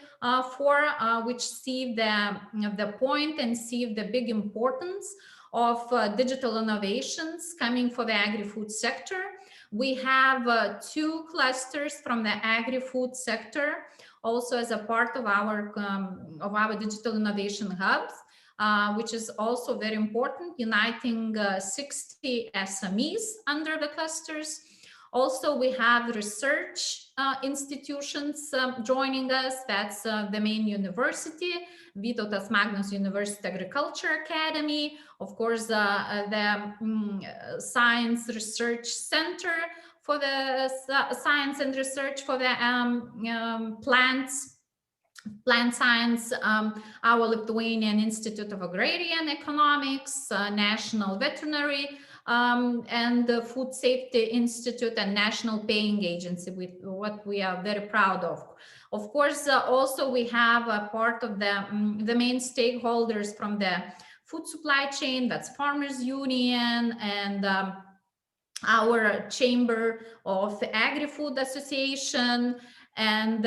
for, which see the point and see the big importance of digital innovations coming for the agri-food sector. We have 2 clusters from the agri-food sector, also as a part of our digital innovation hubs, which is also very important, uniting 60 SMEs under the clusters. Also, we have research institutions joining us. That's the main university, Vytautas Magnus University Agriculture Academy, of course, the Science Research Center for the Science and Research for the plant science, our Lithuanian Institute of Agrarian Economics, National Veterinary and the Food Safety Institute and National Paying Agency, with what we are very proud of. Of course, also we have a part of the main stakeholders from the food supply chain, that's Farmers Union and our Chamber of Agri-Food Association and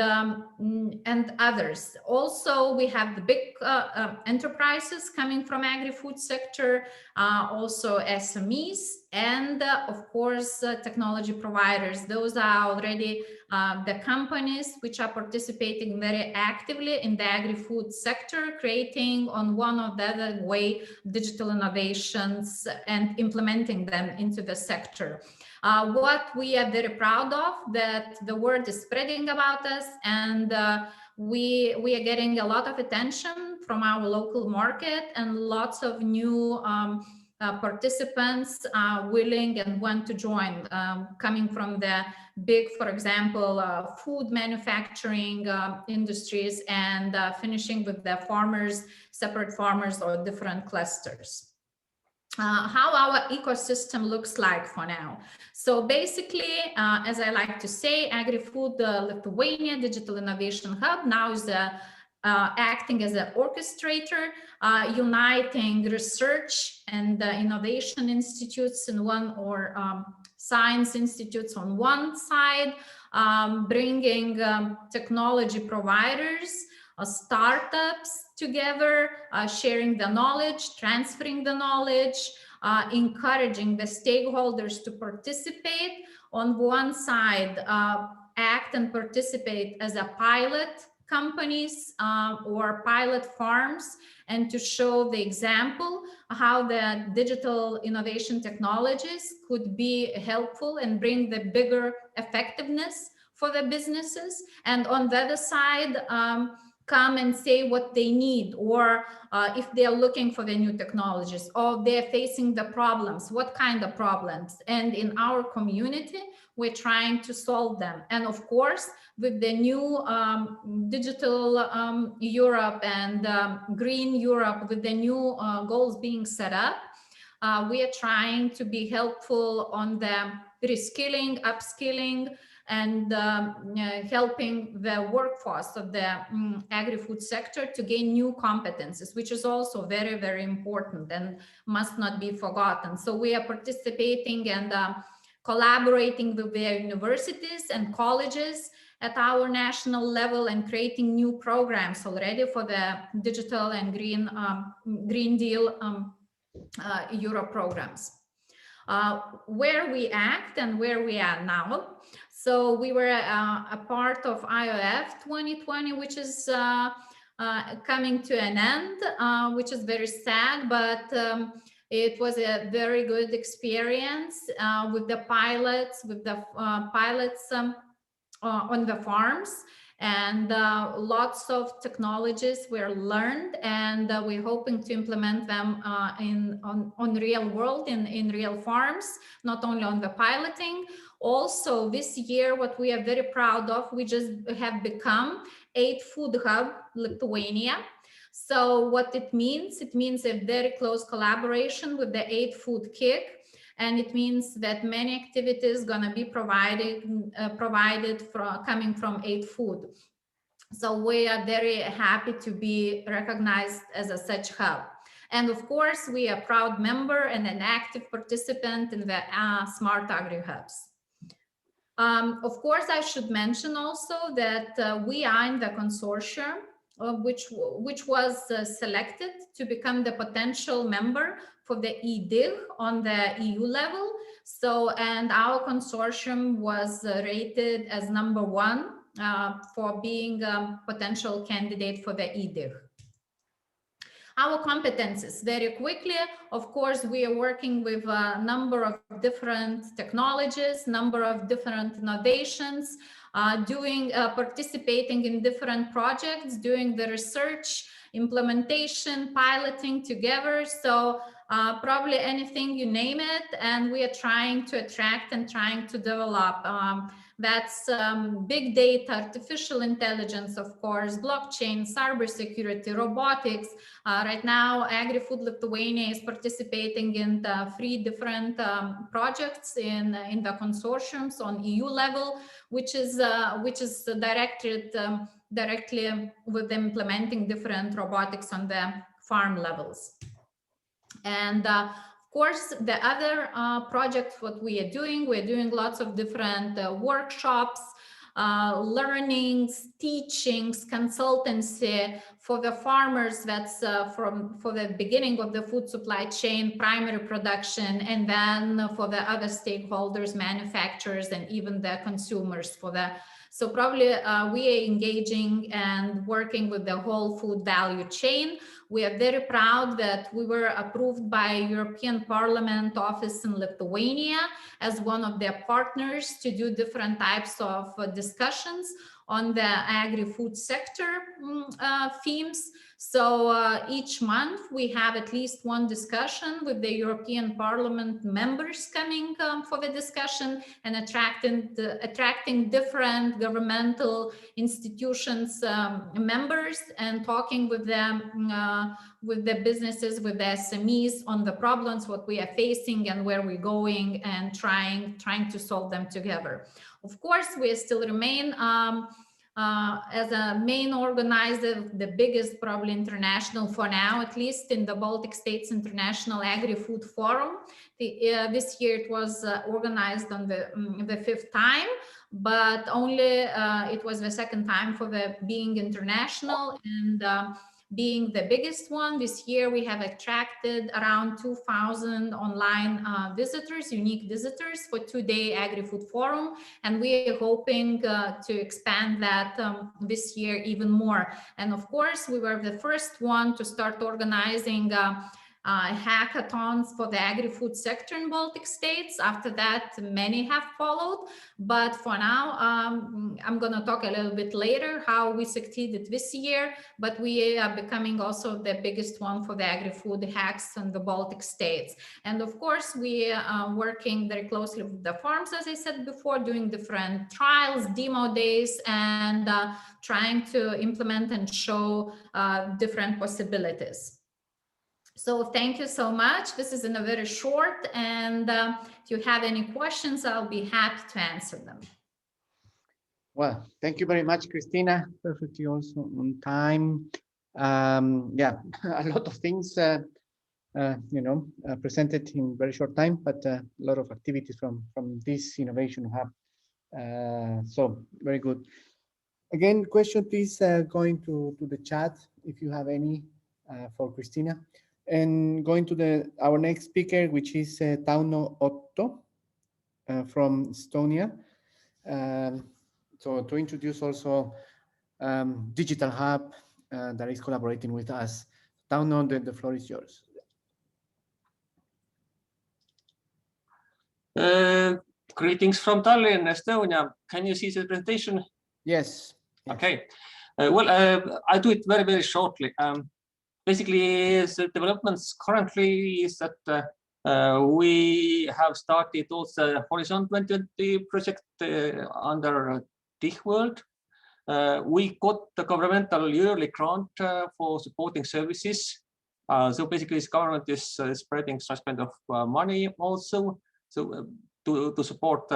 others. Also, we have the big enterprises coming from agri-food sector, also SMEs, and of course, technology providers. Those are already the companies which are participating very actively in the agri-food sector, creating on one or the other way digital innovations and implementing them into the sector. What we are very proud of, that the word is spreading about us, and we are getting a lot of attention from our local market, and lots of new participants are willing and want to join, coming from the big, for example, food manufacturing industries, and finishing with the farmers, separate farmers or different clusters. How our ecosystem looks like for now. So basically, as I like to say, Agri-Food Lithuania Digital Innovation Hub now is acting as an orchestrator, uniting research and innovation institutes in one, or science institutes on one side, bringing technology providers, startups together, sharing the knowledge, transferring the knowledge, encouraging the stakeholders to participate. On one side, act and participate as a pilot companies or pilot farms, and to show the example how the digital innovation technologies could be helpful and bring the bigger effectiveness for the businesses. And on the other side, come and say what they need, or if they're looking for the new technologies, or they're facing the problems, what kind of problems. And in our community, we're trying to solve them. And of course, with the new digital Europe and green Europe, with the new goals being set up, we are trying to be helpful on the reskilling, upskilling, and helping the workforce of the agri-food sector to gain new competencies, which is also very, very important and must not be forgotten. So we are participating and collaborating with their universities and colleges at our national level, and creating new programs already for the digital and Green Deal Europe programs. Where we act and where we are now. So we were a part of IOF 2020, which is coming to an end, which is very sad, but it was a very good experience with the pilots, on the farms, and lots of technologies were learned, and we're hoping to implement them on real world, in real farms, not only on the piloting. Also this year, what we are very proud of, we just have become 8 Food Hub Lithuania. So what it means a very close collaboration with the 8 Food Kick. And it means that many activities gonna be provided coming from 8 Food. So we are very happy to be recognized as a such hub. And of course, we are a proud member and an active participant in the SmartAgriHubs. Of course, I should mention also that we are in the consortium, which was selected to become the potential member for the EDIG on the EU level. So, and our consortium was rated as #1 for being a potential candidate for the EDIG. Our competences, very quickly, of course, we are working with a number of different technologies, number of different innovations, participating in different projects, doing the research, implementation, piloting together. So probably anything, you name it, and we are trying to attract and trying to develop. That's big data, artificial intelligence, of course, blockchain, cybersecurity, robotics. Right now, Agri-Food Lithuania is participating in 3 different projects in the consortiums on EU level, which is directed directly with implementing different robotics on the farm levels. And of course, the other projects, what we're doing lots of different workshops, learnings, teachings, consultancy for the farmers. That's for the beginning of the food supply chain, primary production, and then for the other stakeholders, manufacturers, and even the consumers for the. So probably we are engaging and working with the whole food value chain. We are very proud that we were approved by European Parliament office in Lithuania as one of their partners to do different types of discussions on the agri-food sector themes. So each month we have at least one discussion with the European Parliament members coming for the discussion and attracting different governmental institutions members and talking with them, with the businesses, with the SMEs on the problems, what we are facing and where we're going, and trying to solve them together. Of course, we still remain as a main organizer, the biggest probably international for now, at least in the Baltic States International Agri-Food Forum. This year it was organized on the 5th time, but only it was the 2nd time for the being international and being the biggest one. This year we have attracted around 2,000 online visitors, unique visitors for 2-day Agri-Food Forum, and we are hoping to expand that this year even more. And of course, we were the first one to start organizing hackathons for the agri-food sector in Baltic states. After that, many have followed, but for now, I'm going to talk a little bit later how we succeeded this year, but we are becoming also the biggest one for the agri-food hacks in the Baltic states. And of course, we are working very closely with the farms, as I said before, doing different trials, demo days, and trying to implement and show different possibilities. So thank you so much. This is in a very short, and if you have any questions, I'll be happy to answer them. Well, thank you very much, Christina. Perfectly also on time. Yeah, a lot of things, presented in very short time, but a lot of activities from this innovation hub. So very good. Again, question, please, going to the chat if you have any for Christina. And going to our next speaker, which is Tauno Otto from Estonia. So to introduce also Digital Hub that is collaborating with us. Tauno, the floor is yours. Greetings from Tallinn, Estonia. Can you see the presentation? Yes. Okay. Well, I do it very, very shortly. Basically, the developments currently is that we have started also Horizon 2020 project under DigWorld. We got the governmental yearly grant for supporting services. So basically, this government is spreading such kind of money also, so to support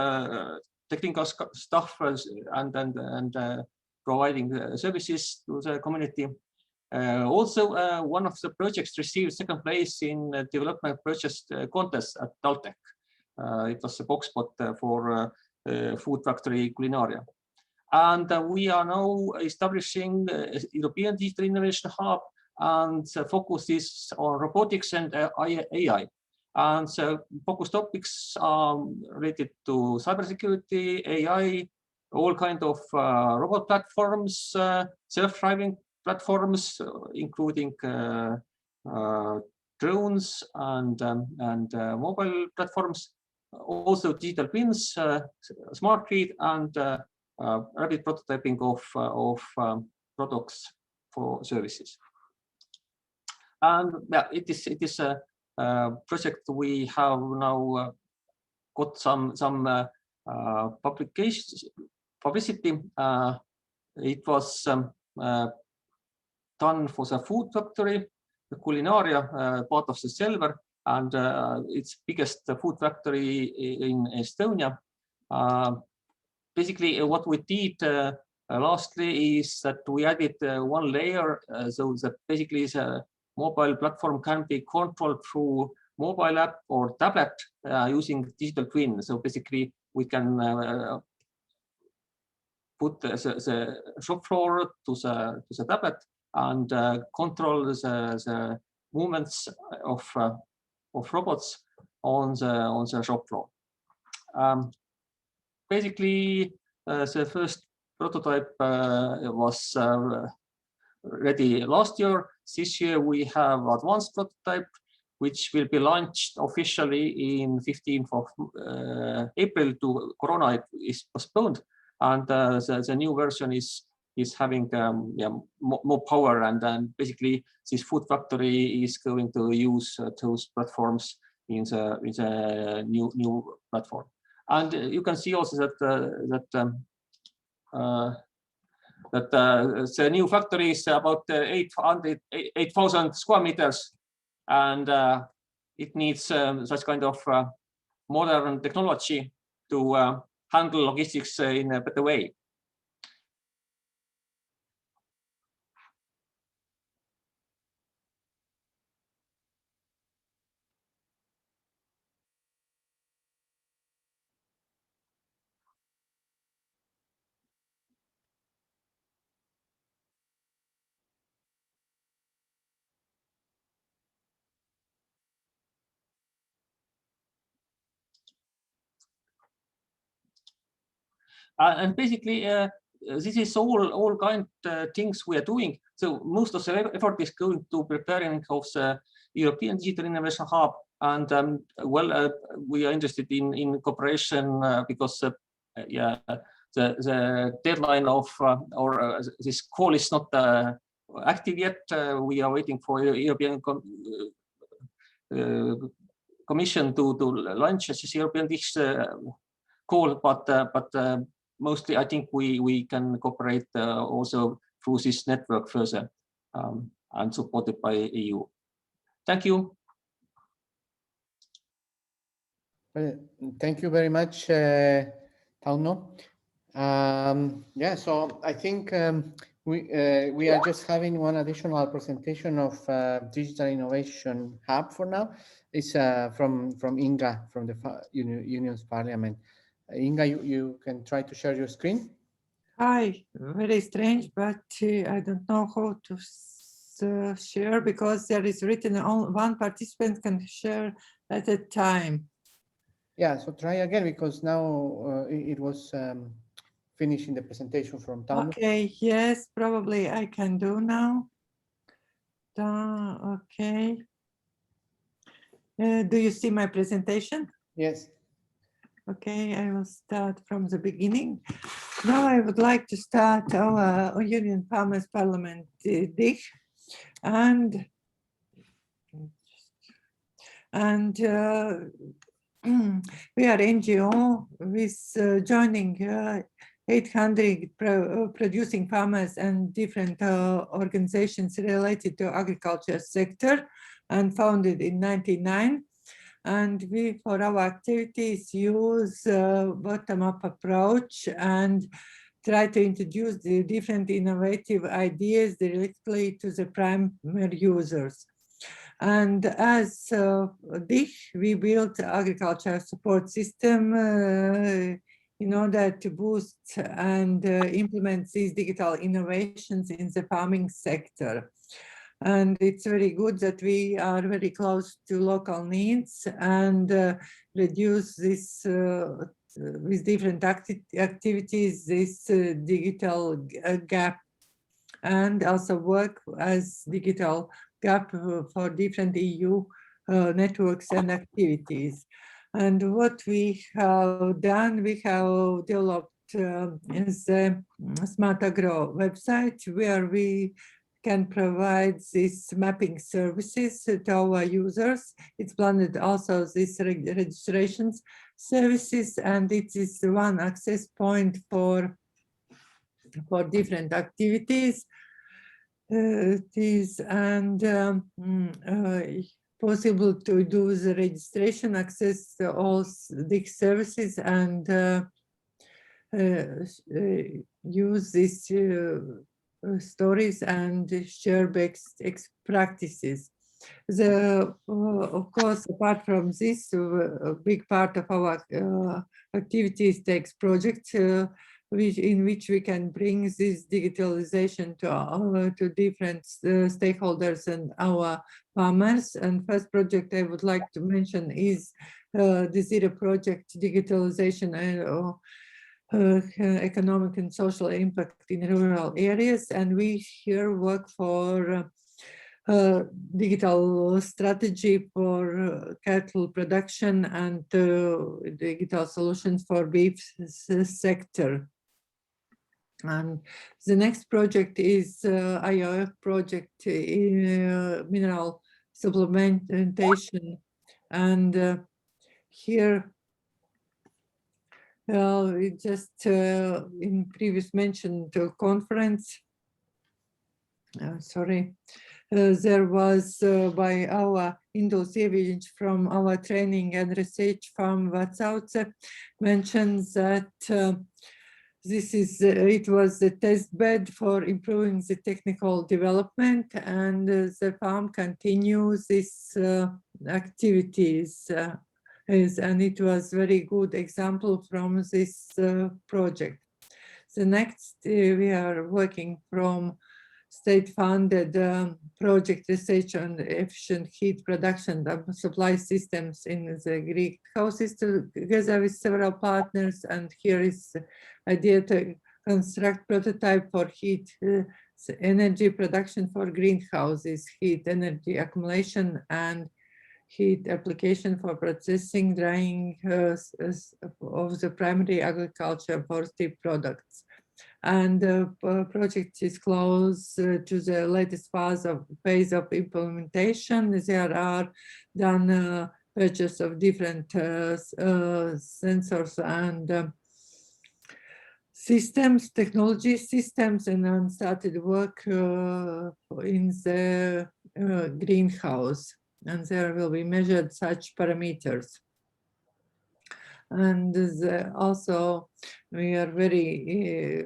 technical stuff and providing services to the community. Also, one of the projects received 2nd place in development purchase contest at Taltech. It was a box spot for food factory Culinaria. And we are now establishing the European Digital Innovation Hub, and the focus is on robotics and AI. And so focus topics are related to cybersecurity, AI, all kind of robot platforms, self-driving platforms, including drones and mobile platforms, also digital twins, smart grid, and rapid prototyping of products for services. And yeah, it is a project we have now got some publicity. It was done for the food factory, the culinaria, part of the Selver, and its biggest food factory in Estonia. Basically, what we did lastly is that we added one layer, so that basically the mobile platform can be controlled through mobile app or tablet using digital twin. So basically, we can put the shop floor to the tablet and control the movements of robots on the shop floor. Basically, the first prototype was ready last year. This year we have advanced prototype, which will be launched officially in 15th of April. To Corona is postponed, and the new version is having more power, and then basically this food factory is going to use those platforms in the new platform. And you can see also that the new factory is about 8,000 square meters, and it needs such kind of modern technology to handle logistics in a better way. And basically, this is all kind of things we are doing. So most of the effort is going to preparing of the European Digital Innovation Hub, and we are interested in cooperation because the deadline of or this call is not active yet. We are waiting for European Commission to launch this European digital call, but mostly I think we can cooperate also through this network further and supported by EU. Thank you. Thank you very much, Tauno. Yeah, so I think we are just having one additional presentation of Digital Innovation Hub for now. It's from Inga from the Union's Parliament. Inga, you can try to share your screen. Hi, very strange, but I don't know how to share because there is written one participant can share at a time. Yeah, so try again because now it was finishing the presentation from Tauno. Okay, yes, probably I can do now. Okay. Do you see my presentation? Yes. Okay, I will start from the beginning. Now I would like to start our Union Farmers Parliament DIG, and we are NGO with joining 800 producing farmers and different organizations related to agriculture sector, and founded in 1999. And we, for our activities, use bottom-up approach and try to introduce the different innovative ideas directly to the primary users. And as DIG, we built agriculture support system in order to boost and implement these digital innovations in the farming sector. And it's very good that we are very close to local needs and reduce this with different activities, this digital gap, and also work as digital gap for different EU networks and activities. And what we have done, we have developed is the SmartAgro website, where we can provide these mapping services to our users. It's planned also these registrations services, and it is one access point for different activities. Possible to do the registration, access all these services, and use these stories and share best practices. Of course, apart from this, a big part of our activities takes projects in which we can bring this digitalization to different stakeholders and our farmers. And first project I would like to mention is the Zero project, digitalization and economic and social impact in rural areas. And we here work for digital strategy for cattle production and digital solutions for beef sector. And the next project is IOF project in mineral supplementation. And here we just in previous mentioned conference, there was by our Indul Sieviņš from our training and research farm Vecauce mentions that it was a test bed for improving the technical development, and the farm continues these activities. And it was very good example from this project. The next, we are working from state-funded project research on efficient heat production and supply systems in the greenhouses together with several partners. And here is the idea to construct prototype for heat energy production for greenhouses, heat energy accumulation, and heat application for processing, drying of the primary agriculture forestry products. And the project is close to the latest phase of implementation. There are done purchase of different sensors and systems, technology systems, and started work in the greenhouse. And there will be measured such parameters. And also, we are very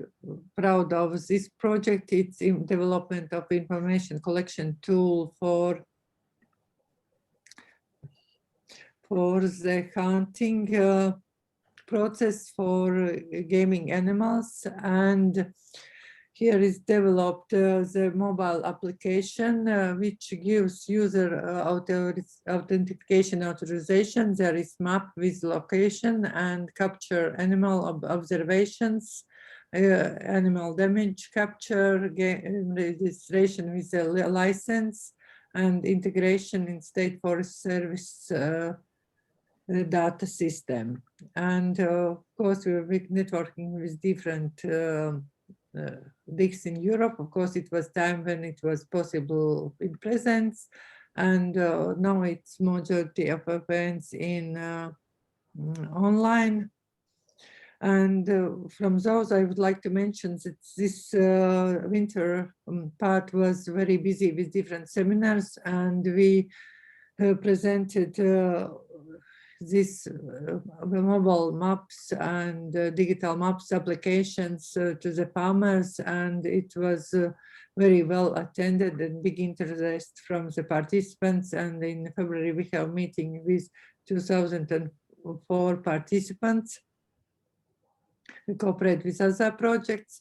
proud of this project. It's in development of information collection tool for the hunting process for gaming animals. And here is developed the mobile application, which gives user authentication authorization. There is map with location and capture animal observations, animal damage capture, registration with a license, and integration in State Forest Service data system. And of course, we are networking with different digs in Europe. Of course, it was time when it was possible in presence, and now it's majority of events in online. And from those, I would like to mention that this winter part was very busy with different seminars, and we presented this mobile maps and digital maps applications to the farmers, and it was very well attended and big interest from the participants. And in February we have a meeting with 2004 participants. We cooperate with other projects,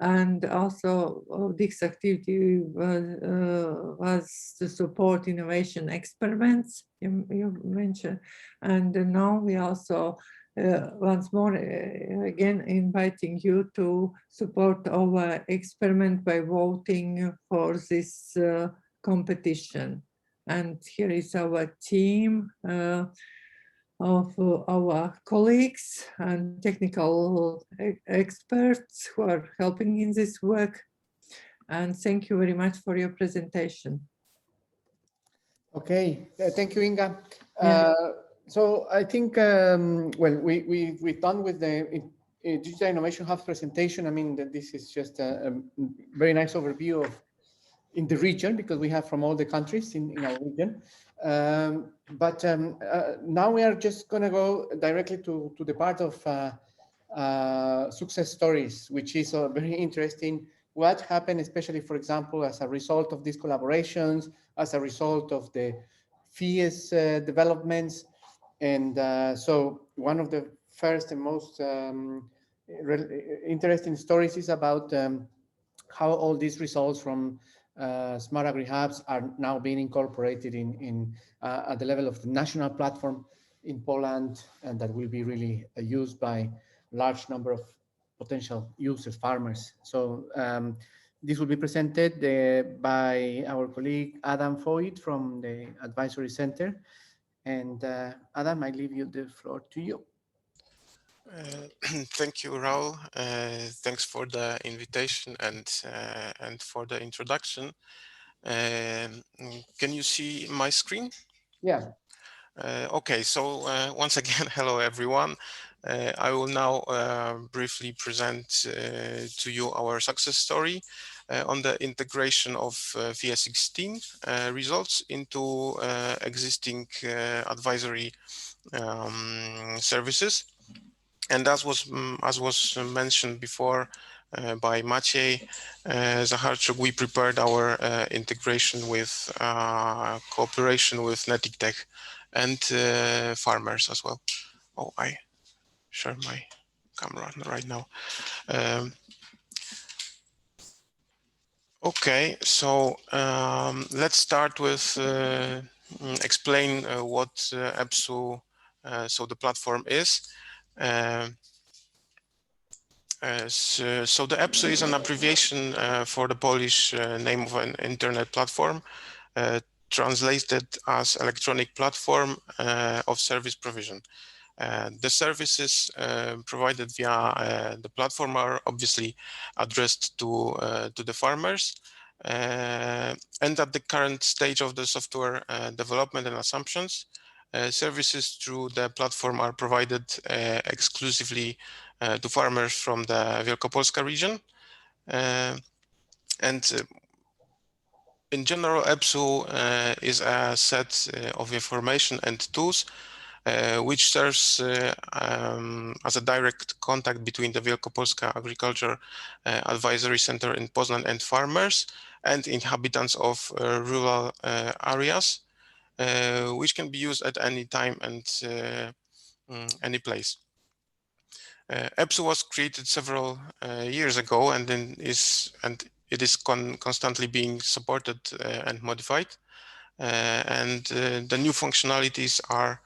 And also this activity was to support innovation experiments you mentioned. And now we also once more again inviting you to support our experiment by voting for this competition. And here is our team of our colleagues and technical experts who are helping in this work. And thank you very much for your presentation. Okay, thank you, Inga. Yeah. So I think, well, we're done with the Digital Innovation Hubs presentation. I mean, that this is just a very nice overview of in the region, because we have from all the countries in our region. But now we are just going to go directly to the part of success stories, which is very interesting. What happened, especially, for example, as a result of these collaborations, as a result of the FIES developments. And so one of the first and most interesting stories is about how all these results from SmartAgriHubs are now being incorporated at the level of the national platform in Poland, and that will be really used by a large number of potential users, farmers. So this will be presented by our colleague Adam Foyt from the Advisory Center. And Adam, I leave you the floor to you. Thank you, Raul. Thanks for the invitation and for the introduction. Can you see my screen? Yeah. Okay, so once again, hello everyone. I will now briefly present to you our success story on the integration of FIE16 results into existing advisory services. And as was mentioned before by Maciej Zacharczuk, we prepared our integration with cooperation with notika and farmers as well. Oh, I share my camera right now. Okay, so let's start with explain what EBSU, so the platform is. So the EBSU is an abbreviation for the Polish name of an internet platform, translated as electronic platform of service provision. The services provided via the platform are obviously addressed to the farmers. And at the current stage of the software development and assumptions, services through the platform are provided exclusively to farmers from the Wielkopolska region. In general, EBSU is a set of information and tools which serves as a direct contact between the Wielkopolska Agriculture Advisory Center in Poznań and farmers and inhabitants of rural areas, which can be used at any time and any place. EBSU was created several years ago, and it is constantly being supported and modified. And the new functionalities are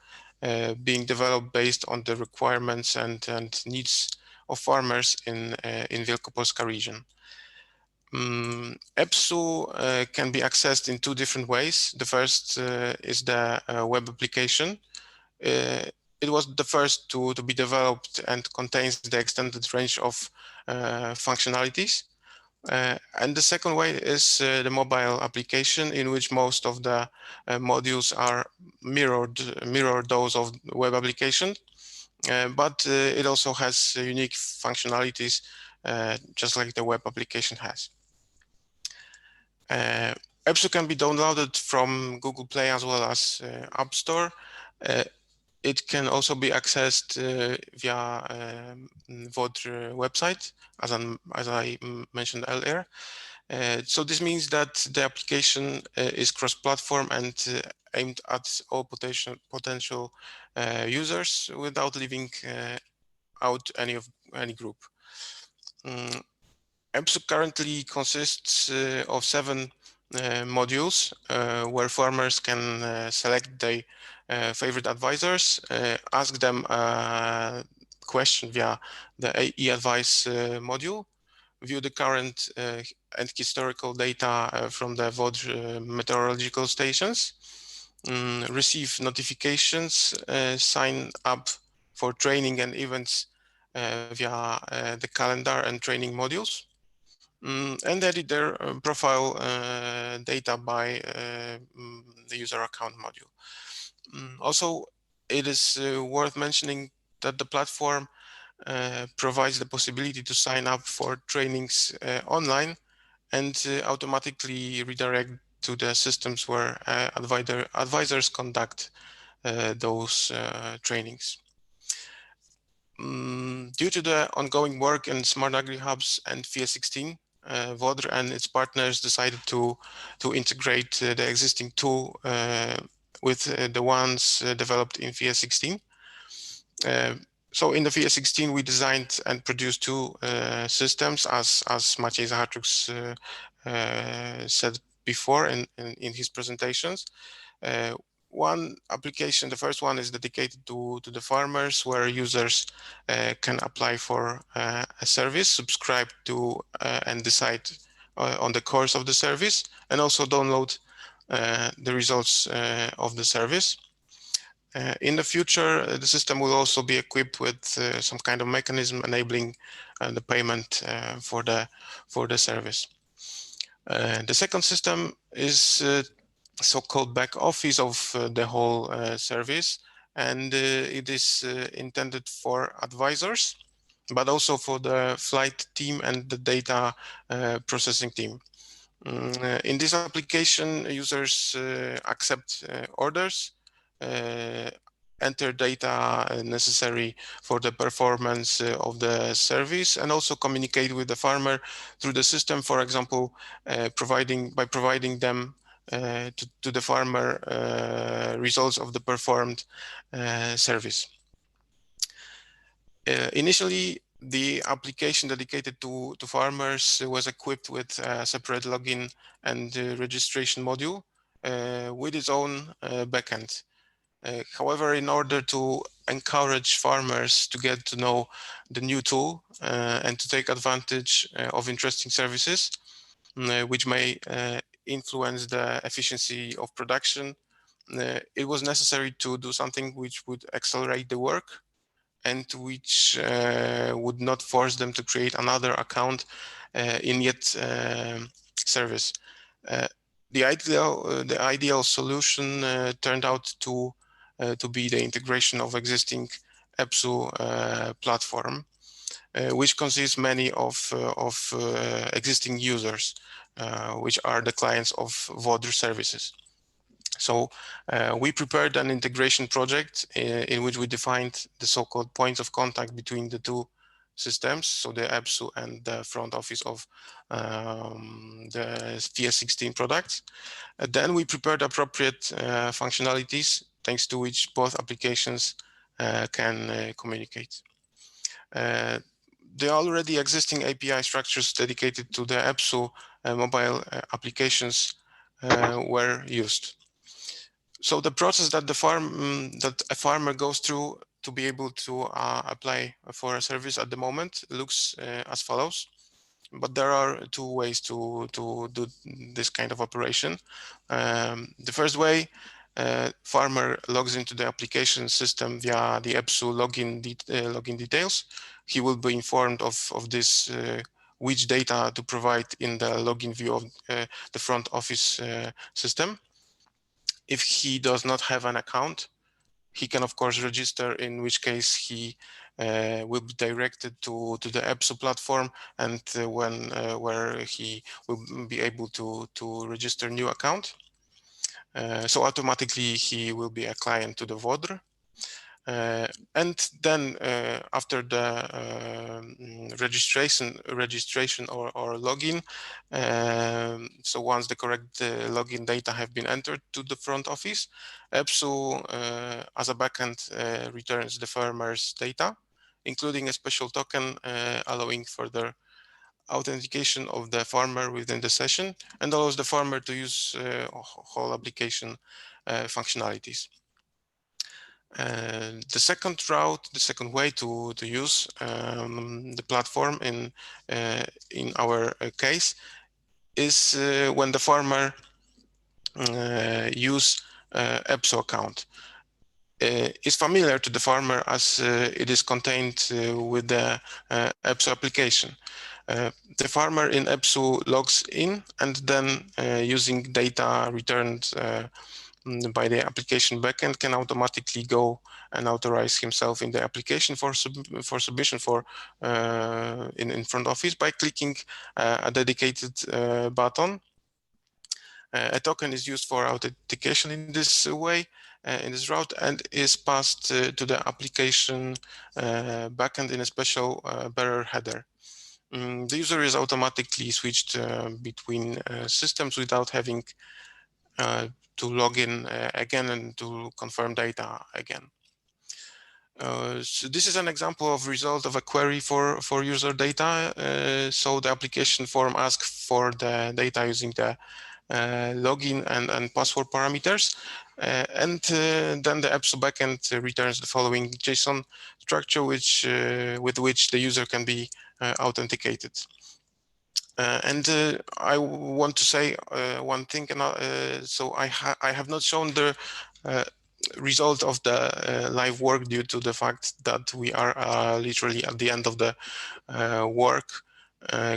being developed based on the requirements and needs of farmers in Wielkopolska region. EBSU can be accessed in two different ways. The first is the web application. It was the first to be developed and contains the extended range of functionalities. And the second way is the mobile application, in which most of the modules are mirror those of the web application, but it also has unique functionalities, just like the web application has. EBSU can be downloaded from Google Play as well as App Store. It can also be accessed via VODR website, as I mentioned earlier. So this means that the application is cross-platform and aimed at all potential users without leaving out any group. EPSU currently consists of 7 modules where farmers can select their favorite advisors, ask them a question via the e-advice module, view the current and historical data from the VOD meteorological stations, receive notifications, sign up for training and events via the calendar and training modules, and edit their profile data by the user account module. Also, it is worth mentioning that the platform provides the possibility to sign up for trainings online and automatically redirect to the systems where advisors conduct those trainings. Due to the ongoing work in SmartAgriHubs and FIA16, VODR and its partners decided to integrate the existing tool with the ones developed in FIA16. So in the FIA16, we designed and produced 2 systems, as Maciej Zacharczuk said before in his presentations. One application, the first one, is dedicated to the farmers, where users can apply for a service, subscribe to and decide on the course of the service, and also download the results of the service. In the future, the system will also be equipped with some kind of mechanism enabling the payment for the service. The second system is so-called back office of the whole service, and it is intended for advisors, but also for the flight team and the data processing team. In this application, users accept orders, enter data necessary for the performance of the service, and also communicate with the farmer through the system, for example, by providing them to the farmer results of the performed service. Initially, the application dedicated to farmers was equipped with a separate login and registration module with its own backend. However, in order to encourage farmers to get to know the new tool and to take advantage of interesting services, which may influence the efficiency of production, it was necessary to do something which would accelerate the work and which would not force them to create another account in yet service. The ideal solution turned out to be the integration of existing EPSU platform, which consists many of existing users, which are the clients of VODR services. So we prepared an integration project in which we defined the so-called points of contact between the 2 systems, so the EPSU and the front office of the FIA16 products. Then we prepared appropriate functionalities, thanks to which both applications can communicate. The already existing API structures dedicated to the EPSU mobile applications were used. So the process that that a farmer goes through to be able to apply for a service at the moment looks as follows. But there are 2 ways to do this kind of operation. The first way, farmer logs into the application system via the EPSU login details. He will be informed of this, which data to provide in the login view of the front office system. If he does not have an account, he can of course register, in which case he will be directed to the EPSU platform, and where he will be able to register a new account. So automatically he will be a client to the VODR. And then after the registration or login, so once the correct login data have been entered to the front office, EPSU as a backend returns the farmer's data, including a special token allowing further authentication of the farmer within the session and allows the farmer to use whole application functionalities. The second route, the second way to use the platform in our case is when the farmer use EPSO account. Is familiar to the farmer as it is contained with the EPSO application. The farmer in EPSO logs in and then using data returned by the application backend can automatically go and authorize himself in the application for submission for in front office by clicking a dedicated button. A token is used for authentication in this way, in this route, and is passed to the application backend in a special bearer header. The user is automatically switched between systems without having to log in again and to confirm data again. So this is an example of result of a query for user data. So the application form asks for the data using the login and password parameters, and then the EPSO backend returns the following JSON structure, with which the user can be authenticated. And I want to say one thing. So I have not shown the result of the live work due to the fact that we are literally at the end of the work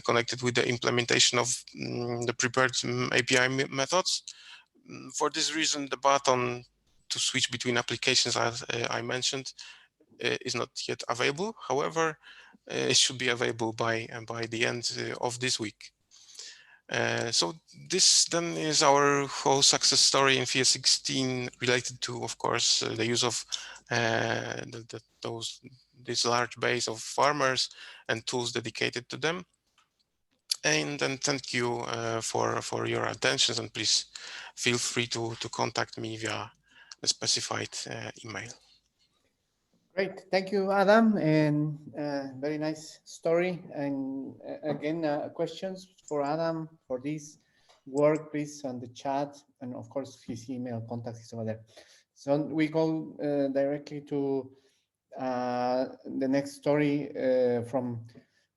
connected with the implementation of the prepared API methods. For this reason, the button to switch between applications, as I mentioned, is not yet available. However, it should be available by the end of this week. So this then is our whole success story in FIA 16 related to, of course, the use of this large base of farmers and tools dedicated to them. And then thank you for your attention, and please feel free to contact me via the specified email. Great, thank you, Adam, and very nice story. And again, questions for Adam for this work, please, on the chat, and of course his email contact is over there. So we go directly to the next story from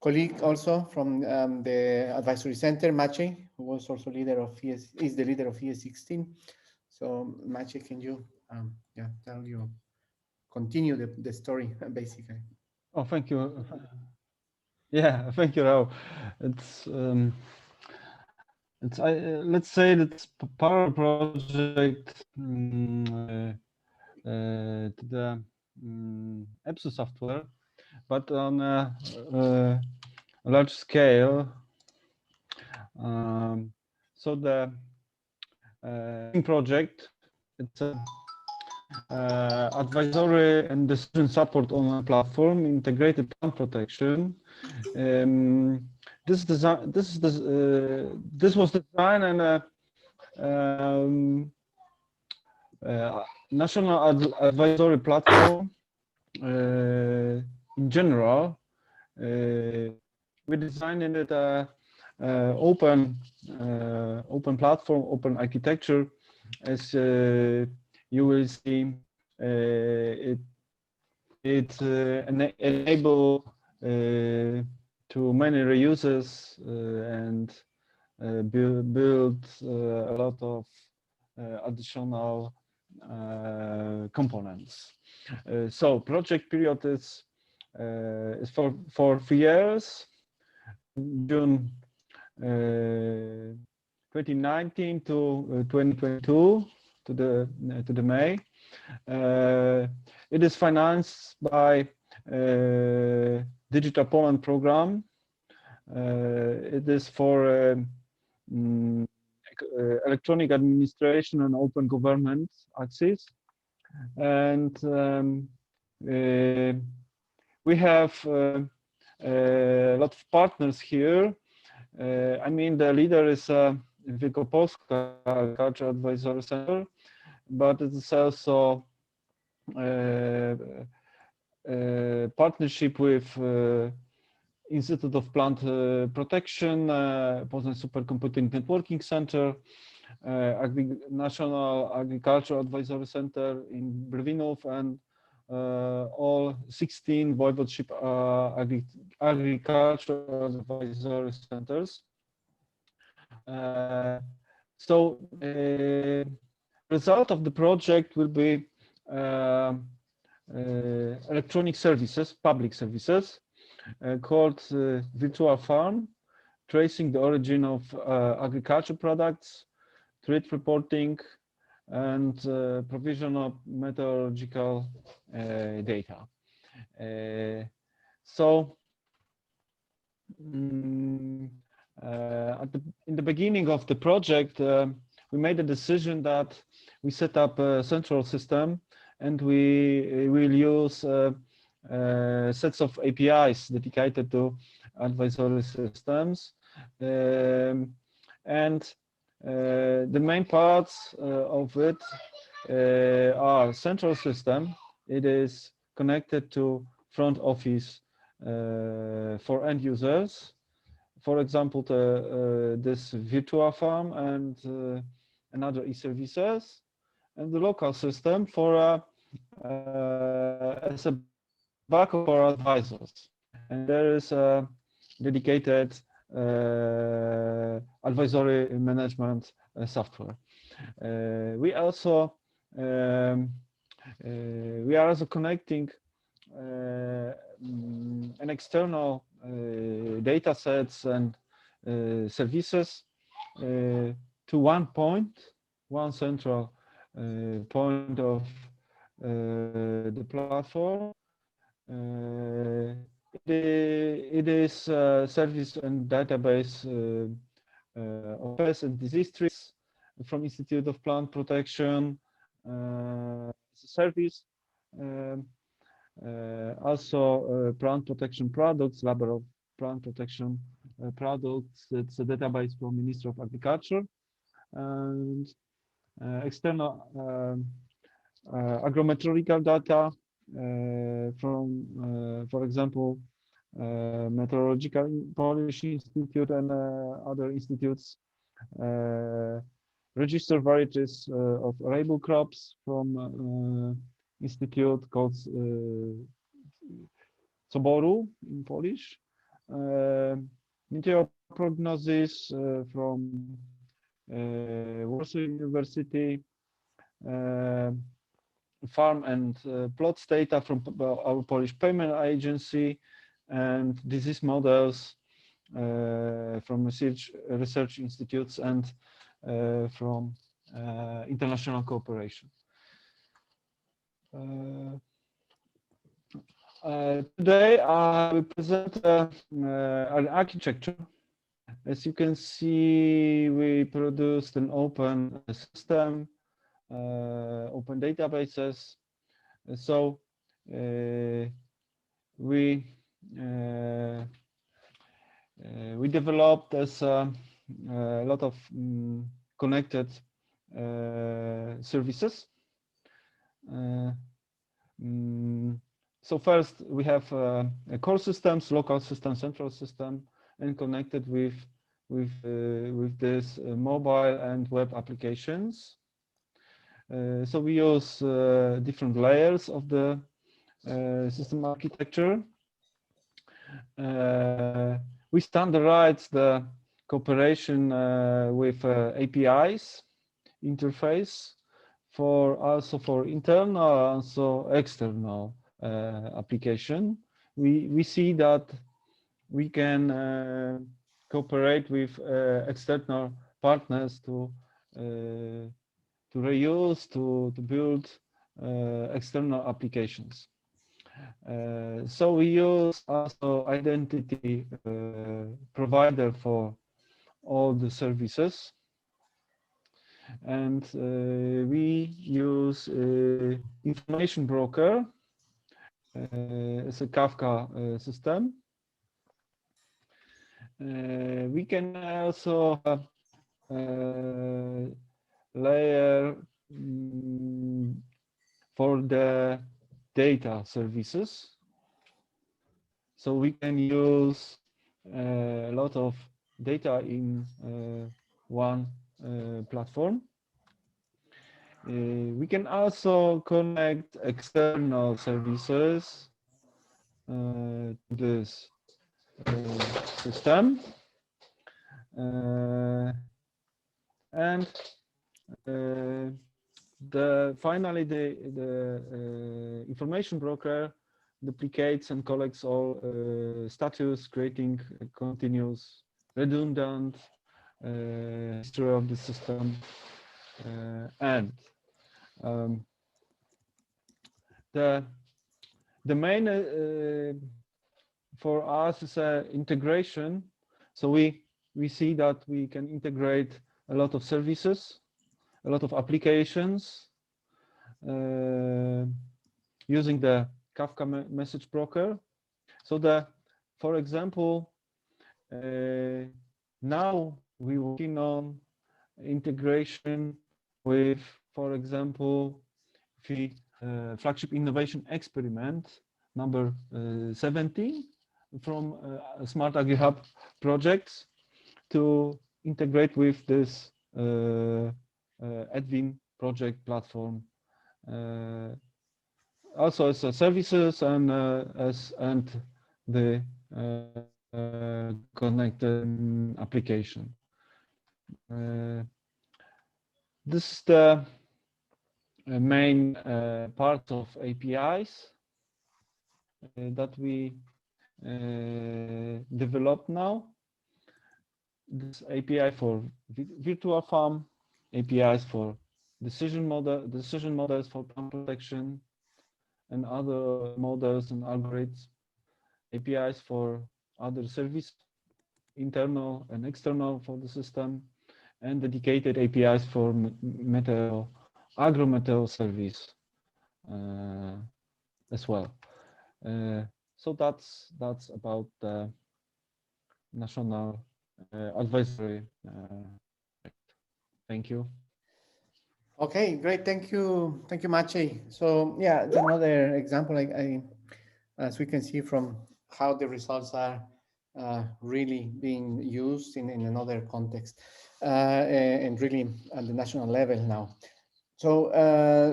colleague also from the advisory center, Maciej, who was also leader of is the leader of FIA 16. So Maciej, can you continue the story basically? Oh, thank you. Yeah, thank you, Raul. It's let's say that's part of the project to the EPSO software, but on a large scale. So the project, it's a advisory and decision support on a platform, integrated plant protection. This was designed and national advisory platform in general. We designed it open platform, open architecture. As you will see, it enable to many reusers and build a lot of additional components. So project period is for 3 years, June 2019 to 2022 to the May. It is financed by Digital Poland program. It is for electronic administration and open government access, and we have a lot of partners here. I mean, the leader is Wielkopolska Agriculture Advisory Center, but it is also partnership with Institute of Plant Protection, Poznań Supercomputing Networking Center, National Agriculture Advisory Center in Brwinów, and all 16 voivodeship agriculture advisory centers. So result of the project will be electronic services, public services, called Virtual Farm, tracing the origin of agriculture products, trade reporting, and provision of meteorological data. In the beginning of the project, we made a decision that we set up a central system, and we will use sets of APIs dedicated to advisory systems. The main parts of it are central system. It is connected to front office for end users. For example, this virtual farm and another e-services, and the local system for as a backup for advisors. And there is a dedicated advisory management software. We are also connecting an external data sets and services to one central point of the platform. It is service and database of pest and disease trees from Institute of Plant Protection service. Also plant protection products, Lab of Plant Protection products. It's a database from Ministry of Agriculture, and external agrometeorological data from, for example, Meteorological Polish Institute and other institutes. Register varieties of arable crops from institute called Soboru in Polish. Meteor prognosis from Warsaw University. Farm and plots data from our Polish payment agency, and disease models from research institutes and from international cooperation. Today I will present an architecture. As you can see, we produced an open system, open databases. So we developed as a lot of connected services. So first we have core systems, local system, central system, and connected with this mobile and web applications. So we use different layers of the system architecture. We standardize the cooperation with APIs interface also for internal, also external application. We see that we can cooperate with external partners to reuse, to build external applications. So we use also identity provider for all the services, and we use information broker as a Kafka system. We can also layer for the data services. So we can use a lot of data in one platform. We can also connect external services to this system. And finally, the information broker duplicates and collects all status, creating a continuous, redundant history of the system. And the main for us is integration. So we see that we can integrate a lot of services, a lot of applications using the Kafka message broker. So for example, now we're working on integration with, for example, the flagship innovation experiment number 17 from SmartAgriHub projects to integrate with this Edwin project platform, also as services and the connected application. This is the main part of APIs that we develop now. This API for virtual farm, APIs for decision models for plant protection and other models and algorithms, APIs for other service, internal and external for the system, and dedicated APIs for agro-meteo service as well. So that's about the national advisory. Thank you. Okay, great. Thank you, Maciej. So yeah, another example, as we can see from how the results are really being used in another context and really at the national level now. So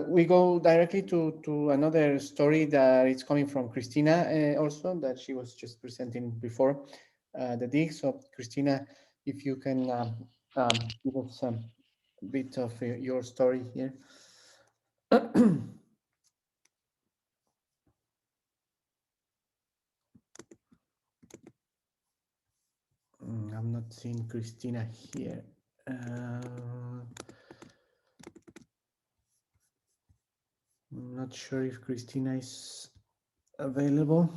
we go directly to another story that is coming from Christina also, that she was just presenting before the dig. So Christina, if you can give us a bit of your story here. I'm not seeing Christina here. I'm not sure if Christina is available.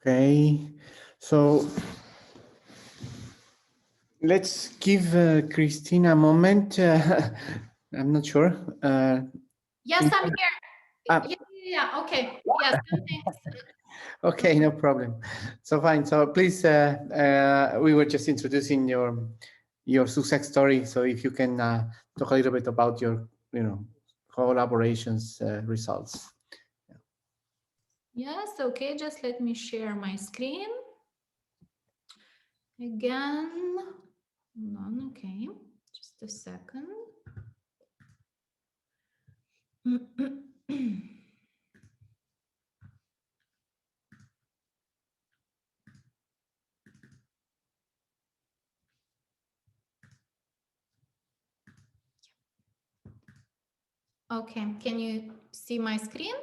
Okay, so let's give Christina a moment. I'm not sure. Yes, I'm here. Yeah, okay. Yes, thanks. Okay, no problem. So fine. So please, we were just introducing your success story. So if you can talk a little bit about your, collaborations results. Yes, okay. Just let me share my screen again. Hold on, okay. Just a second. Okay, can you see my screen?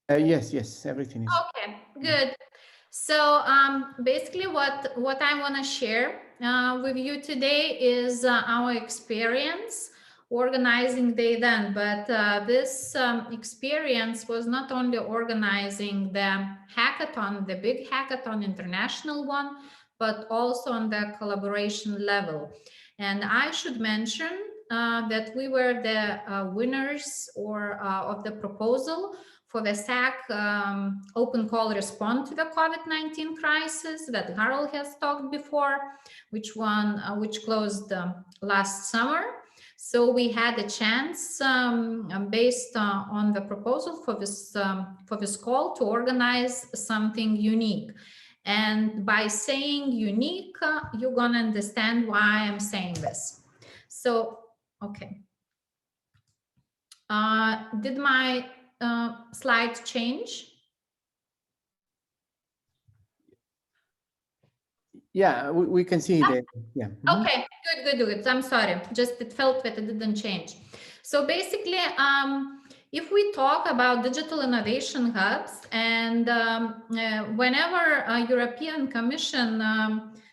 Yes, everything is. Okay, good. So basically what I want to share with you today is our experience organizing the event, but this experience was not only organizing the hackathon, the big hackathon, international one, but also on the collaboration level. And I should mention that we were the winners of the proposal for the SAC open call response to the COVID-19 crisis that Harold has talked before, which closed last summer. So we had a chance, based on the proposal for this call, to organize something unique. And by saying unique, you're gonna understand why I'm saying this. So, okay. Did my slide change? Yeah, we can see that. Yeah. Okay, good. I'm sorry. Just it felt that it didn't change. So basically, if we talk about digital innovation hubs, and whenever European Commission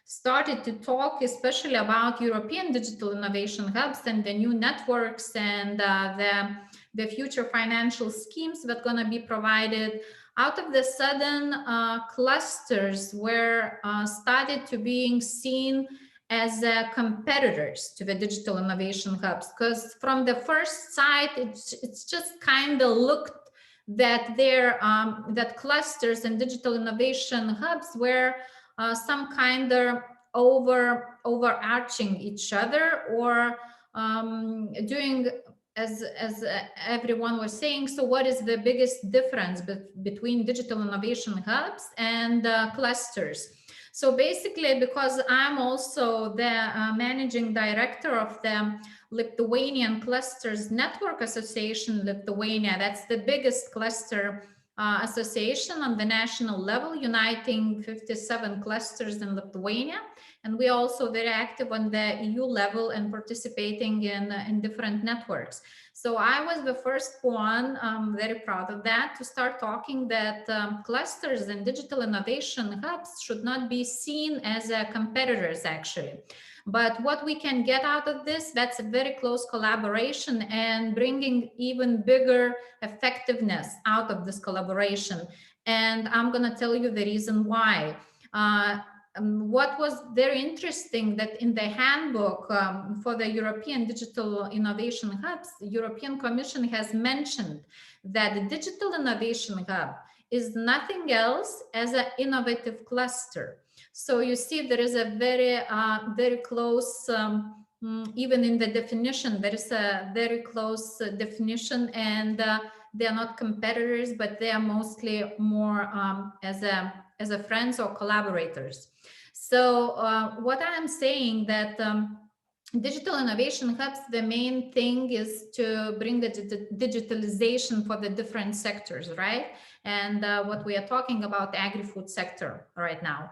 started to talk, especially about European digital innovation hubs and the new networks and the future financial schemes that are going to be provided, out of the sudden, clusters were started to being seen as competitors to the digital innovation hubs, because from the first sight, it's just kind of looked that that clusters and digital innovation hubs were some kind of overarching each other, or doing as everyone was saying. So what is the biggest difference between digital innovation hubs and clusters? So basically, because I'm also the managing director of the Lithuanian Clusters Network Association, Lithuania, that's the biggest cluster association on the national level, uniting 57 clusters in Lithuania. And we're also very active on the EU level and participating in different networks. So I was the first one, I'm very proud of that, to start talking that clusters and digital innovation hubs should not be seen as competitors, actually. But what we can get out of this, that's a very close collaboration and bringing even bigger effectiveness out of this collaboration. And I'm going to tell you the reason why. What was very interesting, that in the handbook for the European Digital Innovation Hubs, the European Commission has mentioned that the Digital Innovation Hub is nothing else as an innovative cluster. So you see there is a very close, even in the definition, there is a very close definition, and they are not competitors, but they are mostly more as a friends or collaborators. So what I'm saying that digital innovation hubs, the main thing is to bring the digitalization for the different sectors, right? And what we are talking about, the agri-food sector right now.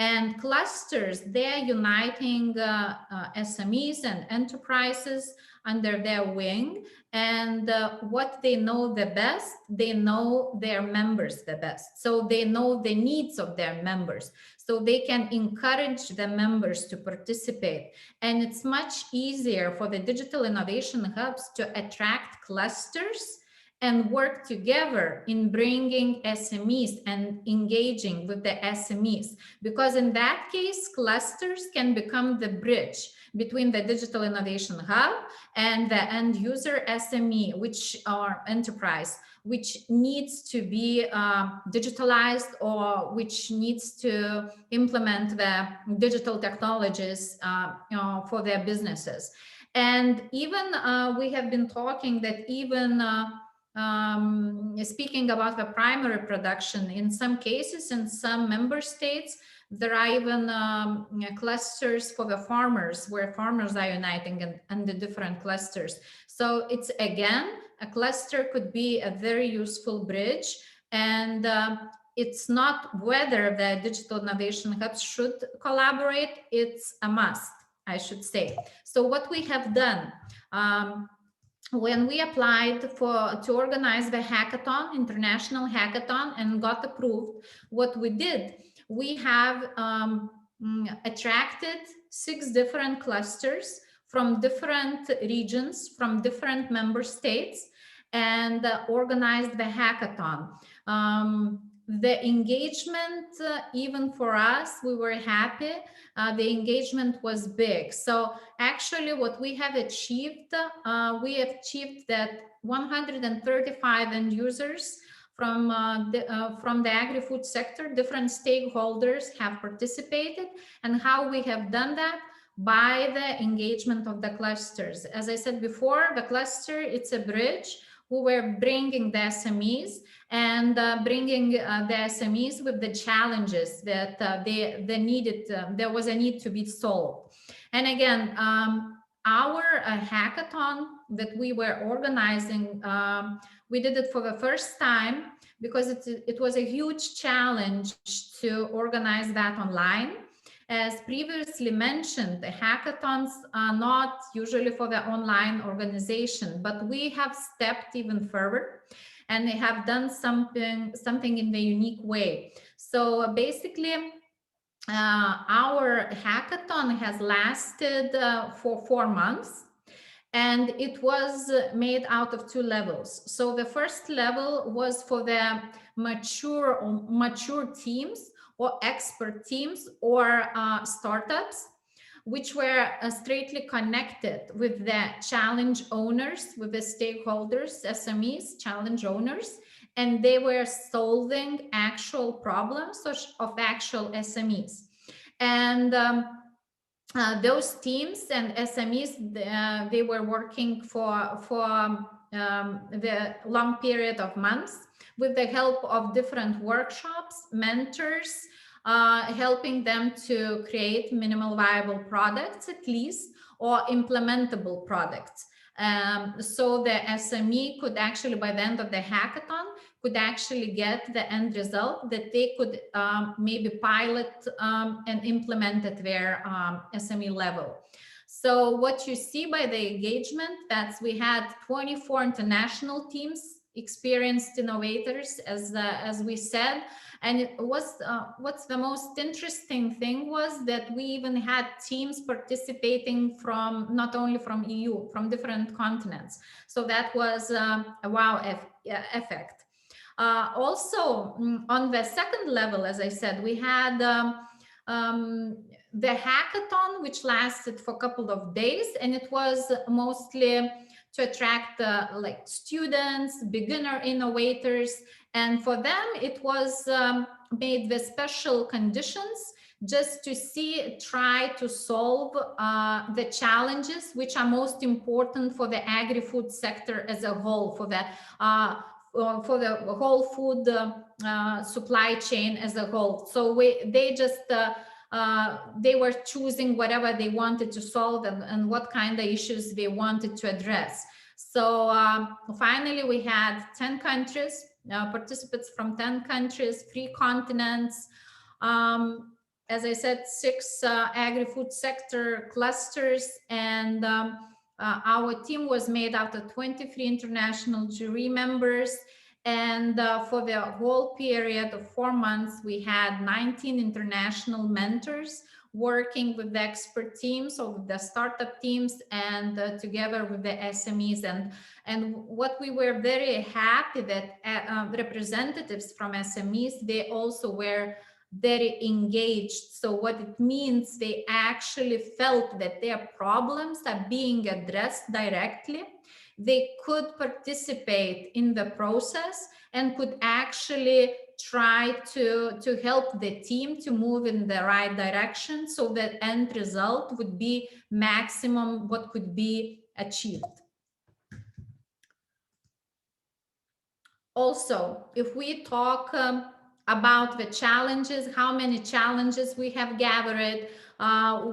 And clusters, they're uniting SMEs and enterprises under their wing. And what they know the best, they know their members the best. So they know the needs of their members. So they can encourage the members to participate. And it's much easier for the digital innovation hubs to attract clusters and work together in bringing SMEs and engaging with the SMEs. Because in that case, clusters can become the bridge between the digital innovation hub and the end user SME, which are enterprise, which needs to be digitalized, or which needs to implement the digital technologies for their businesses. And even we have been talking that even speaking about the primary production, in some cases, in some member states, there are even clusters for the farmers, where farmers are uniting and the different clusters. So it's, again, a cluster could be a very useful bridge. And it's not whether the digital innovation hubs should collaborate, it's a must, I should say. So what we have done, when we applied to organize the hackathon, international hackathon, and got approved, what we did, we have attracted 6 different clusters from different regions, from different member states, and organized the hackathon. The engagement, even for us, we were happy. The engagement was big. So actually what we have achieved that 135 end users from the agri-food sector. Different stakeholders have participated, and how we have done that by the engagement of the clusters. As I said before, the cluster, it's a bridge. We were bringing the SMEs and bringing the SMEs with the challenges that there was a need to be solved. And again, our hackathon that we were organizing, we did it for the first time because it was a huge challenge to organize that online. As previously mentioned, the hackathons are not usually for the online organization, but we have stepped even further and we have done something in a unique way. So basically, our hackathon has lasted for 4 months, and it was made out of 2 levels. So the first level was for the mature teams or expert teams or startups, which were straightly connected with the challenge owners, with the stakeholders, SMEs, challenge owners, and they were solving actual problems of actual SMEs. And those teams and SMEs, they were working for the long period of months with the help of different workshops, mentors, helping them to create minimal viable products at least, or implementable products. So the SME could actually, by the end of the hackathon, could actually get the end result that they could maybe pilot and implement at their SME level. So what you see by the engagement, that's we had 24 international teams, experienced innovators, as we said, and it was what's the most interesting thing was that we even had teams participating from not only from EU, from different continents. So that was a wow effect. Also, on the second level, as I said, we had the hackathon, which lasted for a couple of days, and it was mostly to attract like students, beginner innovators, and for them it was made with special conditions just to try to solve the challenges which are most important for the agri-food sector as a whole, for the whole food supply chain as a whole. So they were choosing whatever they wanted to solve and what kind of issues they wanted to address. So finally, we had 10 countries, participants from 10 countries, 3 continents. As I said, 6 agri-food sector clusters, and our team was made out of 23 international jury members. And for the whole period of 4 months, we had 19 international mentors working with the expert teams or with the startup teams and together with the SMEs. And what we were very happy that representatives from SMEs, they also were very engaged. So what it means, they actually felt that their problems are being addressed directly. They could participate in the process and could actually try to help the team to move in the right direction so that end result would be maximum what could be achieved. Also, if we talk about the challenges, how many challenges we have gathered,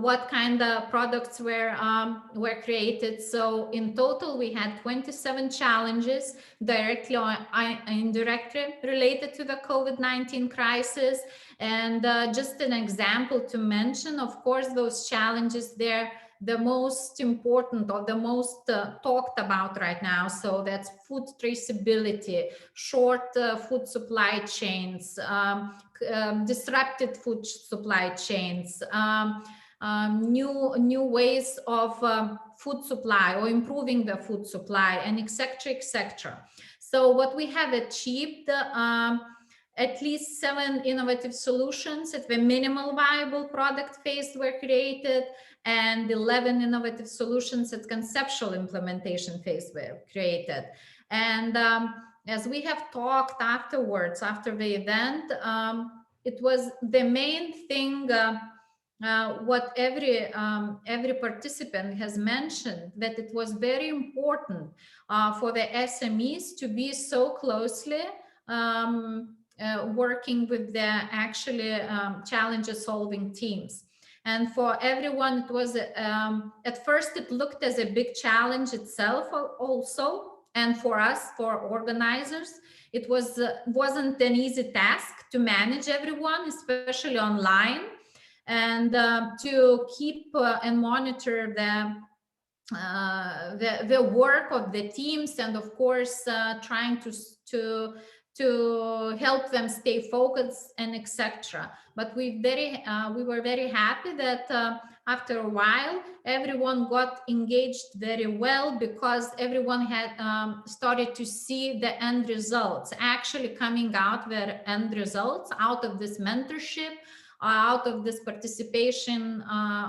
what kind of products were created. So in total, we had 27 challenges directly or indirectly related to the COVID-19 crisis. And just an example to mention, of course, those challenges, they're the most important or the most talked about right now. So that's food traceability, short food supply chains, disrupted food supply chains, new ways of food supply or improving the food supply, and etc., etc. So what we have achieved, at least 7 innovative solutions at the minimal viable product phase were created, and 11 innovative solutions at conceptual implementation phase were created. And as we have talked afterwards, after the event, it was the main thing, what every participant has mentioned, that it was very important for the SMEs to be so closely working with the actually challenges solving teams. And for everyone, it was, at first it looked as a big challenge itself also. And for us, for organizers, it wasn't an easy task to manage everyone, especially online, and to keep and monitor the work of the teams, and of course trying to help them stay focused and etc. But we were very happy that after a while everyone got engaged very well, because everyone had started to see the end results actually coming out, their end results out of this mentorship, out of this participation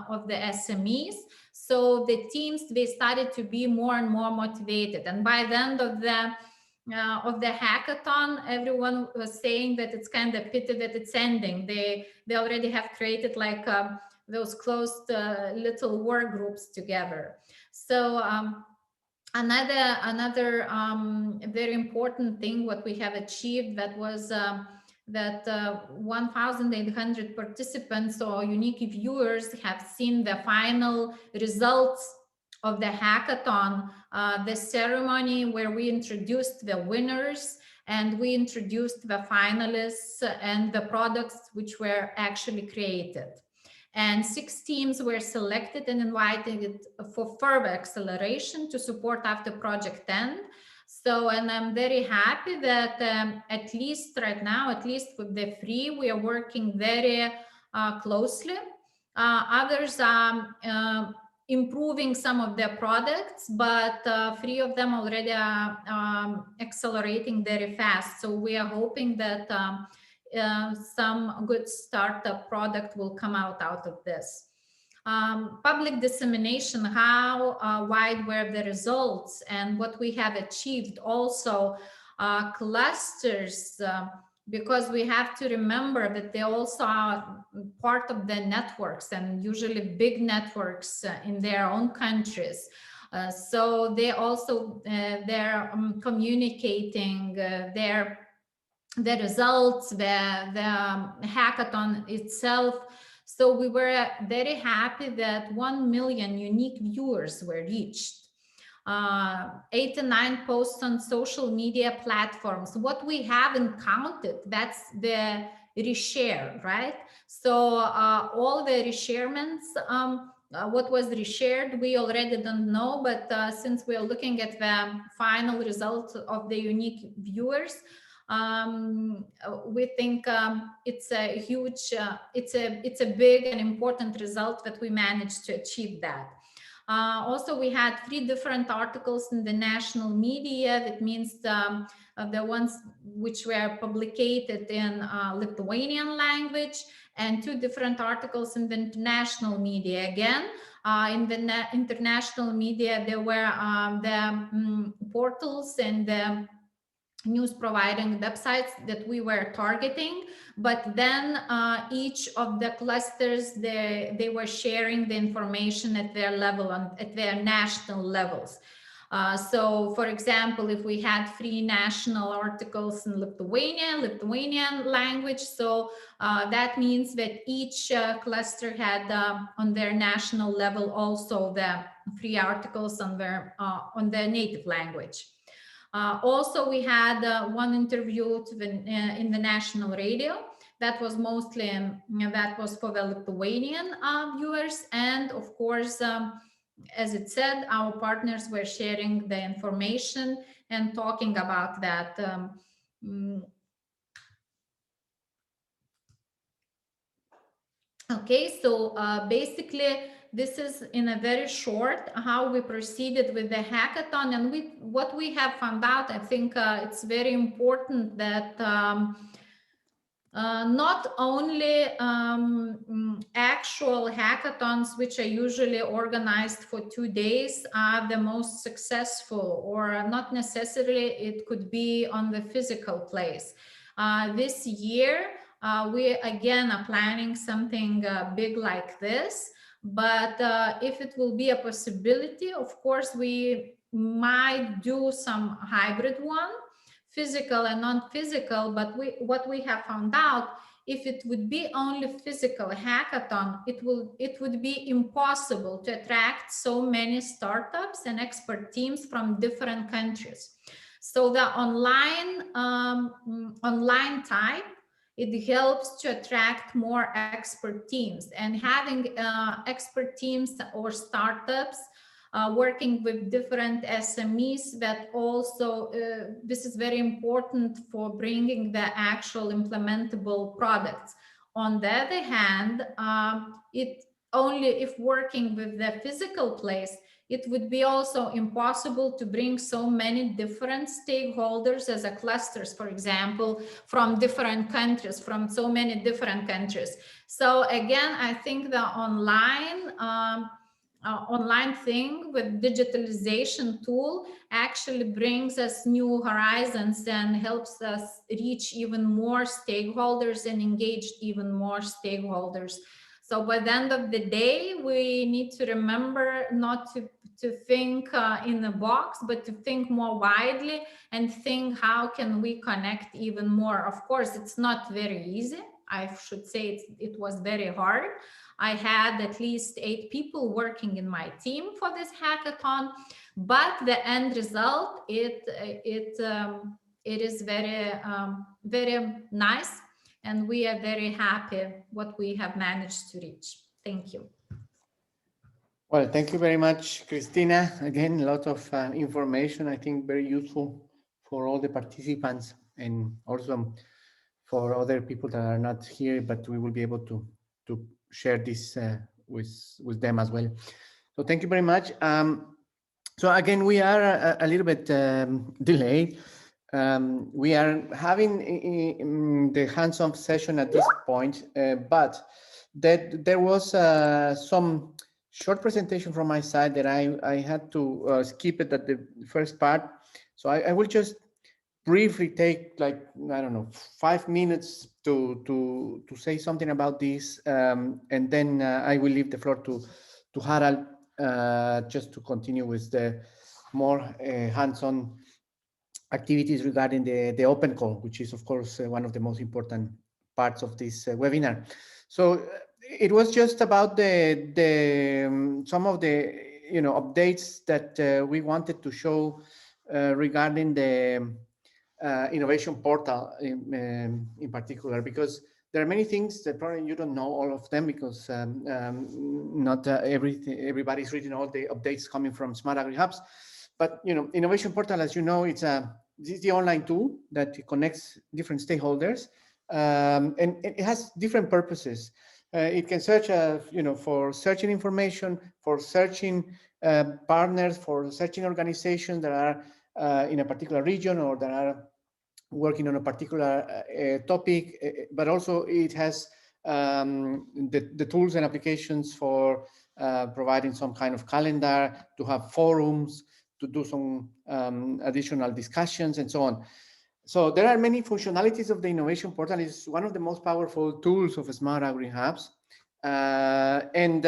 of the SMEs. So the teams, they started to be more and more motivated, and by the end of the hackathon, everyone was saying that it's kind of pity that it's ending. They already have created like those closed little work groups together. So another very important thing what we have achieved, that was that 1,800 participants or unique viewers have seen the final results of the hackathon, the ceremony where we introduced the winners and we introduced the finalists and the products which were actually created. And 6 teams were selected and invited for further acceleration to support after project end. So, and I'm very happy that at least right now, at least with the 3, we are working very closely. Others are improving some of their products, but 3 of them already are accelerating very fast. So we are hoping that some good startup product will come out of this. Public dissemination, how wide were the results and what we have achieved. Also clusters, because we have to remember that they also are part of the networks, and usually big networks in their own countries. So they also, they're communicating the results, the hackathon itself. So we were very happy that 1 million unique viewers were reached. 89 posts on social media platforms. What we haven't counted, that's the reshare, right? So all the resharements, what was reshared, we already don't know, but since we are looking at the final result of the unique viewers, we think it's a huge, it's a big and important result that we managed to achieve that. Also, we had 3 different articles in the national media. That means the ones which were published in Lithuanian language, and 2 different articles in the international media. Again, in the international media, there were the portals and the news providing websites that we were targeting, but then each of the clusters, they were sharing the information at their level, at their national levels. So for example, if we had 3 national articles in Lithuanian language, so that means that each cluster had on their national level also the 3 articles on their native language. Also, we had 1 interview in the national radio. That was mostly, that was for the Lithuanian viewers. And of course, as it said, our partners were sharing the information and talking about that. Okay, so basically, this is in a very short how we proceeded with the hackathon, and what we have found out. I think it's very important that not only actual hackathons, which are usually organized for 2 days, are the most successful, or not necessarily it could be on the physical place. This year, we again are planning something big like this, but if it will be a possibility, of course, we might do some hybrid one, physical and non-physical. But what we have found out, if it would be only physical hackathon, it would be impossible to attract so many startups and expert teams from different countries. So the online type, it helps to attract more expert teams, and having expert teams or startups working with different SMEs, that also this is very important for bringing the actual implementable products. On the other hand, it only if working with the physical place, it would be also impossible to bring so many different stakeholders as a clusters, for example, from different countries, from so many different countries. So again, I think the online thing with digitalization tool actually brings us new horizons and helps us reach even more stakeholders and engage even more stakeholders. So by the end of the day, we need to remember not to think in a box, but to think more widely and think how can we connect even more. Of course, it's not very easy. I should say it was very hard. I had at least 8 people working in my team for this hackathon, but the end result, it is very nice, and we are very happy what we have managed to reach. Thank you. Well, thank you very much, Christina. Again, a lot of information, I think very useful for all the participants, and also for other people that are not here, but we will be able to share this with them as well. So thank you very much. So again, we are a little bit delayed. We are having the hands-on session at this point, but there was some short presentation from my side that I had to skip it at the first part. So I will just briefly take, like, I don't know, 5 minutes to say something about this, and then I will leave the floor to Harald just to continue with the more hands-on activities regarding the open call, which is of course one of the most important parts of this webinar. So it was just about some of the updates that we wanted to show regarding the innovation portal in particular, because there are many things that probably you don't know all of them, because not everybody's reading all the updates coming from SmartAgriHubs. But innovation portal, as you know, this is the online tool that connects different stakeholders, and it has different purposes. It can search, for searching information, for searching partners, for searching organizations that are in a particular region or that are working on a particular topic, but also it has the tools and applications for providing some kind of calendar, to have forums, to do some additional discussions and so on. So there are many functionalities of the innovation portal. It's one of the most powerful tools of SmartAgriHubs. And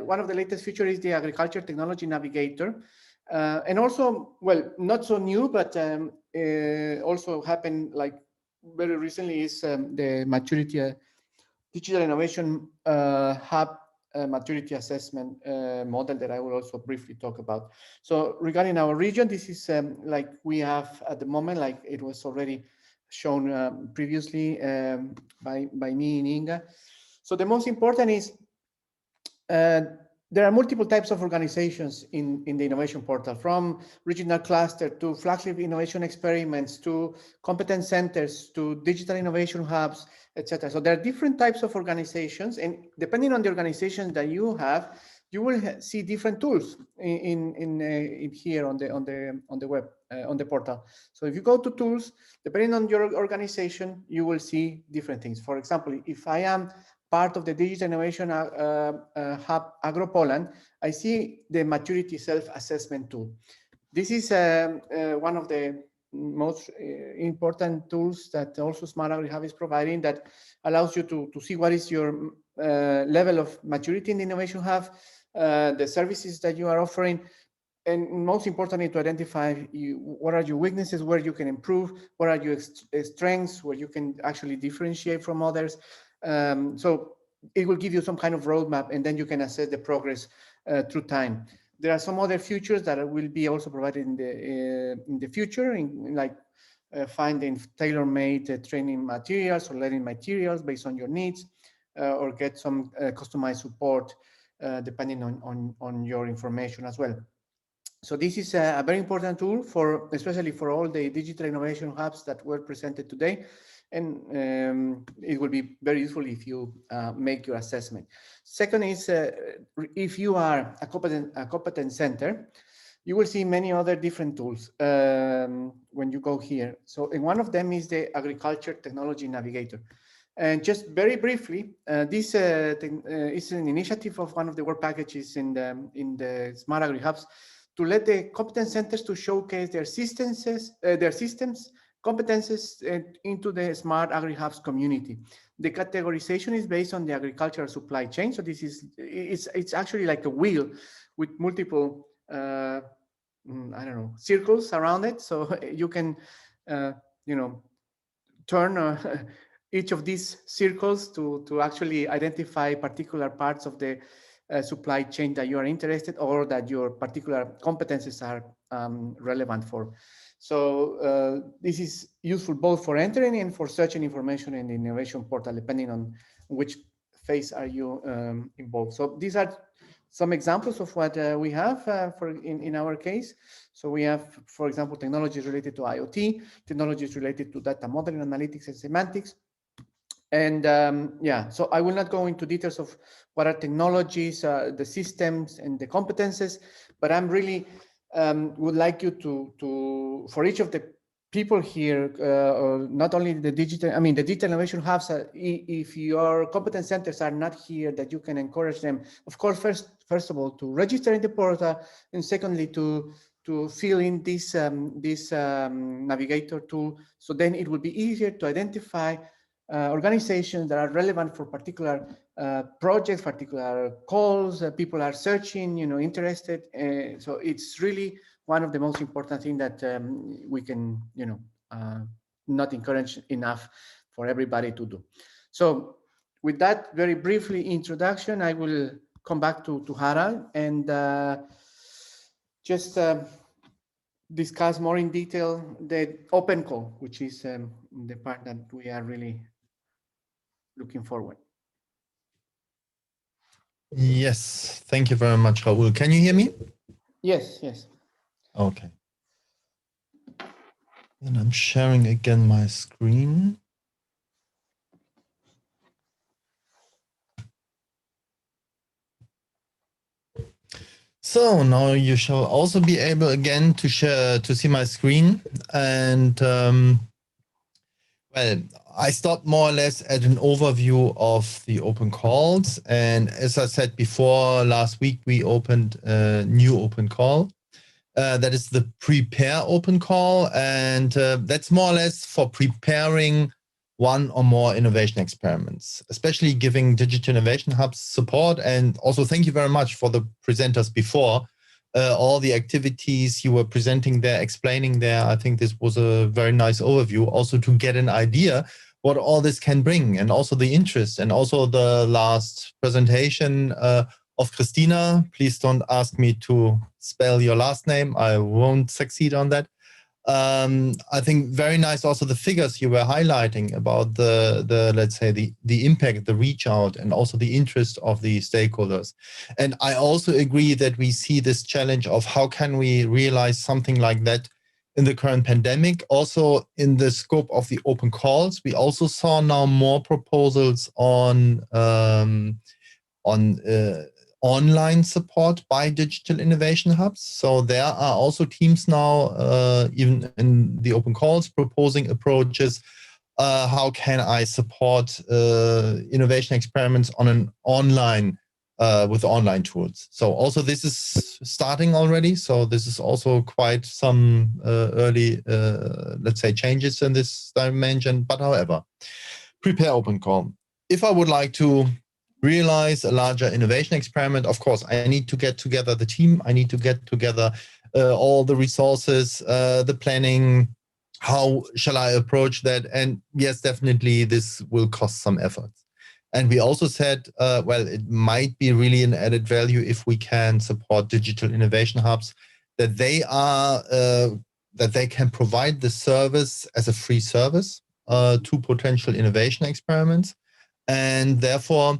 one of the latest features is the Agriculture Technology Navigator. And also, well, not so new, but also happened like very recently, is the maturity digital innovation hub maturity assessment model that I will also briefly talk about. So regarding our region, this is like we have at the moment, like it was already shown previously by me and Inga. So the most important is there are multiple types of organizations in the innovation portal, from regional cluster to flagship innovation experiments to competence centers to digital innovation hubs, etc. So there are different types of organizations, and depending on the organization that you have, you will see different tools in here on the web, on the portal. So if you go to tools, depending on your organization, you will see different things. For example, if I am part of the Digital Innovation Hub Agro Poland, I see the maturity self-assessment tool. This is one of the most important tools that also SmartAgriHub is providing, that allows you to see what is your level of maturity in the Innovation Hub, the services that you are offering, and most importantly, to identify what are your weaknesses, where you can improve, what are your strengths, where you can actually differentiate from others. So it will give you some kind of roadmap, and then you can assess the progress through time. There are some other features that will be also provided in the future, like finding tailor-made training materials or learning materials based on your needs, or get some customized support depending on your information as well. So this is a very important tool for, especially for all the digital innovation hubs that were presented today. And it will be very useful if you make your assessment. Second is, if you are a competence center, you will see many other different tools when you go here. So, and one of them is the Agriculture Technology Navigator. And just very briefly, this is an initiative of one of the work packages in the SmartAgriHubs to let the competence centers to showcase their systems, competences into the SmartAgriHubs community. The categorization is based on the agricultural supply chain. So this is, it's actually like a wheel with multiple, I don't know, circles around it. So you can, you know, turn each of these circles to actually identify particular parts of the supply chain that you are interested, or that your particular competences are relevant for. So this is useful both for entering and for searching information in the innovation portal, depending on which phase are you involved. So these are some examples of what we have in our case. So we have, for example, technologies related to IoT, technologies related to data modeling, analytics, and semantics. And yeah, so I will not go into details of what are technologies, the systems, and the competences, but I'm really would like you to for each of the people here, not only the digital, I mean, the digital innovation hubs, if your competence centers are not here, that you can encourage them, of course, first of all, to register in the portal, and secondly, to fill in this navigator tool. So then it will be easier to identify organizations that are relevant for particular projects, particular calls, people are searching, you know, interested. So it's really one of the most important things that we can, you know, not encourage enough for everybody to do. So with that very briefly introduction, I will come back to Harald and just discuss more in detail the open call, which is the part that we are really looking forward. Yes, thank you very much, Raul. Can you hear me? Yes, yes. Okay. And I'm sharing again my screen. So now you shall also be able again to share, to see my screen. And well, I stopped more or less at an overview of the open calls. And as I said before, last week we opened a new open call. That is the prepare open call. And that's more or less for preparing one or more innovation experiments, especially giving digital innovation hubs support. And also thank you very much for the presenters before. All the activities you were presenting there, explaining there. I think this was a very nice overview also to get an idea what all this can bring, and also the interest, and also the last presentation of Christina. Please don't ask me to spell your last name. I won't succeed on that. I think very nice also the figures you were highlighting about the let's say the impact, the reach out, and also the interest of the stakeholders. And I also agree that we see this challenge of how can we realize something like that in the current pandemic. Also in the scope of the open calls, we also saw now more proposals on online support by digital innovation hubs. So there are also teams now, even in the open calls, proposing approaches. How can I support innovation experiments on an online with online tools? So also this is starting already. So this is also quite some early, let's say, changes in this dimension. But however, prepare open call. If I would like to realize a larger innovation experiment, of course, I need to get together the team. I need to get together all the resources, the planning. How shall I approach that? And yes, definitely this will cost some effort. And we also said, well, it might be really an added value if we can support digital innovation hubs, that they are that they can provide the service as a free service to potential innovation experiments. And therefore,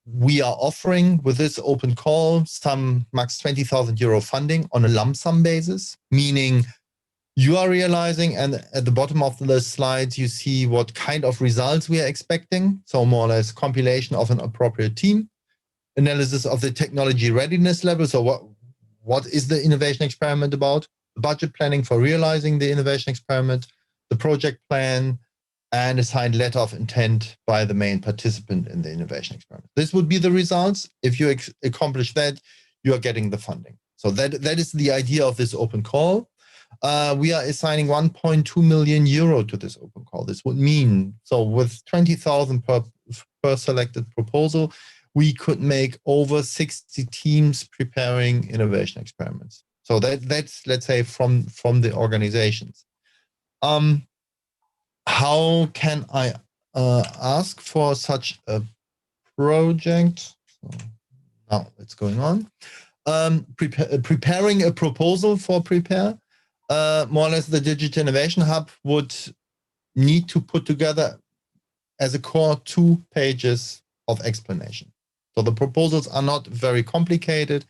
we are offering with this open call some max 20,000 euro funding on a lump sum basis, meaning you are realizing, and at the bottom of the slides, you see what kind of results we are expecting. So more or less compilation of an appropriate team, analysis of the technology readiness level. So what is the innovation experiment about? Budget planning for realizing the innovation experiment, the project plan, and a signed letter of intent by the main participant in the innovation experiment. This would be the results. If you accomplish that, you are getting the funding. So that is the idea of this open call. We are assigning 1.2 million euro to this open call. This would mean, so with 20,000 per selected proposal, we could make over 60 teams preparing innovation experiments. So that's, let's say, from the organizations. How can I ask for such a project? So now it's going on. Preparing a proposal for prepare. More or less the Digital Innovation Hub would need to put together as a core 2 pages of explanation. So the proposals are not very complicated,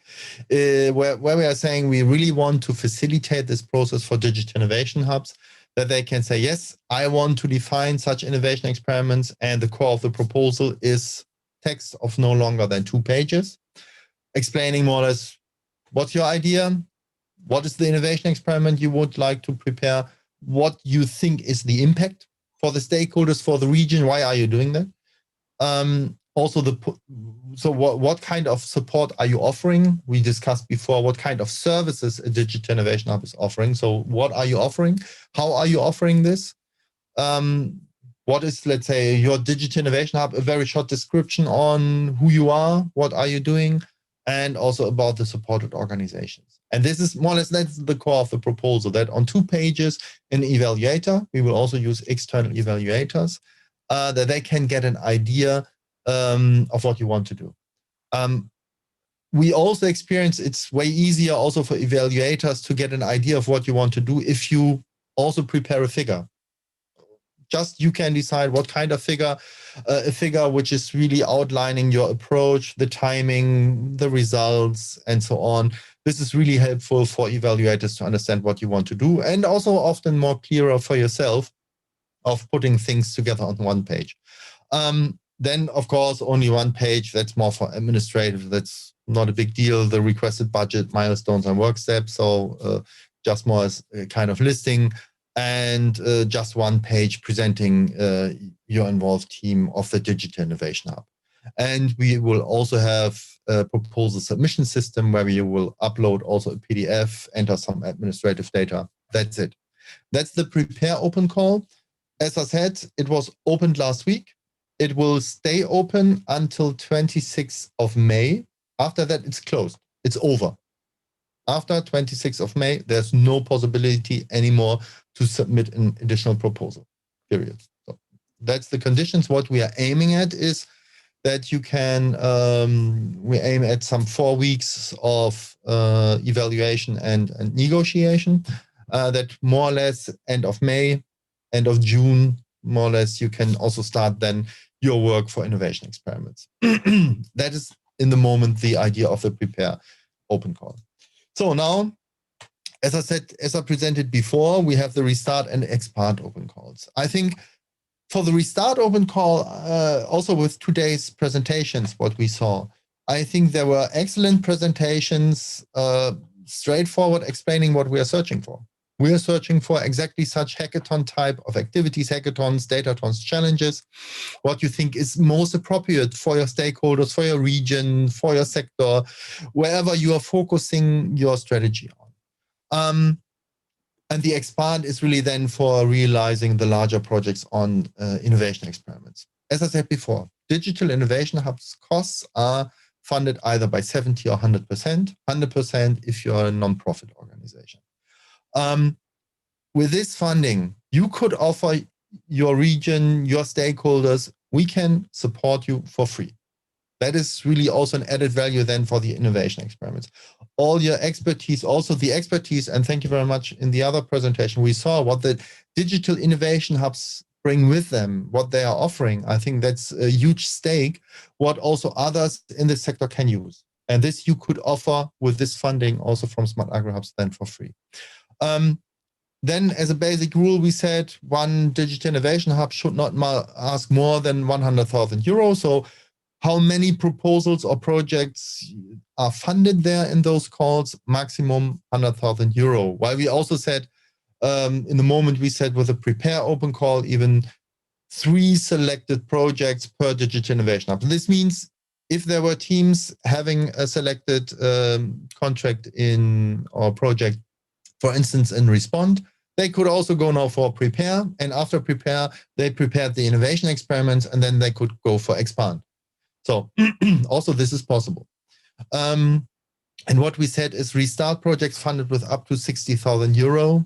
where we are saying we really want to facilitate this process for digital innovation hubs, that they can say, yes, I want to define such innovation experiments, and the core of the proposal is text of no longer than 2 pages, explaining more or less what's your idea, what is the innovation experiment you would like to prepare, what you think is the impact for the stakeholders, for the region, why are you doing that? Also, what kind of support are you offering? We discussed before what kind of services a digital innovation hub is offering. So what are you offering? How are you offering this? What is, let's say, your digital innovation hub? A very short description on who you are, what are you doing, and also about the supported organizations. And this is more or less, that's the core of the proposal, that on 2 pages, an evaluator, we will also use external evaluators, that they can get an idea of what you want to do. We also experience it's way easier also for evaluators to get an idea of what you want to do if you also prepare a figure. Just you can decide what kind of figure, a figure which is really outlining your approach, the timing, the results, and so on. This is really helpful for evaluators to understand what you want to do, and also often more clearer for yourself of putting things together on 1 page. Then, of course, only 1 page, that's more for administrative, that's not a big deal, the requested budget, milestones, and work steps, so just more as a kind of listing, and just 1 page presenting your involved team of the Digital Innovation Hub. And we will also have a proposal submission system where you will upload also a PDF, enter some administrative data. That's it. That's the Prepare open call. As I said, it was opened last week. It will stay open until 26th of May. After that, it's closed. It's over. After 26th of May, there's no possibility anymore to submit an additional proposal, period. So that's the conditions. What we are aiming at is that you can, we aim at some 4 weeks of evaluation and negotiation, that more or less end of May, end of June, more or less, you can also start then your work for innovation experiments. That is, in the moment, the idea of the Prepare open call. So now, as I said, as I presented before, we have the Restart and Expand open calls. I think for the Restart open call, also with today's presentations, what we saw, I think there were excellent presentations, straightforward explaining what we are searching for. We are searching for exactly such hackathon type of activities, hackathons, datatons, challenges, what you think is most appropriate for your stakeholders, for your region, for your sector, wherever you are focusing your strategy on. And the expand is really then for realizing the larger projects on innovation experiments. As I said before, digital innovation hubs costs are funded either by 70 or 100%, 100% if you're a non-profit organization. With this funding, you could offer your region, your stakeholders, we can support you for free. That is really also an added value then for the innovation experiments. All your expertise, also the expertise, and thank you very much, in the other presentation, we saw what the digital innovation hubs bring with them, what they are offering. I think that's a huge stake, what also others in the sector can use. And this you could offer with this funding also from SmartAgriHubs then for free. Then as a basic rule, we said one digital innovation hub should not ask more than 100,000 euros. So how many proposals or projects are funded there in those calls? Maximum 100,000 euro. While we also said, in the moment we said with a prepare open call, even 3 selected projects per digital innovation hub. This means if there were teams having a selected contract in or project, for instance, in Respond, they could also go now for prepare, and after prepare, they prepared the innovation experiments, and then they could go for expand. So also this is possible. And what we said is restart projects funded with up to 60,000 euro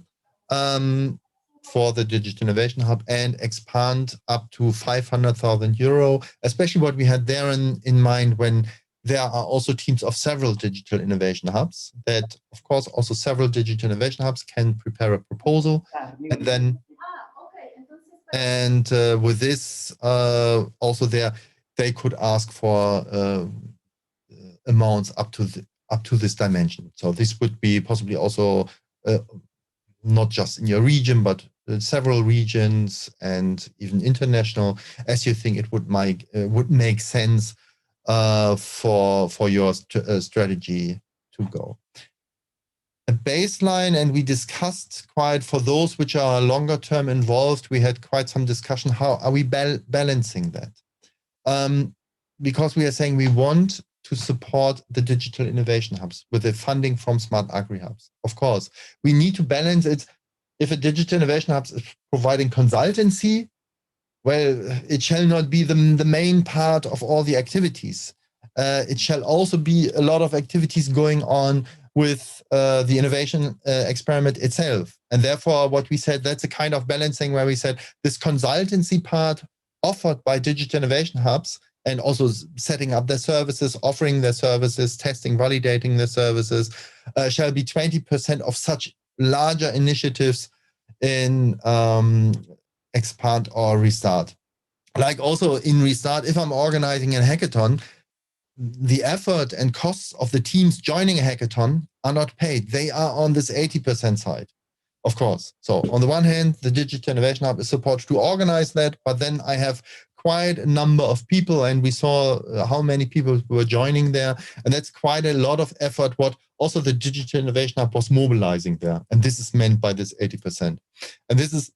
for the Digital Innovation Hub, and expand up to 500,000 euro, especially what we had there in mind when there are also teams of several digital innovation hubs that, of course, also several digital innovation hubs can prepare a proposal. And then, with this, also there, they could ask for amounts up to this dimension. So this would be possibly also not just in your region, but several regions and even international, as you think it would make sense for your strategy to go. A baseline, and we discussed quite, for those which are longer term involved, we had quite some discussion, how are we balancing that? Because we are saying we want to support the digital innovation hubs with the funding from SmartAgriHubs. Of course, we need to balance it. If a digital innovation hub is providing consultancy, well, it shall not be the main part of all the activities. It shall also be a lot of activities going on with the innovation experiment itself. And therefore, what we said, that's a kind of balancing where we said this consultancy part offered by digital innovation hubs, and also setting up their services, offering their services, testing, validating their services, shall be 20% of such larger initiatives in expand or restart. Like also in restart, if I'm organizing a hackathon, the effort and costs of the teams joining a hackathon are not paid. They are on this 80% side, of course. So on the one hand, the Digital Innovation Hub is supposed to organize that, but then I have quite a number of people, and we saw how many people were joining there. And that's quite a lot of effort, what also the Digital Innovation Hub was mobilizing there. And this is meant by this 80%. And this is,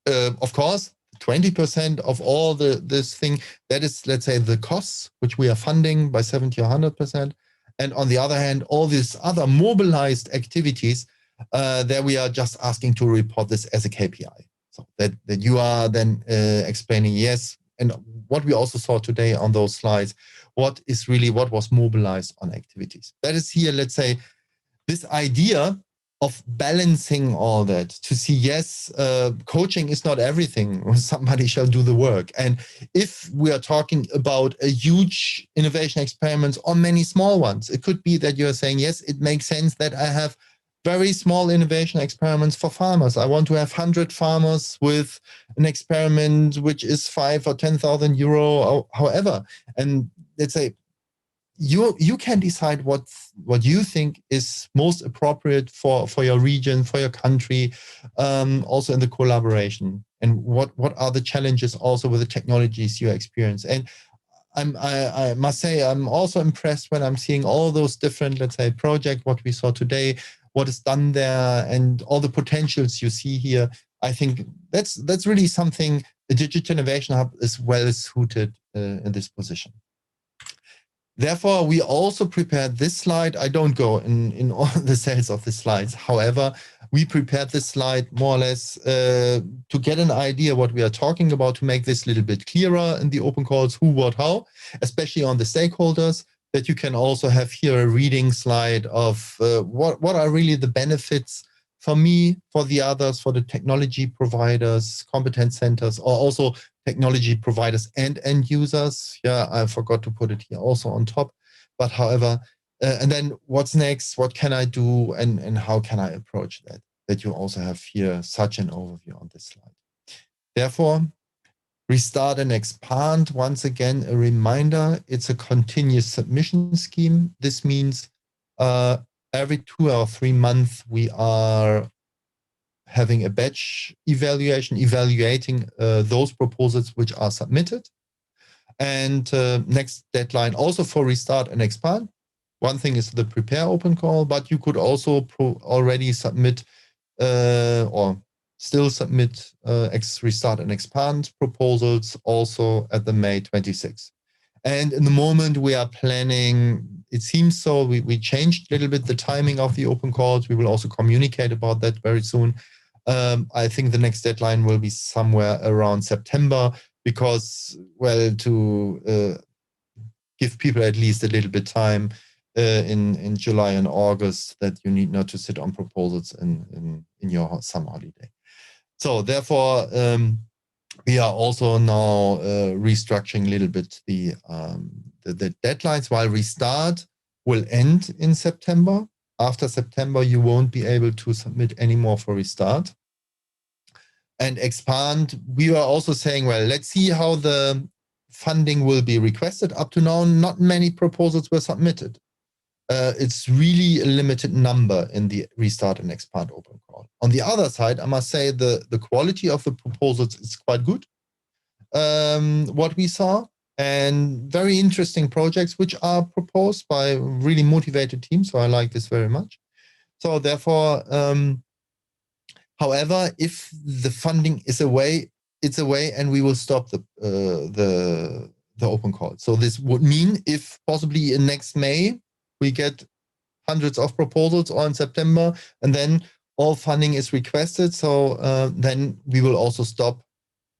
of course, 20% of all this thing, that is, let's say, the costs, which we are funding by 70 or 100%. And on the other hand, all these other mobilized activities, there we are just asking to report this as a KPI. So that you are then explaining, yes, and what we also saw today on those slides, what was mobilized on activities. That is here, let's say, this idea of balancing all that, to see, yes, coaching is not everything. Somebody shall do the work. And if we are talking about a huge innovation experiments or many small ones, it could be that you're saying, yes, it makes sense that I have very small innovation experiments for farmers. I want to have 100 farmers with an experiment which is 5 or 10,000 euro, or however. And let's say, you can decide what you think is most appropriate for your region, for your country, also in the collaboration, and what are the challenges also with the technologies you experience. And I must say, I'm also impressed when I'm seeing all those different, let's say, projects, what we saw today, what is done there, and all the potentials you see here. I think that's really something the Digital Innovation Hub is well suited in this position. Therefore, we also prepared this slide. I don't go in all the details of the slides. However, we prepared this slide more or less to get an idea what we are talking about, to make this a little bit clearer in the open calls, who, what, how, especially on the stakeholders, that you can also have here a reading slide of what are really the benefits for me, for the others, for the technology providers, competence centers, or also technology providers and end users. Yeah, I forgot to put it here also on top. But however, and then what's next? What can I do? And how can I approach that? That you also have here such an overview on this slide. Therefore, restart and expand. Once again, a reminder, it's a continuous submission scheme. This means every 2 or 3 months, we are having a batch evaluation, evaluating those proposals which are submitted. And next deadline also for restart and expand. One thing is the prepare open call, but you could also already submit or still submit restart and expand proposals also at the May 26th. And in the moment we are planning, it seems so, we changed a little bit the timing of the open calls. We will also communicate about that very soon. I think the next deadline will be somewhere around September because, well, to give people at least a little bit time in July and August, that you need not to sit on proposals in your summer holiday. So therefore, we are also now restructuring a little bit the deadlines, while restart will end in September. After September, you won't be able to submit anymore for restart. And expand, we were also saying, well, let's see how the funding will be requested. Up to now, not many proposals were submitted. It's really a limited number in the restart and expand open call. On the other side, I must say the quality of the proposals is quite good, what we saw, and very interesting projects which are proposed by really motivated teams. So I like this very much. So therefore, however, if the funding is away, it's away, and we will stop the open call. So this would mean if possibly in next May, we get hundreds of proposals, or in September, and then all funding is requested. So then we will also stop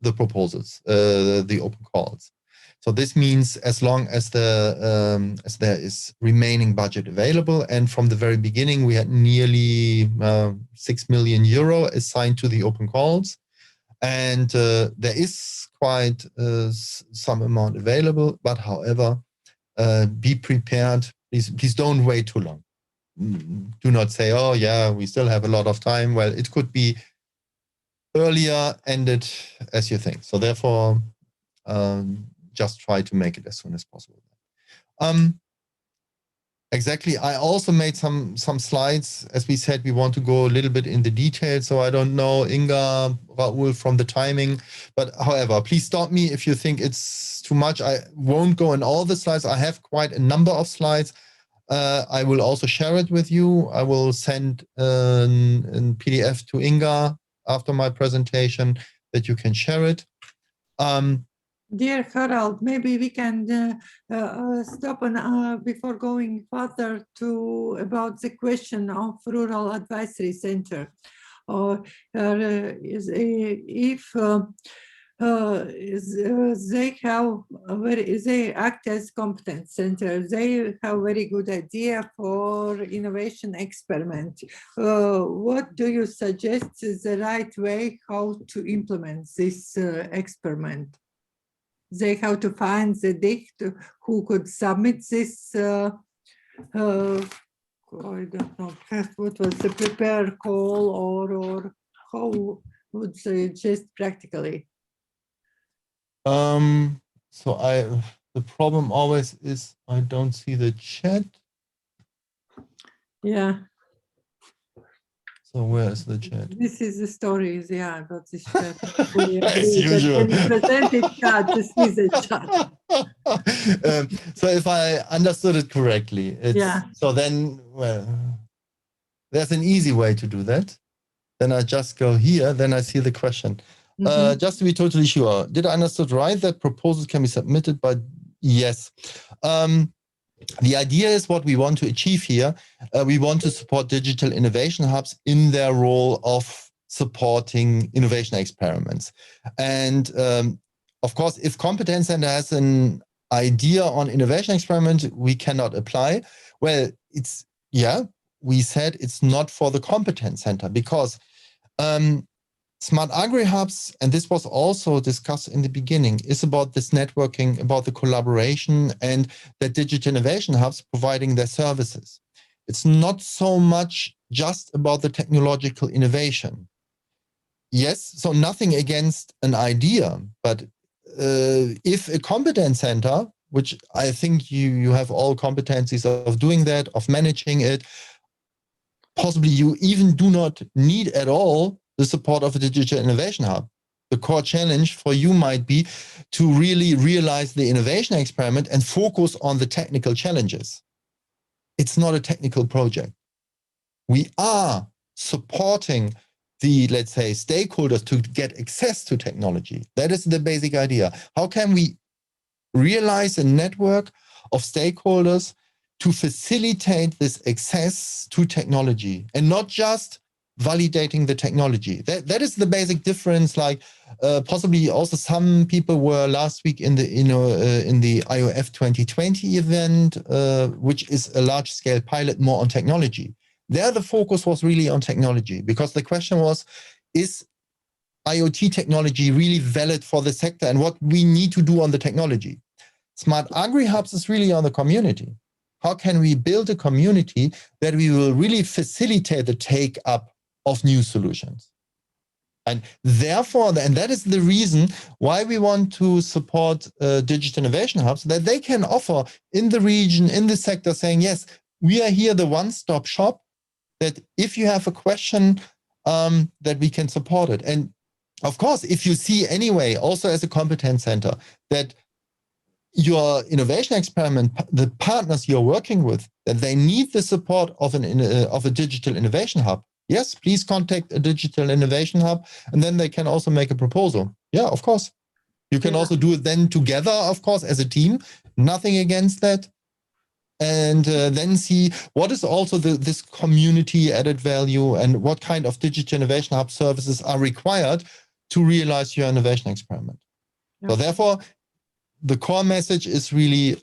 the proposals, the open calls. So this means as long as there is remaining budget available, and from the very beginning we had nearly 6 million euro assigned to the open calls, and there is quite some amount available. But however, be prepared. Please don't wait too long. Do not say, oh yeah, we still have a lot of time. Well, it could be earlier ended as you think. So therefore, just try to make it as soon as possible. Exactly. I also made some slides. As we said, we want to go a little bit in the details. So I don't know, Inga, Raul, from the timing. But however, please stop me if you think it's too much. I won't go in all the slides. I have quite a number of slides. I will also share it with you. I will send a PDF to Inga after my presentation that you can share it. Dear Harald, maybe we can stop on, before going further to about the question of Rural Advisory Center. They act as competence center. They have very good idea for innovation experiment. What do you suggest is the right way how to implement this experiment? They have to find the dict who could submit this. I don't know what was the prepare call, or how would they just practically? So the problem always is I don't see the chat. Yeah. So where is the chat? This is the stories, yeah, about this chat. As usual. When you present it, to see the chat. So if I understood it correctly, Yeah. So then, well, there's an easy way to do that. Then I just go here, then I see the question. Just to be totally sure, did I understood right that proposals can be submitted by, yes. The idea is what we want to achieve here. We want to support digital innovation hubs in their role of supporting innovation experiments. And of course, if Competence Center has an idea on innovation experiment, we cannot apply. Well, it's, yeah, we said it's not for the Competence Center because SmartAgriHubs, and this was also discussed in the beginning, is about this networking, about the collaboration and the digital innovation hubs providing their services. It's not so much just about the technological innovation. Yes, so nothing against an idea, but if a competence center, which I think you have all competencies of doing that, of managing it, possibly you even do not need at all the support of a digital innovation hub. The core challenge for you might be to really realize the innovation experiment and focus on the technical challenges. It's not a technical project. We are supporting the, let's say, stakeholders to get access to technology. That is the basic idea. How can we realize a network of stakeholders to facilitate this access to technology and not just validating the technology? That is the basic difference. Like possibly also some people were last week in the IOF 2020 event, which is a large-scale pilot more on technology. There the focus was really on technology because the question was, is IoT technology really valid for the sector and what we need to do on the technology? SmartAgriHubs is really on the community. How can we build a community that we will really facilitate the take-up of new solutions? And therefore, and that is the reason why we want to support digital innovation hubs, that they can offer in the region, in the sector, saying, yes, we are here the one-stop shop, that if you have a question, that we can support it. And of course, if you see anyway, also as a competence center, that your innovation experiment, the partners you're working with, that they need the support of a digital innovation hub, yes, please contact a digital innovation hub, and then they can also make a proposal. Yeah, of course. You can also do it then together, of course, as a team. Nothing against that. And then see what is also this community added value and what kind of digital innovation hub services are required to realize your innovation experiment. Yeah. So therefore, the core message is really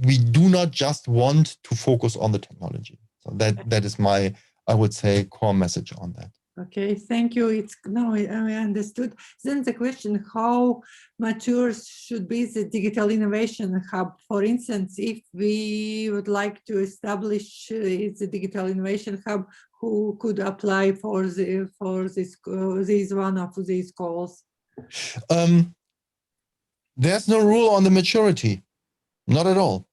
we do not just want to focus on the technology. So that is my, I would say, core message on that. Okay, thank you. It's now I understood. Then the question: how mature should be the digital innovation hub? For instance, if we would like to establish the digital innovation hub, who could apply for this one of these calls? There's no rule on the maturity, not at all.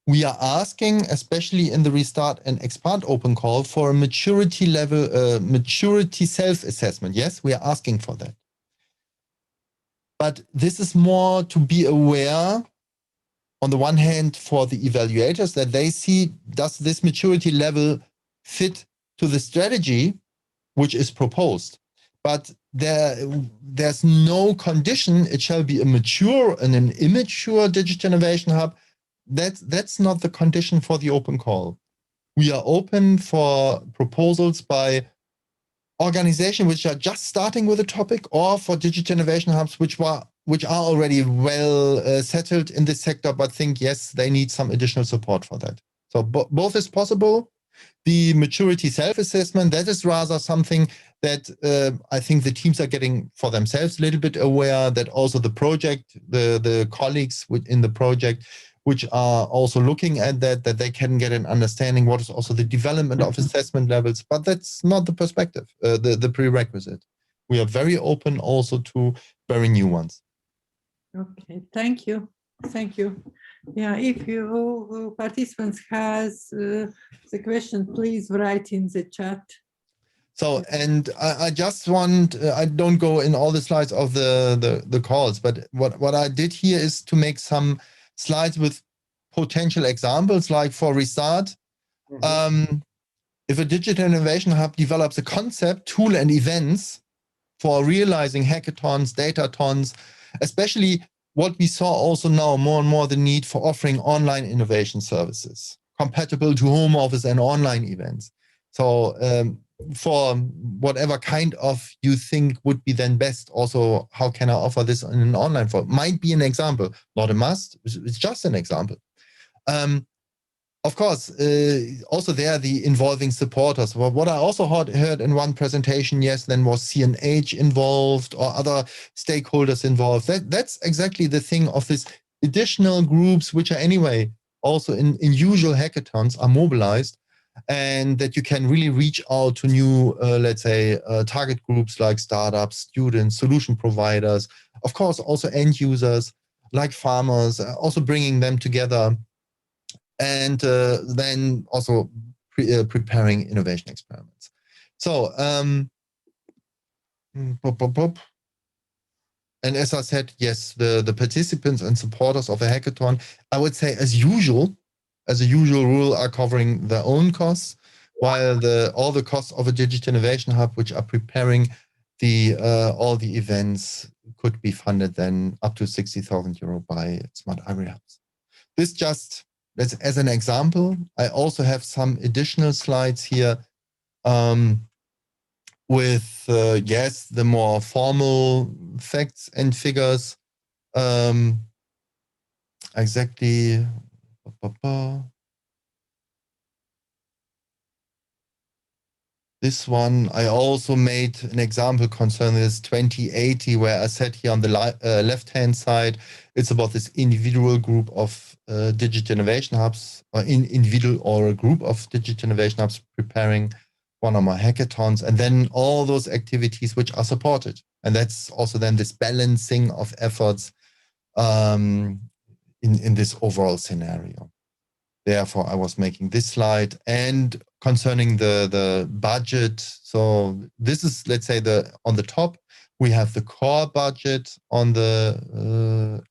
We are asking, especially in the Restart and Expand open call, for a maturity level, maturity self-assessment. Yes, we are asking for that. But this is more to be aware, on the one hand, for the evaluators, that they see, does this maturity level fit to the strategy which is proposed? But there's no condition it shall be a mature and an immature digital innovation hub. That's not the condition for the open call. We are open for proposals by organizations which are just starting with a topic, or for digital innovation hubs which are already well settled in this sector, but think, yes, they need some additional support for that. So both is possible. The maturity self-assessment, that is rather something that I think the teams are getting for themselves a little bit aware, that also the project, the colleagues within the project, which are also looking at that they can get an understanding what is also the development of assessment levels, but that's not the perspective, the prerequisite. We are very open also to very new ones. Okay, thank you. Thank you. Yeah, if you participants has the question, please write in the chat. So, and I just want, I don't go in all the slides of the calls, but what I did here is to make some slides with potential examples, like for Restart. If a digital innovation hub develops a concept, tool, and events for realizing hackathons, datatons, especially what we saw also now more and more the need for offering online innovation services compatible to home office and online events. So for whatever kind of you think would be then best, also how can I offer this in an online form? Might be an example, not a must, it's just an example. Of course, also there the involving supporters. Well, what I also heard in one presentation, yes, then was CNH involved or other stakeholders involved. That's exactly the thing of this additional groups, which are anyway also in usual hackathons are mobilized, and that you can really reach out to new, let's say, target groups like startups, students, solution providers, of course, also end users like farmers, also bringing them together. And then also preparing innovation experiments. So, and as I said, yes, the participants and supporters of a hackathon, I would say as a usual rule, are covering their own costs, while all the costs of a digital innovation hub, which are preparing all the events, could be funded then up to 60,000 euro by SmartAgriHubs. This just as an example. I also have some additional slides here with, yes, the more formal facts and figures. Exactly. This one, I also made an example concerning this 2080, where I said here on the left-hand side, it's about this individual group of digital innovation hubs, or individual or a group of digital innovation hubs preparing one or more hackathons, and then all those activities which are supported. And that's also then this balancing of efforts in this overall scenario. Therefore, I was making this slide. And concerning the budget, so this is, let's say, on the top, we have the core budget on the,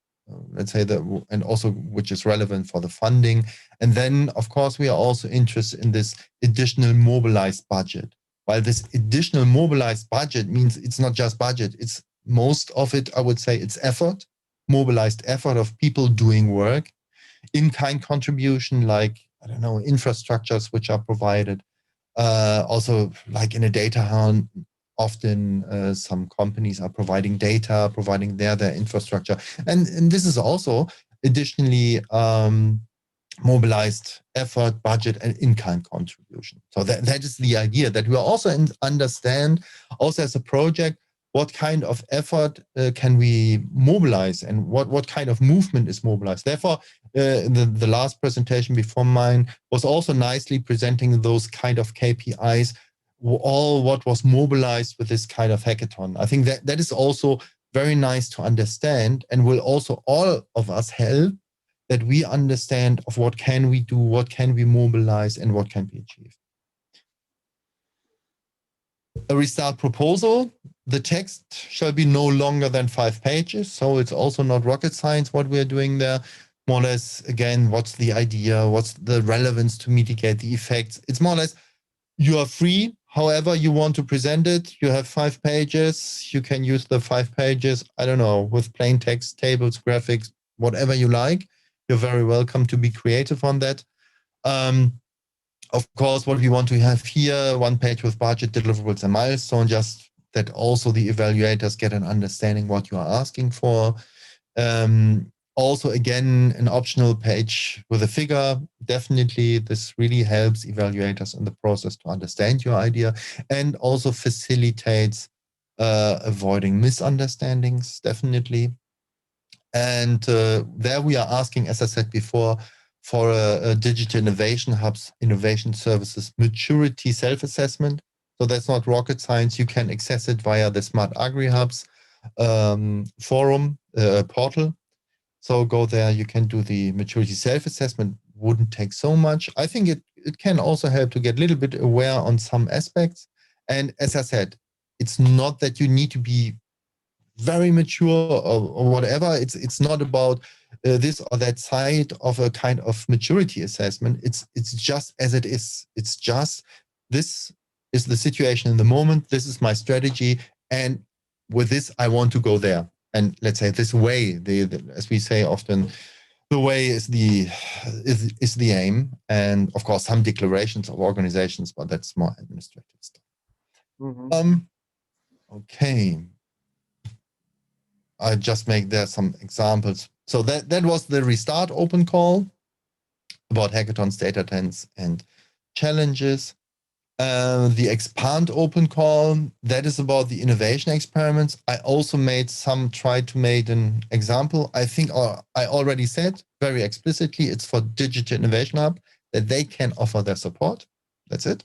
let's say, and also which is relevant for the funding. And then, of course, we are also interested in this additional mobilized budget. While this additional mobilized budget means it's not just budget, it's most of it, I would say, it's effort, mobilized effort of people doing work, in-kind contribution, like, I don't know, infrastructures which are provided. Also, like in a data hunt, often some companies are providing data, providing their infrastructure. And this is also additionally mobilized effort, budget, and in-kind contribution. So that is the idea, that we also understand, also as a project, what kind of effort can we mobilize and what kind of movement is mobilized. Therefore, the last presentation before mine was also nicely presenting those kind of KPIs, all what was mobilized with this kind of hackathon. I think that is also very nice to understand, and will also all of us help that we understand of what can we do, what can we mobilize, and what can be achieved. A restart proposal. The text shall be no longer than 5 pages, so it's also not rocket science what we're doing there. More or less, again, what's the idea, what's the relevance to mitigate the effects. It's more or less, you are free, however you want to present it. You have 5 pages, you can use the 5 pages, I don't know, with plain text, tables, graphics, whatever you like. You're very welcome to be creative on that. Of course, what we want to have here, 1 page with budget, deliverables, and milestone, just that also the evaluators get an understanding what you are asking for. Also, again, an optional page with a figure. Definitely, this really helps evaluators in the process to understand your idea, and also facilitates avoiding misunderstandings, definitely. And there we are asking, as I said before, for a digital innovation hubs, innovation services, maturity self-assessment. So that's not rocket science. You can access it via the SmartAgriHubs forum portal. So go there, you can do the maturity self-assessment, wouldn't take so much. I think it can also help to get a little bit aware on some aspects. And as I said, it's not that you need to be very mature or whatever. It's not about this or that side of a kind of maturity assessment. It's just as it is. It's just, this is the situation in the moment. This is my strategy. And with this, I want to go there. And let's say this way, as we say often, the way is the aim. And of course, some declarations of organizations, but that's more administrative stuff. Mm-hmm. Okay. I just make there some examples. So that was the restart open call about hackathons, data trends, and challenges. The expand open call, that is about the innovation experiments. I also tried to make an example. I think I already said very explicitly, it's for Digital Innovation Hub, that they can offer their support. That's it.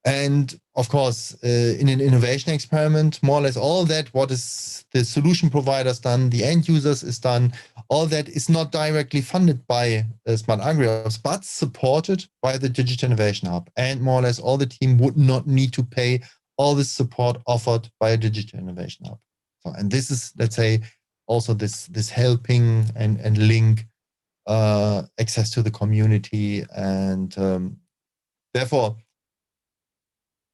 And of course, in an innovation experiment, more or less all that, what is the solution providers done, the end users is done, all that is not directly funded by SmartAgriHubs, but supported by the Digital Innovation Hub. And more or less all the team would not need to pay all this support offered by a Digital Innovation Hub. So, and this is, let's say, also this helping and link access to the community. And therefore,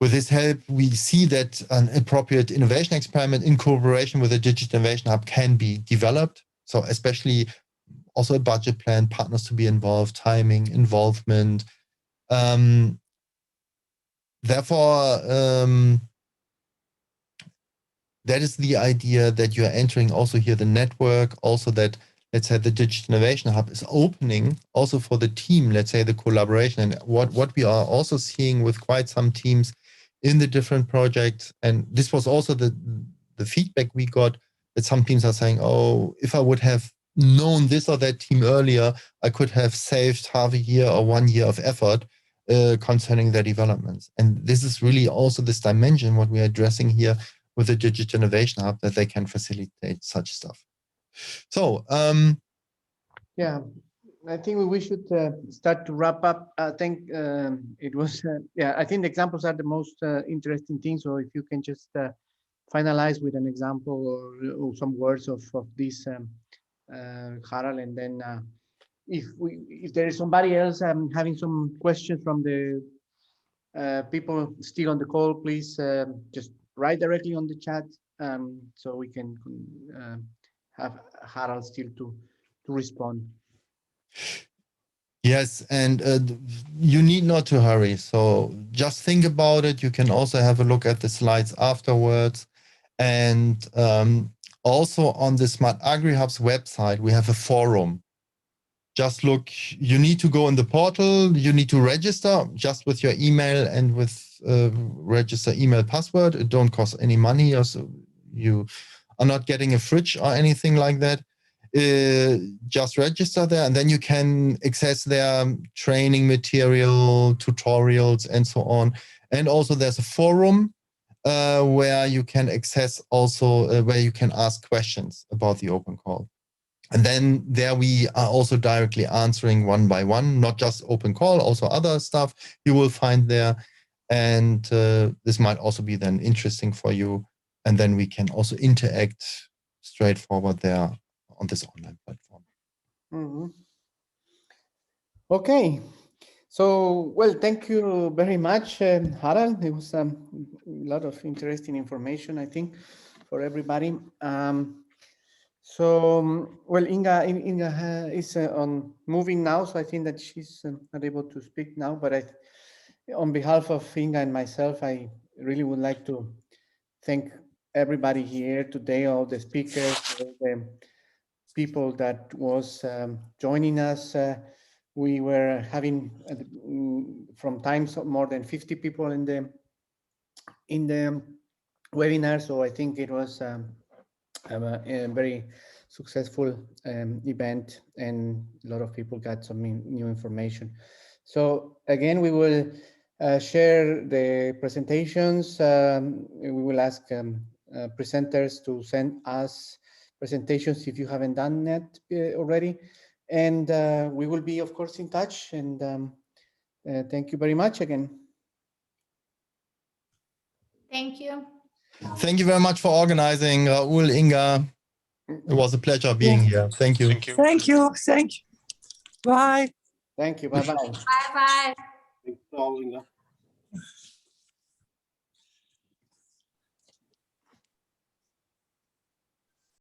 with this help, we see that an appropriate innovation experiment in cooperation with the Digital Innovation Hub can be developed. So especially also a budget plan, partners to be involved, timing, involvement. Therefore, that is the idea that you are entering also here the network, also that, let's say, the Digital Innovation Hub is opening also for the team, let's say the collaboration. And what we are also seeing with quite some teams in the different projects, and this was also the feedback we got, that some teams are saying, oh, if I would have known this or that team earlier, I could have saved half a year or 1 year of effort concerning their developments. And this is really also this dimension, what we are addressing here with the Digital Innovation Hub, that they can facilitate such stuff. So, yeah. I think we should start to wrap up. I think it was, yeah, I think the examples are the most interesting thing. So if you can just finalize with an example or some words of this, Harald, and then if there is somebody else having some questions from the people still on the call, please just write directly on the chat so we can have Harald still to respond. Yes, and you need not to hurry. So just think about it. You can also have a look at the slides afterwards. And also on the SmartAgriHubs website, we have a forum. Just look, you need to go in the portal. You need to register just with your email and with register email password. It don't cost any money. Also, you are not getting a fridge or anything like that. Just register there, and then you can access their training material, tutorials, and so on. And also there's a forum where you can access also, where you can ask questions about the open call. And then there we are also directly answering one by one, not just open call, also other stuff you will find there. And this might also be then interesting for you. And then we can also interact straightforward there on this online platform. Mm-hmm. Okay, so well, thank you very much, Harald. It was a lot of interesting information, I think, for everybody. So, well, Inga is on moving now, so I think that she's not able to speak now. But on behalf of Inga and myself, I really would like to thank everybody here today, all the speakers, all the people that was joining us. We were having from times more than 50 people in the webinar, so I think it was a very successful event, and a lot of people got some new information. So again, we will share the presentations. We will ask presenters to send us presentations if you haven't done that already. And we will be, of course, in touch. And thank you very much again. Thank you. Thank you very much for organizing, Raul, Inga. It was a pleasure being here. Thank you. Thank you. Thank you. Thank you. Bye. Thank you. Bye-bye. Bye-bye. Thank you, Inga.